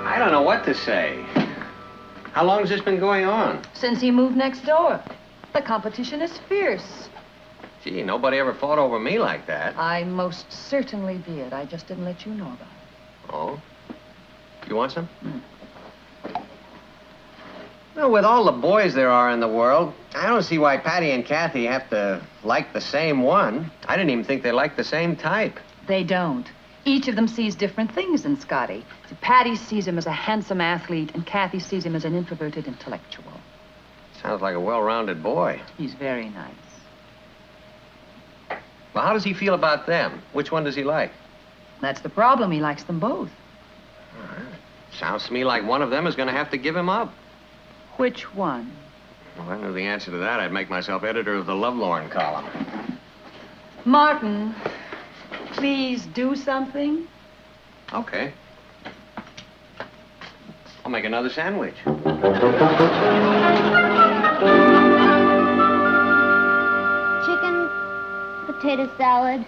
Speaker 2: I don't know what to say. How long has this been going on?
Speaker 3: Since he moved next door. The competition is fierce.
Speaker 2: Gee, nobody ever fought over me like that.
Speaker 3: I most certainly did. I just didn't let you know about it.
Speaker 2: Oh? You want some? Well, with all the boys there are in the world, I don't see why Patty and Kathy have to like the same one. I didn't even think they liked the same type.
Speaker 3: They don't. Each of them sees different things in Scotty. So Patty sees him as a handsome athlete, and Kathy sees him as an introverted intellectual.
Speaker 2: Sounds like a well-rounded boy.
Speaker 3: He's very nice.
Speaker 2: Well, how does he feel about them? Which one does he like?
Speaker 3: That's the problem. He likes them both.
Speaker 2: Sounds to me like one of them is going to have to give him up.
Speaker 3: Which one?
Speaker 2: Well, if I knew the answer to that, I'd make myself editor of the Lovelorn column.
Speaker 3: Martin, please do something.
Speaker 2: Okay. I'll make another sandwich.
Speaker 8: Chicken, potato salad,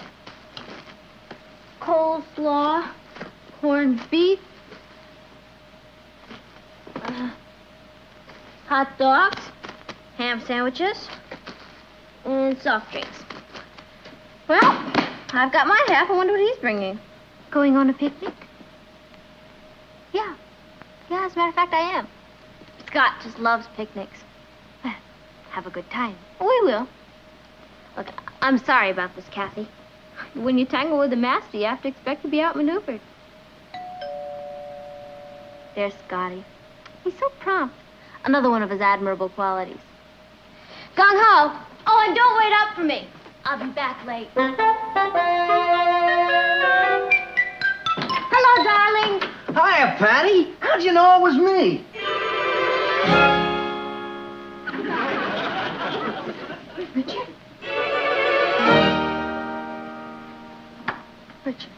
Speaker 8: coleslaw, corned beef, hot dogs, ham sandwiches, and soft drinks. Well, I've got my half. I wonder what he's bringing. Going on a picnic? Yeah. Yeah, as a matter of fact, I am. Scott just loves picnics. Have a good time. We will. Look, I'm sorry about this, Kathy. When you tangle with the master, you have to expect to be outmaneuvered. There's Scotty. He's so prompt. Another one of his admirable qualities. Gong ho! Oh, and don't wait up for me. I'll be back late. Hello, darling.
Speaker 6: Hiya, Patty. How'd you know it was me?
Speaker 8: Richard? Richard.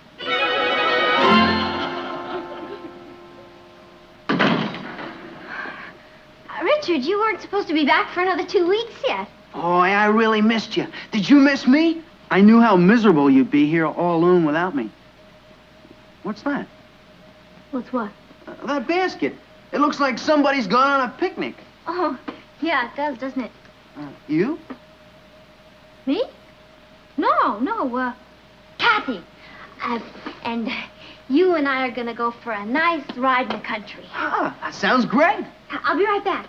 Speaker 8: Richard, you weren't supposed to be back for another 2 weeks yet.
Speaker 6: Oh, I really missed you. Did you miss me? I knew how miserable you'd be here all alone without me. What's that?
Speaker 8: What's what?
Speaker 6: That basket. It looks like somebody's gone on a picnic.
Speaker 8: Oh, yeah, it does, doesn't it?
Speaker 6: You?
Speaker 8: Me? No, Kathy. And you and I are gonna go for a nice ride in the country.
Speaker 6: Ah, that sounds great.
Speaker 8: I'll be right back.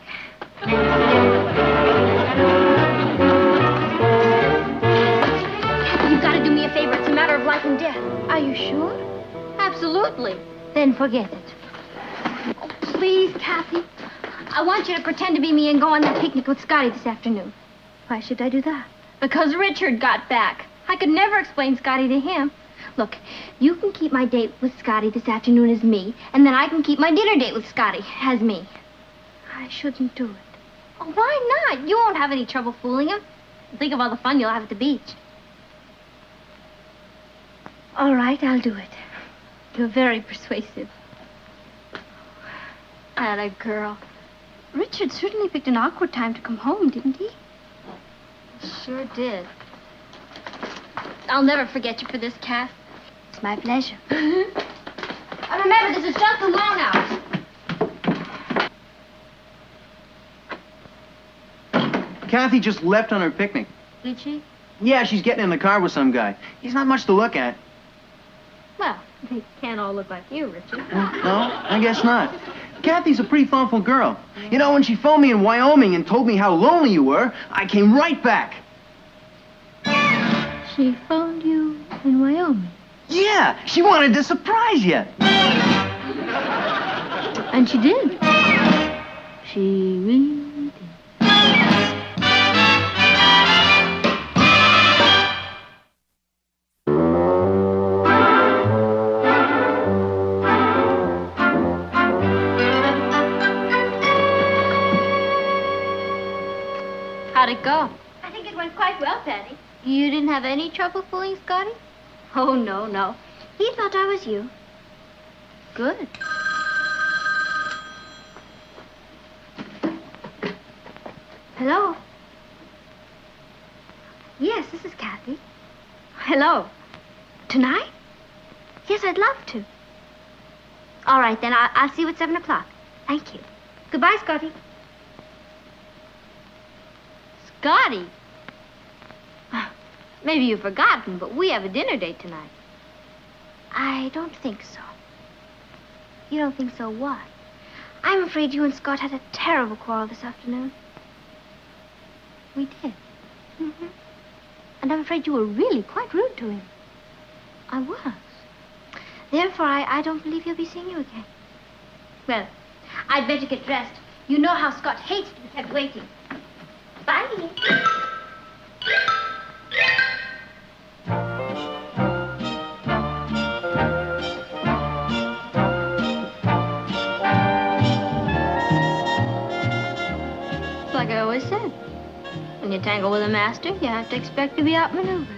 Speaker 8: Kathy, you've got to do me a favor. It's a matter of life and death. Are you sure? Absolutely. Then forget it. Oh, please, Kathy. I want you to pretend to be me and go on that picnic with Scotty this afternoon. Why should I do that? Because Richard got back. I could never explain Scotty to him. Look, you can keep my date with Scotty this afternoon as me, and then I can keep my dinner date with Scotty as me. I shouldn't do it. Oh, why not? You won't have any trouble fooling him. Think of all the fun you'll have at the beach. All right, I'll do it. You're very persuasive. Atta girl. Richard certainly picked an awkward time to come home, didn't he? Sure did. I'll never forget you for this, Kath. It's my pleasure. And remember, this is just the loan hours.
Speaker 6: Kathy just left on her picnic.
Speaker 8: Did she?
Speaker 6: Yeah, she's getting in the car with some guy. He's not much to look at.
Speaker 8: Well, they can't all look like you, Richard.
Speaker 6: No, I guess not. Kathy's a pretty thoughtful girl. You know, when she phoned me in Wyoming and told me how lonely you were, I came right back.
Speaker 8: She phoned you in Wyoming?
Speaker 6: Yeah, she wanted to surprise you.
Speaker 8: And she did. She really did. How'd it go? I think it went quite well, Patty. You didn't have any trouble fooling Scotty? Oh, no. He thought I was you. Good. Hello? Yes, this is Kathy. Hello. Tonight? Yes, I'd love to. All right, then. I'll see you at 7 o'clock. Thank you. Goodbye, Scotty. Scotty? Maybe you've forgotten, but we have a dinner date tonight. I don't think so. You don't think so what? I'm afraid you and Scott had a terrible quarrel this afternoon.
Speaker 1: We did. Mm-hmm. And I'm afraid you were really quite rude to him.
Speaker 8: I was. Therefore, I don't believe he'll be seeing you again.
Speaker 1: Well, I'd better get dressed. You know how Scott hates to be kept waiting. Bye.
Speaker 8: Like I always said, when you tangle with a master, you have to expect to be outmaneuvered.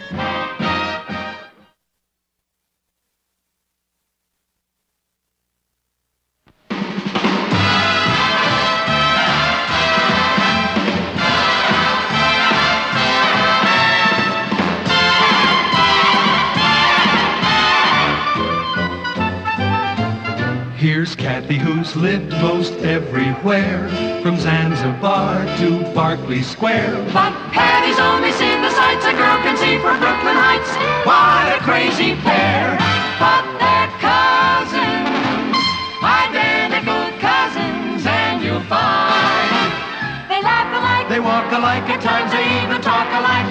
Speaker 4: Here's Kathy, who's lived most everywhere, from Zanzibar to Berkeley Square.
Speaker 5: But Patty's only seen the sights a girl can see from Brooklyn Heights. What a crazy pair. But they're cousins, identical cousins, and you'll find they laugh alike, they walk alike, at times they even talk alike.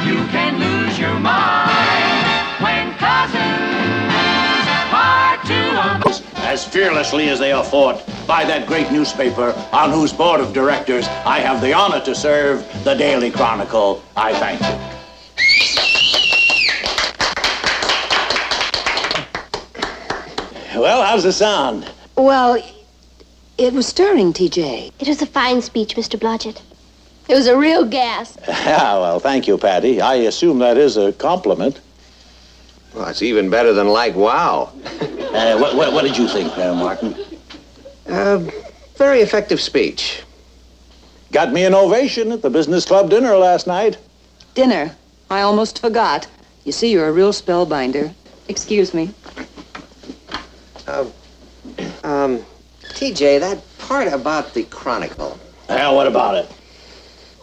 Speaker 5: You can lose your mind when cousins are two uncles.
Speaker 17: As fearlessly as they are fought by that great newspaper on whose board of directors I have the honor to serve, the Daily Chronicle. I thank you. Well, how's the sound?
Speaker 18: Well, it was stirring, TJ.
Speaker 8: It was a fine speech, Mr. Blodgett. It was a real gas.
Speaker 17: Yeah, well, thank you, Patty. I assume that is a compliment.
Speaker 2: Well, it's even better than like wow.
Speaker 17: What did you think, Martin?
Speaker 2: Very effective speech.
Speaker 17: Got me an ovation at the business club dinner last night.
Speaker 3: Dinner? I almost forgot. You see, you're a real spellbinder. Excuse me.
Speaker 2: TJ, that part about the Chronicle.
Speaker 17: Well, what about it?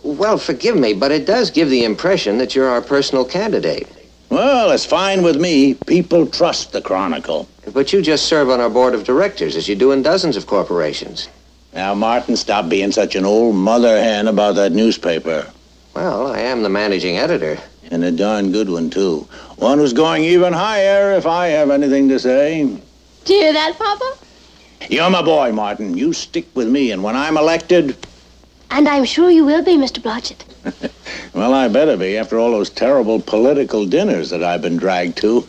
Speaker 2: Well, forgive me, but it does give the impression that you're our personal candidate.
Speaker 17: Well, it's fine with me. People trust the Chronicle.
Speaker 2: But you just serve on our board of directors, as you do in dozens of corporations.
Speaker 17: Now, Martin, stop being such an old mother hen about that newspaper.
Speaker 2: Well, I am the managing editor.
Speaker 17: And a darn good one, too. One who's going even higher if I have anything to say.
Speaker 8: Do you hear that, Papa?
Speaker 17: You're my boy, Martin. You stick with me, and when I'm elected...
Speaker 8: And I'm sure you will be, Mr. Blodgett.
Speaker 17: Well, I better be, after all those terrible political dinners that I've been dragged to.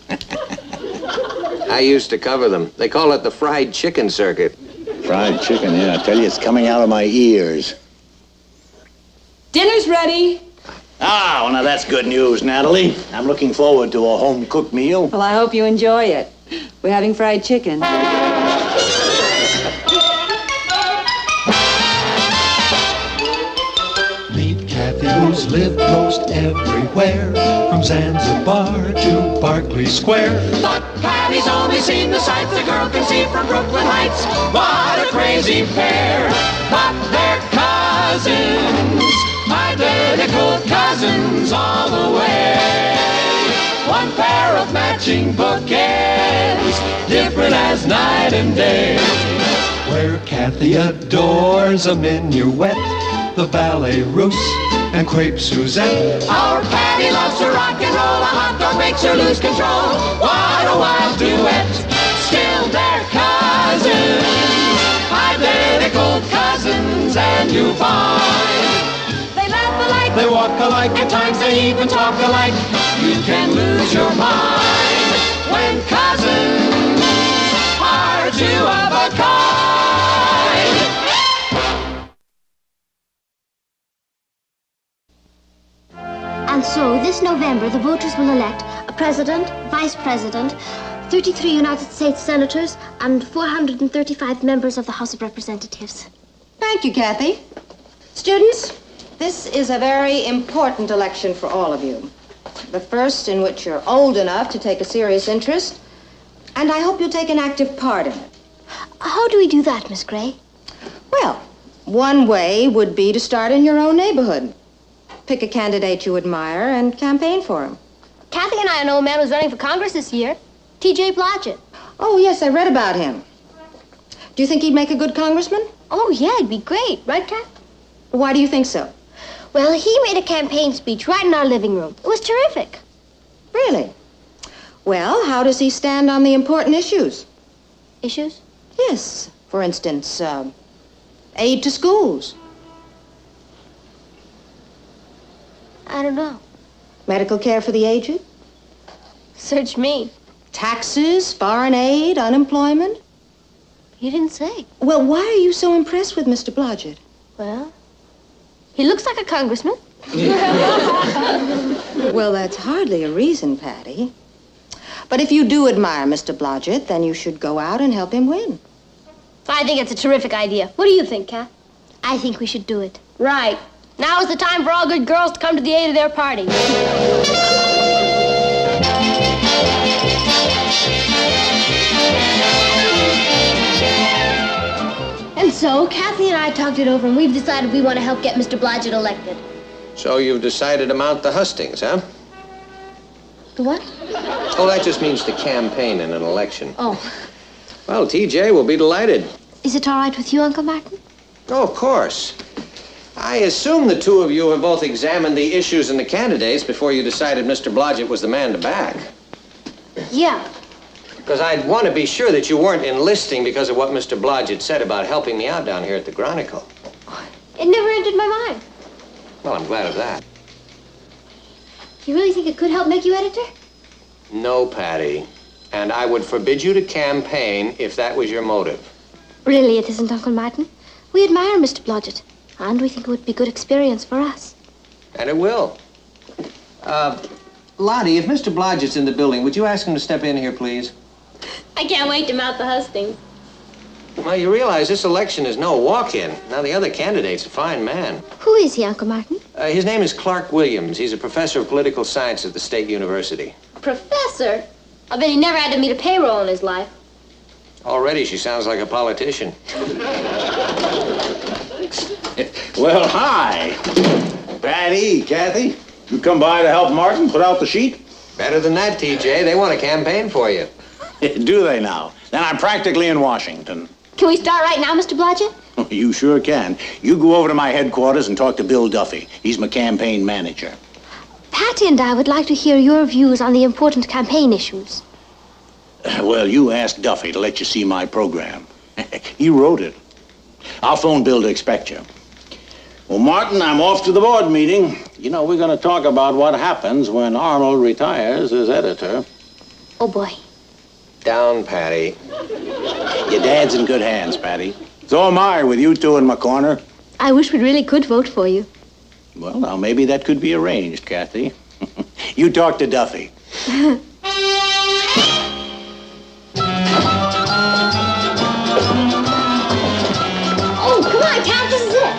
Speaker 2: I used to cover them. They call it the fried chicken circuit.
Speaker 17: Fried chicken, yeah. I tell you, it's coming out of my ears.
Speaker 3: Dinner's ready.
Speaker 17: Ah, well, now that's good news, Natalie. I'm looking forward to a home-cooked meal.
Speaker 3: Well, I hope you enjoy it. We're having fried chicken.
Speaker 4: Meet Kathy, who's lived most everywhere, from Zanzibar to Berkeley Square.
Speaker 5: But Patty's only seen the sights a girl can see from Brooklyn Heights. What a crazy pair. But they're cousins, identical cousins all the way. One pair of matching bookends, different as night and day.
Speaker 4: Where Kathy adores a minuet, the ballet russe, and crepe Suzette.
Speaker 5: Our Patty loves to rock and roll, a hot dog makes her lose control. What a wild duet, still they're cousins, identical cousins, and you find they laugh alike, they walk alike, at times they even talk alike. You can lose your mind when cousins are two of a kind.
Speaker 8: And so, this November, the voters will elect a president, vice president, 33 United States senators, and 435 members of the House of Representatives.
Speaker 7: Thank you, Kathy. Students, this is a very important election for all of you. The first in which you're old enough to take a serious interest, and I hope you'll take an active part in it.
Speaker 8: How do we do that, Miss Gray?
Speaker 7: Well, one way would be to start in your own neighborhood. Pick a candidate you admire and campaign for him.
Speaker 8: Kathy and I know a man who's running for Congress this year, T.J. Blodgett.
Speaker 7: Oh, yes, I read about him. Do you think he'd make a good congressman?
Speaker 8: Oh, yeah, it'd be great. Right, Kat?
Speaker 7: Why do you think so?
Speaker 8: Well, he made a campaign speech right in our living room. It was terrific.
Speaker 7: Really? Well, how does he stand on the important issues?
Speaker 8: Issues?
Speaker 7: Yes. For instance, aid to schools.
Speaker 8: I don't know.
Speaker 7: Medical care for the aged.
Speaker 8: Search me.
Speaker 7: Taxes, foreign aid, unemployment.
Speaker 8: You didn't say.
Speaker 7: Well, why are you so impressed with Mr. Blodgett?
Speaker 8: Well, he looks like a congressman.
Speaker 7: Well, that's hardly a reason, Patty. But if you do admire Mr. Blodgett, then you should go out and help him win.
Speaker 8: I think it's a terrific idea. What do you think, Kat? I think we should do it. Right. Now is the time for all good girls to come to the aid of their party. And so, Kathy and I talked it over, and we've decided we want to help get Mr. Blodgett elected.
Speaker 2: So you've decided to mount the hustings, huh?
Speaker 8: The what?
Speaker 2: Oh, that just means to campaign in an election.
Speaker 8: Oh.
Speaker 2: Well, TJ will be delighted.
Speaker 8: Is it all right with you, Uncle Martin?
Speaker 2: Oh, of course. I assume the two of you have both examined the issues and the candidates before you decided Mr. Blodgett was the man to back.
Speaker 8: Yeah.
Speaker 2: Because I'd want to be sure that you weren't enlisting because of what Mr. Blodgett said about helping me out down here at the Chronicle.
Speaker 8: It never entered my mind.
Speaker 2: Well, I'm glad of that.
Speaker 8: You really think it could help make you editor?
Speaker 2: No, Patty. And I would forbid you to campaign if that was your motive.
Speaker 8: Really, it isn't, Uncle Martin. We admire Mr. Blodgett, and we think it would be good experience for us.
Speaker 2: And it will. Lottie, if Mr. Blodgett's in the building, would you ask him to step in here, please?
Speaker 8: I can't wait to mount the hustings.
Speaker 2: Well, you realize this election is no walk-in. Now, the other candidate's a fine man.
Speaker 8: Who is he, Uncle Martin?
Speaker 2: His name is Clark Williams. He's a professor of political science at the State University.
Speaker 8: Professor? I bet he never had to meet a payroll in his life.
Speaker 2: Already, she sounds like a politician.
Speaker 17: Well, hi. Patty, Kathy, you come by to help Martin put out the sheet?
Speaker 2: Better than that, TJ. They want to campaign for you.
Speaker 17: Do they now? Then I'm practically in Washington.
Speaker 8: Can we start right now, Mr. Blodgett?
Speaker 17: You sure can. You go over to my headquarters and talk to Bill Duffy. He's my campaign manager.
Speaker 8: Patty and I would like to hear your views on the important campaign issues.
Speaker 17: Well, you asked Duffy to let you see my program. He wrote it. I'll phone Bill to expect you. Well, Martin, I'm off to the board meeting. You know, we're going to talk about what happens when Arnold retires as editor.
Speaker 8: Oh, boy.
Speaker 2: Down, Patty.
Speaker 17: Your dad's in good hands, Patty. So am I, with you two in my corner.
Speaker 8: I wish we really could vote for you.
Speaker 17: Well, now, maybe that could be arranged, Kathy. You talk to Duffy.
Speaker 8: Oh, come on, Kat, this is it.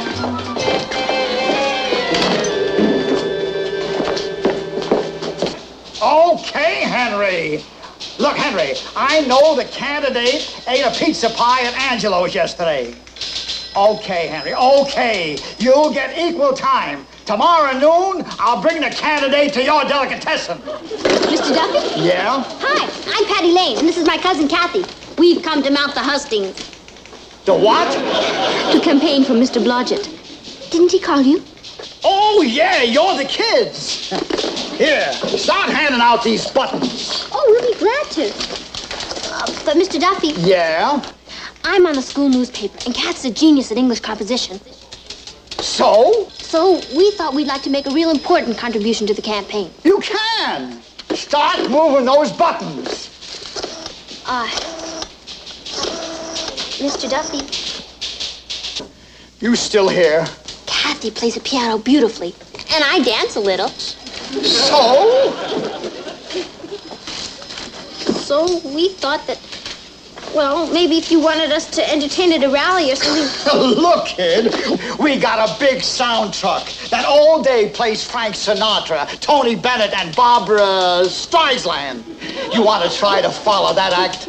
Speaker 19: Okay, Henry. Look, Henry, I know the candidate ate a pizza pie at Angelo's yesterday. Okay, Henry, okay. You'll get equal time. Tomorrow noon, I'll bring the candidate to your delicatessen.
Speaker 8: Mr. Duffy?
Speaker 19: Yeah?
Speaker 8: Hi, I'm Patty Lane, and this is my cousin Kathy. We've come to mount the hustings.
Speaker 19: The what?
Speaker 8: To campaign for Mr. Blodgett. Didn't he call you?
Speaker 19: Oh, yeah, you're the kids. Here, start handing out these buttons.
Speaker 8: Oh, we'll be glad to. But, Mr. Duffy.
Speaker 19: Yeah?
Speaker 8: I'm on the school newspaper, and Kat's a genius at English composition.
Speaker 19: So?
Speaker 8: So, we thought we'd like to make a real important contribution to the campaign.
Speaker 19: You can. Start moving those buttons.
Speaker 8: Mr. Duffy.
Speaker 19: You still here?
Speaker 8: Kathy plays the piano beautifully, and I dance a little.
Speaker 19: So?
Speaker 8: So we thought that, well, maybe if you wanted us to entertain at a rally or something.
Speaker 19: Look, kid, we got a big sound truck that all day plays Frank Sinatra, Tony Bennett, and Barbra Streisand. You want to try to follow that act?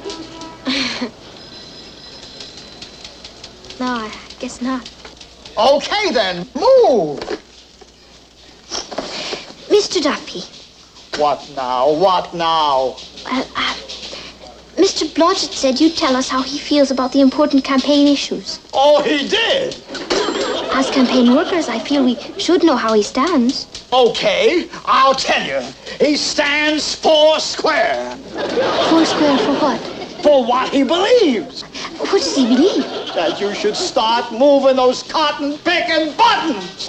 Speaker 8: No, I guess not.
Speaker 19: Okay, then, move.
Speaker 8: Mr. Duffy.
Speaker 19: What now? What now?
Speaker 8: Mr. Mr. Blodgett said you'd tell us how he feels about the important campaign issues.
Speaker 19: Oh, he did?
Speaker 8: As campaign workers, I feel we should know how he stands.
Speaker 19: Okay, I'll tell you. He stands foursquare.
Speaker 8: Foursquare for what?
Speaker 19: For what he believes.
Speaker 8: What does he believe?
Speaker 19: That you should start moving those cotton-picking buttons.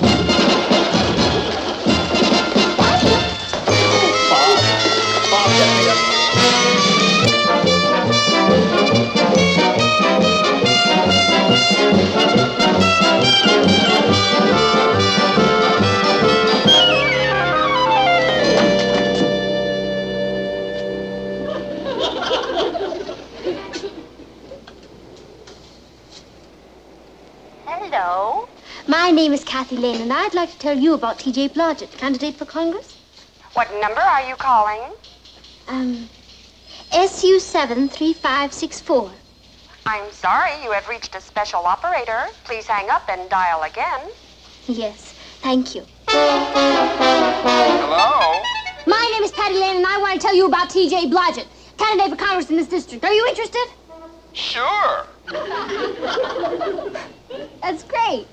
Speaker 19: Bob, get me a...
Speaker 8: Hello. My name is Kathy Lane, and I'd like to tell you about T.J. Blodgett, candidate for Congress.
Speaker 20: What number are you calling?
Speaker 8: SU 73564.
Speaker 20: I'm sorry, you have reached a special operator. Please hang up and dial again.
Speaker 8: Yes, thank you.
Speaker 20: Hello?
Speaker 8: My name is Patty Lane, and I want to tell you about T.J. Blodgett, candidate for Congress in this district. Are you interested?
Speaker 14: Sure.
Speaker 8: That's great.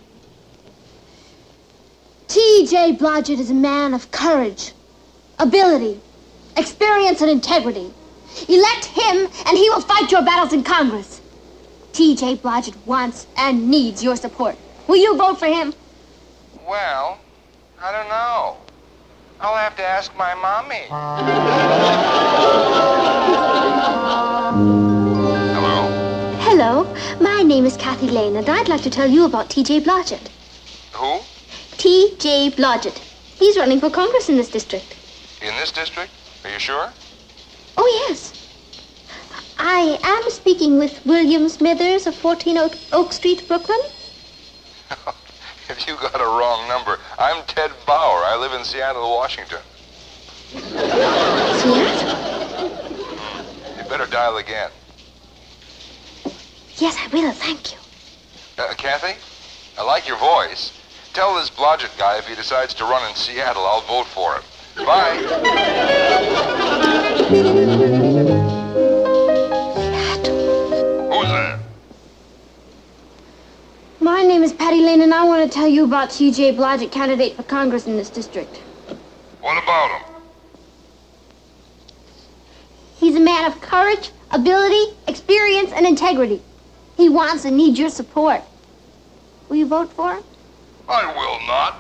Speaker 8: T.J. Blodgett is a man of courage, ability, experience, and integrity. Elect him, and he will fight your battles in Congress. T.J. Blodgett wants and needs your support. Will you vote for him?
Speaker 14: Well, I don't know. I'll have to ask my mommy. Hello?
Speaker 8: Hello, my name is Kathy Lane, and I'd like to tell you about T.J. Blodgett.
Speaker 14: Who?
Speaker 8: T.J. Blodgett. He's running for Congress in this district.
Speaker 14: In this district? Are you sure?
Speaker 8: Oh, yes. I am speaking with William Smithers of 14 Oak Street, Brooklyn.
Speaker 14: If you got a wrong number, I'm Ted Bauer. I live in Seattle, Washington.
Speaker 8: Seattle?
Speaker 14: You better dial again.
Speaker 8: Yes, I will. Thank you.
Speaker 14: Kathy, I like your voice. Tell this Blodgett guy if he decides to run in Seattle, I'll vote for him. Bye. Who's that?
Speaker 8: My name is Patty Lane, and I want to tell you about T.J. Blodgett, candidate for Congress in this district.
Speaker 14: What about him?
Speaker 8: He's a man of courage, ability, experience, and integrity. He wants and needs your support. Will you vote for him?
Speaker 14: I will not.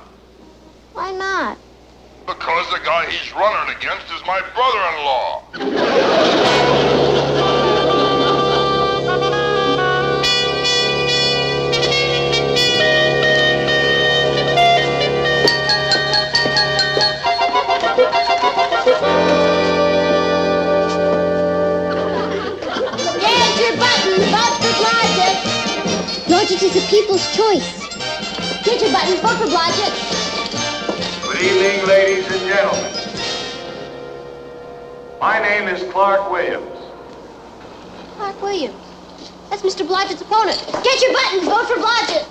Speaker 8: Why not?
Speaker 14: Because the guy he's running against is my brother-in-law.
Speaker 8: Get your buttons, vote for Blodgett. Blodgett is the people's choice. Get your buttons, vote for Blodgett.
Speaker 21: Good evening, ladies and gentlemen. My name is Clark Williams.
Speaker 8: Clark Williams. That's Mr. Blodgett's opponent. Get your buttons, vote for Blodgett.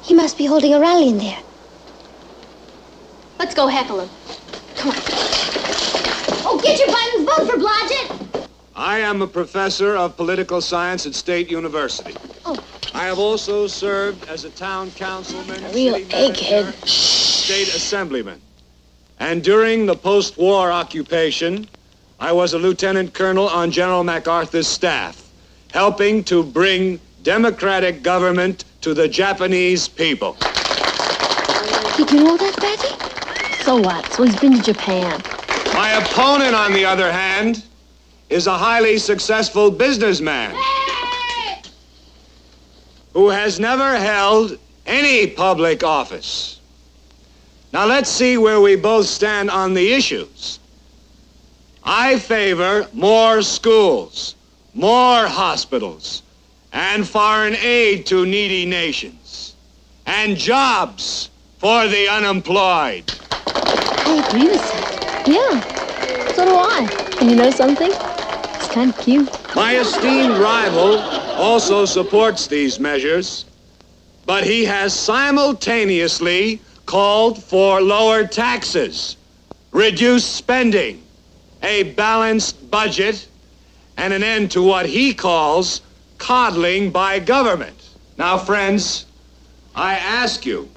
Speaker 8: He must be holding a rally in there. Let's go heckle him. Come on. Oh, get your buttons, vote for Blodgett.
Speaker 22: I am a professor of political science at State University.
Speaker 8: Oh.
Speaker 22: I have also served as a town councilman,
Speaker 8: A real
Speaker 22: city manager,
Speaker 8: egghead.
Speaker 22: state assemblyman. And during the post-war occupation, I was a lieutenant colonel on General MacArthur's staff, helping to bring democratic government to the Japanese people.
Speaker 8: Did you know that, Betty? So what? So he's been to Japan.
Speaker 22: My opponent, on the other hand, is a highly successful businessman who has never held any public office. Now let's see where we both stand on the issues. I favor more schools, more hospitals, and foreign aid to needy nations, and jobs for the unemployed.
Speaker 8: I agree with that. Yeah, so do I. And you know something? It's kind of cute.
Speaker 22: My esteemed rival also supports these measures, but he has simultaneously called for lower taxes, reduced spending, a balanced budget, and an end to what he calls coddling by government. Now, friends, I ask you,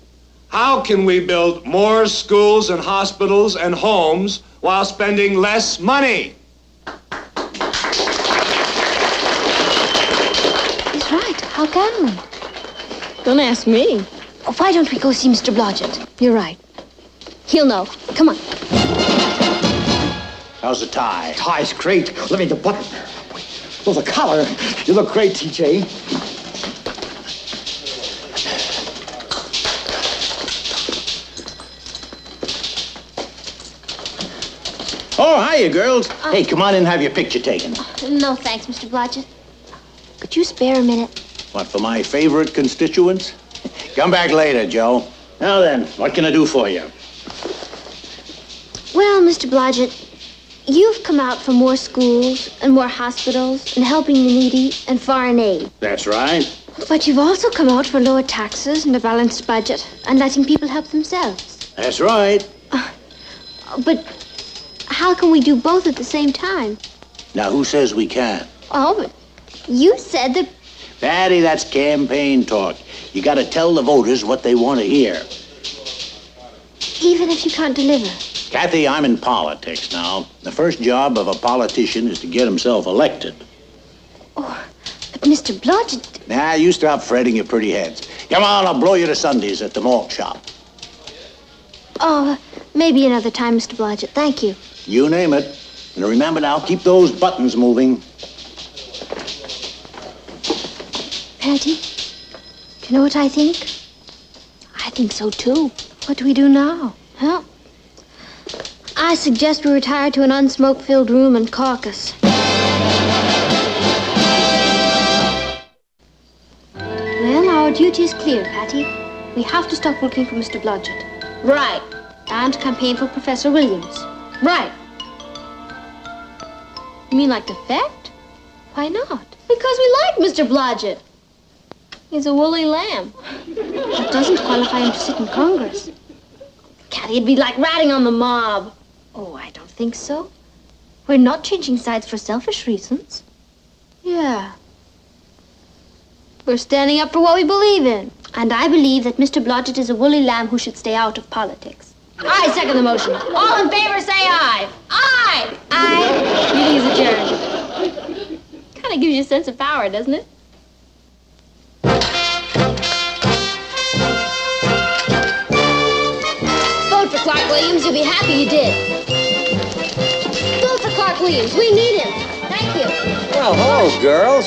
Speaker 22: how can we build more schools and hospitals and homes while spending less money?
Speaker 8: He's right. How can we? Don't ask me. Why don't we go see Mr. Blodgett? You're right. He'll know. Come on.
Speaker 17: How's the tie?
Speaker 19: Tie's great. Let me get the button. Well, the collar. You look great, TJ.
Speaker 17: Oh, hiya, girls. Hey, come on in and have your picture taken.
Speaker 8: No, thanks, Mr. Blodgett. Could you spare a minute?
Speaker 17: What, for my favorite constituents? Come back later, Joe. Now then, what can I do for you?
Speaker 8: Well, Mr. Blodgett, you've come out for more schools and more hospitals and helping the needy and foreign aid.
Speaker 17: That's right.
Speaker 8: But you've also come out for lower taxes and a balanced budget and letting people help themselves.
Speaker 17: That's right.
Speaker 8: But how can we do both at the same time?
Speaker 17: Now, who says we can't?
Speaker 8: Oh, but you said that...
Speaker 17: Patty, that's campaign talk. You gotta tell the voters what they want to hear.
Speaker 8: Even if you can't deliver.
Speaker 17: Kathy, I'm in politics now. The first job of a politician is to get himself elected.
Speaker 8: Oh, but Mr. Blodgett...
Speaker 17: Nah, you stop fretting your pretty heads. Come on, I'll blow you to Sundays at the malt shop.
Speaker 8: Oh, maybe another time, Mr. Blodgett. Thank you.
Speaker 17: You name it. And remember now, keep those buttons moving.
Speaker 8: Patty, do you know what I think? I think so, too. What do we do now? Huh? I suggest we retire to an unsmoke-filled room and caucus. Well, our duty is clear, Patty. We have to stop working for Mr. Blodgett. Right. And campaign for Professor Williams. Right. You mean like defect? Why not? Because we like Mr. Blodgett. He's a woolly lamb. That doesn't qualify him to sit in Congress. Kathy, it'd be like ratting on the mob. Oh, I don't think so. We're not changing sides for selfish reasons. Yeah. We're standing up for what we believe in. And I believe that Mr. Blodgett is a woolly lamb who should stay out of politics. I second the motion. All in favor, say aye. Aye! Aye! Meeting is adjourned. Kind of gives you a sense of power, doesn't it? Vote for Clark Williams. You'll be happy you did. Vote for Clark Williams. We need him. Thank you.
Speaker 2: Well, hello, girls.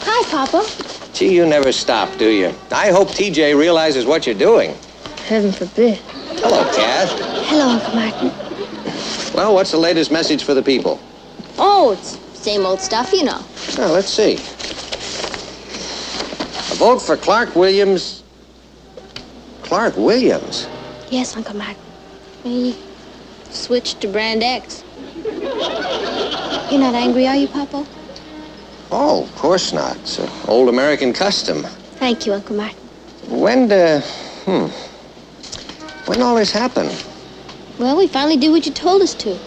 Speaker 8: Hi, Papa.
Speaker 2: Gee, you never stop, do you? I hope TJ realizes what you're doing.
Speaker 8: Heaven forbid.
Speaker 2: Hello, Kath.
Speaker 8: Hello, Uncle Martin.
Speaker 2: Well, what's the latest message for the people?
Speaker 8: Oh, it's same old stuff, you know.
Speaker 2: Well, let's see. A vote for Clark Williams. Clark Williams?
Speaker 8: Yes, Uncle Martin. He switched to Brand X. You're not angry, are you, Papa?
Speaker 2: Oh, of course not. It's an old American custom.
Speaker 8: Thank you, Uncle Martin.
Speaker 2: When did all this happen?
Speaker 8: Well, we finally did what you told us to.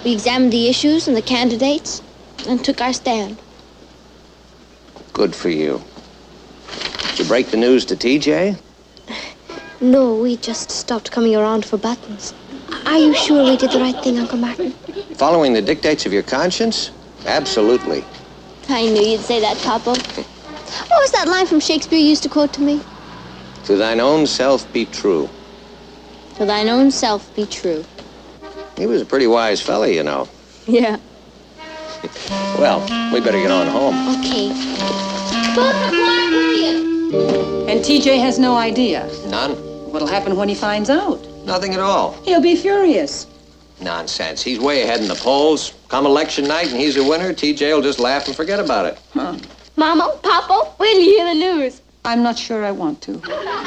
Speaker 8: We examined the issues and the candidates and took our stand.
Speaker 2: Good for you. Did you break the news to TJ?
Speaker 8: No, we just stopped coming around for buttons. Are you sure we did the right thing, Uncle Martin?
Speaker 2: Following the dictates of your conscience? Absolutely.
Speaker 8: I knew you'd say that, Papa. What was that line from Shakespeare you used to quote to me?
Speaker 2: To thine own self be true.
Speaker 8: To thine own self be true.
Speaker 2: He was a pretty wise fella, you know.
Speaker 8: Yeah.
Speaker 2: Well, we better get on home.
Speaker 8: Okay. Vote for Clark Williams!
Speaker 3: And TJ has no idea.
Speaker 2: None?
Speaker 3: What'll happen when he finds out?
Speaker 2: Nothing at all.
Speaker 3: He'll be furious.
Speaker 2: Nonsense. He's way ahead in the polls. Come election night and he's a winner, TJ will just laugh and forget about it.
Speaker 3: Huh.
Speaker 8: Mama, Papa, wait till you hear the news.
Speaker 3: I'm not sure I want to.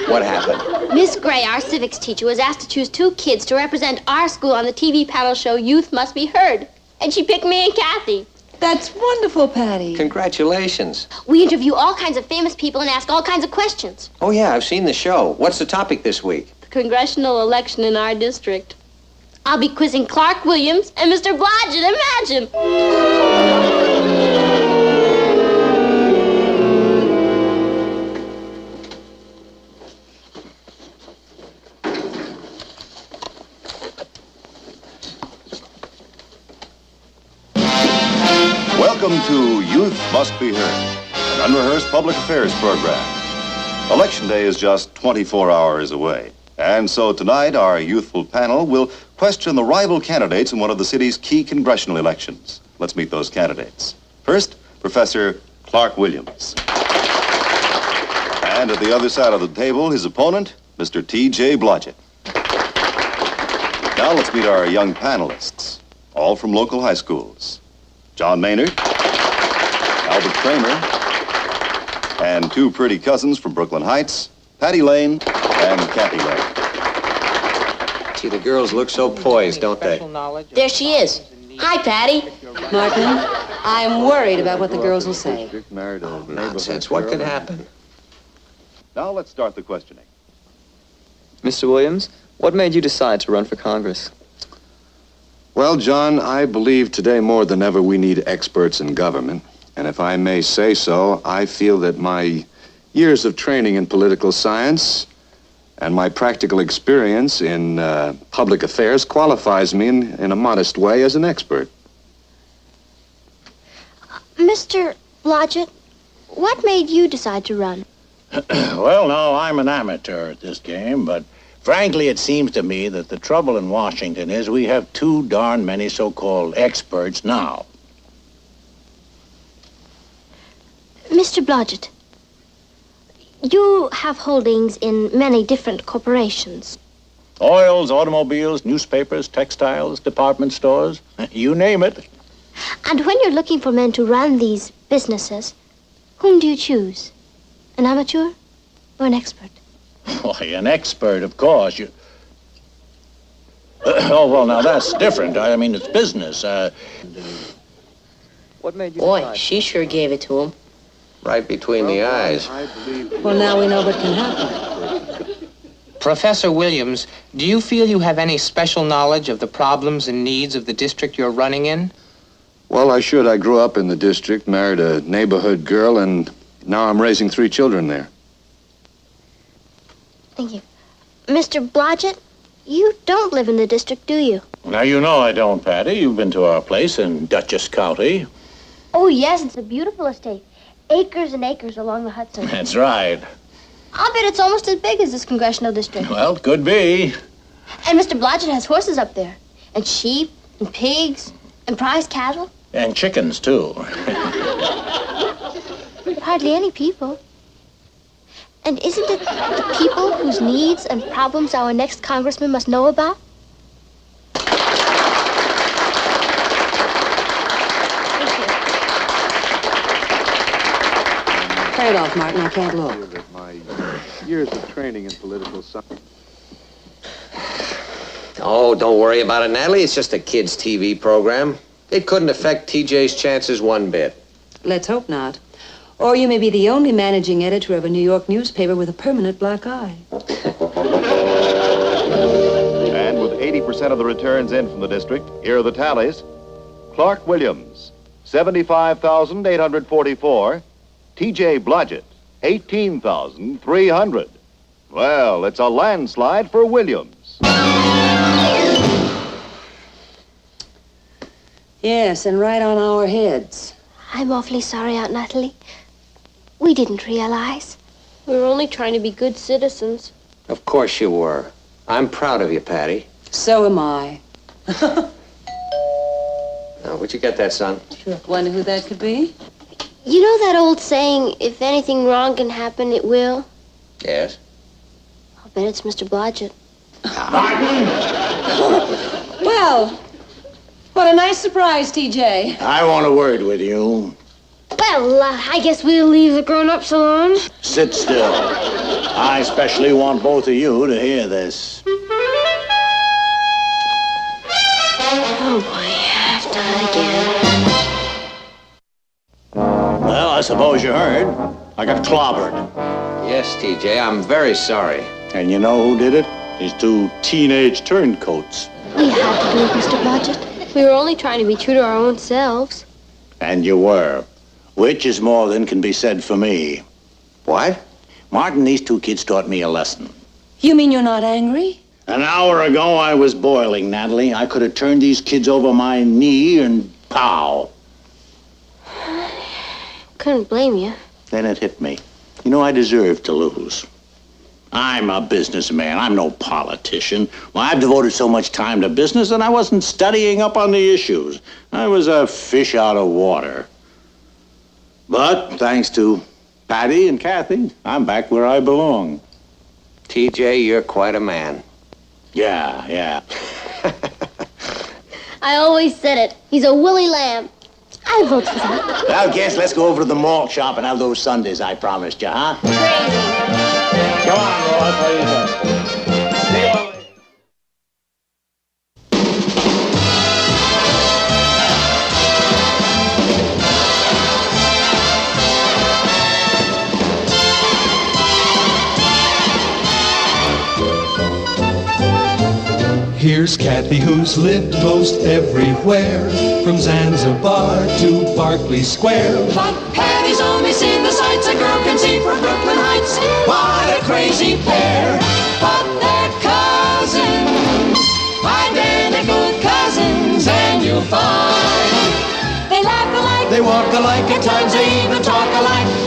Speaker 2: What happened?
Speaker 8: Miss Gray, our civics teacher, was asked to choose 2 kids to represent our school on the TV panel show Youth Must Be Heard. And she picked me and Kathy.
Speaker 3: That's wonderful, Patty.
Speaker 2: Congratulations.
Speaker 8: We interview all kinds of famous people and ask all kinds of questions.
Speaker 2: Oh, yeah, I've seen the show. What's the topic this week?
Speaker 8: The congressional election in our district.
Speaker 1: I'll be quizzing Clark Williams and Mr. Blodgett. Imagine!
Speaker 11: Welcome to Youth Must Be Heard, an unrehearsed public affairs program. Election Day is just 24 hours away. And so tonight, our youthful panel will question the rival candidates in one of the city's key congressional elections. Let's meet those candidates. First, Professor Clark Williams. And at the other side of the table, his opponent, Mr. T.J. Blodgett. Now let's meet our young panelists, all from local high schools. John Maynard, Albert Kramer, and two pretty cousins from Brooklyn Heights, Patty Lane and Kathy Lane.
Speaker 2: Gee, the girls look so poised, don't they?
Speaker 12: There she is. Hi, Patty.
Speaker 18: Martin, I'm worried about what the girls will say.
Speaker 2: Nonsense. What could happen?
Speaker 11: Now let's start the questioning.
Speaker 16: Mr. Williams, what made you decide to run for Congress?
Speaker 13: Well, John, I believe today more than ever we need experts in government. And if I may say so, I feel that my years of training in political science and my practical experience in public affairs qualifies me in a modest way as an expert.
Speaker 1: Mr. Blodgett, what made you decide to run?
Speaker 17: Well, no, I'm an amateur at this game, but frankly, it seems to me that the trouble in Washington is we have too darn many so-called experts now.
Speaker 1: Mr. Blodgett, you have holdings in many different corporations.
Speaker 17: Oils, automobiles, newspapers, textiles, department stores, you name it.
Speaker 1: And when you're looking for men to run these businesses, whom do you choose? An amateur or an expert?
Speaker 17: Why, an expert, of course. Oh, well, now that's different. I mean, it's business.
Speaker 16: What made you
Speaker 12: Boy, she sure gave it to him.
Speaker 2: Right between the eyes.
Speaker 18: Well, now we know what can happen.
Speaker 23: Professor Williams, do you feel you have any special knowledge of the problems and needs of the district you're running in?
Speaker 13: Well, I should. I grew up in the district, married a neighborhood girl, and now I'm raising 3 children there.
Speaker 1: Thank you. Mr. Blodgett, you don't live in the district, do you?
Speaker 17: Now, you know I don't, Patty. You've been to our place in Dutchess County.
Speaker 1: Oh, yes, it's a beautiful estate. Acres and acres along the Hudson.
Speaker 17: That's right.
Speaker 1: I'll bet it's almost as big as this congressional district.
Speaker 17: Well, could be.
Speaker 1: And Mr. Blodgett has horses up there, and sheep, and pigs, and prize cattle.
Speaker 17: And chickens, too.
Speaker 1: Hardly any people. And isn't it the people whose needs and problems our next congressman must know about?
Speaker 18: Turn it off, Martin. I can't look.
Speaker 13: My years of training in political science.
Speaker 2: Oh, don't worry about it, Natalie. It's just a kid's TV program. It couldn't affect TJ's chances one bit.
Speaker 18: Let's hope not. Or you may be the only managing editor of a New York newspaper with a permanent black eye.
Speaker 11: And with 80% of the returns in from the district, here are the tallies. Clark Williams, 75,844. T.J. Blodgett, 18,300. Well, it's a landslide for Williams.
Speaker 18: Yes, and right on our heads.
Speaker 1: I'm awfully sorry, Aunt Natalie. We didn't realize. We were only trying to be good citizens.
Speaker 2: Of course you were. I'm proud of you, Patty.
Speaker 18: So am I.
Speaker 2: Now, where'd you get that, son?
Speaker 18: Sure. Wonder who that could be?
Speaker 1: You know that old saying, if anything wrong can happen, it will?
Speaker 2: Yes.
Speaker 1: I'll bet it's Mr. Blodgett.
Speaker 18: Well, what a nice surprise, TJ.
Speaker 17: I want a word with you.
Speaker 1: Well, I guess we'll leave the grown-ups alone.
Speaker 17: Sit still. I especially want both of you to hear this.
Speaker 1: Oh, boy, I've done it again.
Speaker 17: Well, I suppose you heard. I got clobbered.
Speaker 2: Yes, TJ, I'm very sorry.
Speaker 17: And you know who did it? These 2 teenage turncoats.
Speaker 1: We had to do it, Mr. Blodgett. We were only trying to be true to our own selves.
Speaker 17: And you were. Which is more than can be said for me.
Speaker 2: What?
Speaker 17: Martin, these two kids taught me a lesson.
Speaker 18: You mean you're not angry?
Speaker 17: An hour ago, I was boiling, Natalie. I could have turned these kids over my knee and pow.
Speaker 1: Couldn't blame you.
Speaker 17: Then it hit me. You know, I deserved to lose. I'm a businessman. I'm no politician. Well, I've devoted so much time to business that I wasn't studying up on the issues. I was a fish out of water. But thanks to Patty and Kathy, I'm back where I belong.
Speaker 2: TJ, you're quite a man.
Speaker 17: Yeah.
Speaker 1: I always said it. He's a woolly lamb. I vote for that.
Speaker 17: Well, guess let's go over to the malt shop and have those sundaes I promised you, huh? Come on, Ro, I'll tell you that. See you later.
Speaker 4: Here's Kathy, who's lived most everywhere, from Zanzibar to Berkeley Square.
Speaker 5: But Patty's only seen the sights a girl can see from Brooklyn Heights. What a crazy pair. But they're cousins, identical cousins, and you'll find they laugh alike,
Speaker 4: They walk alike,
Speaker 5: at times they even talk alike.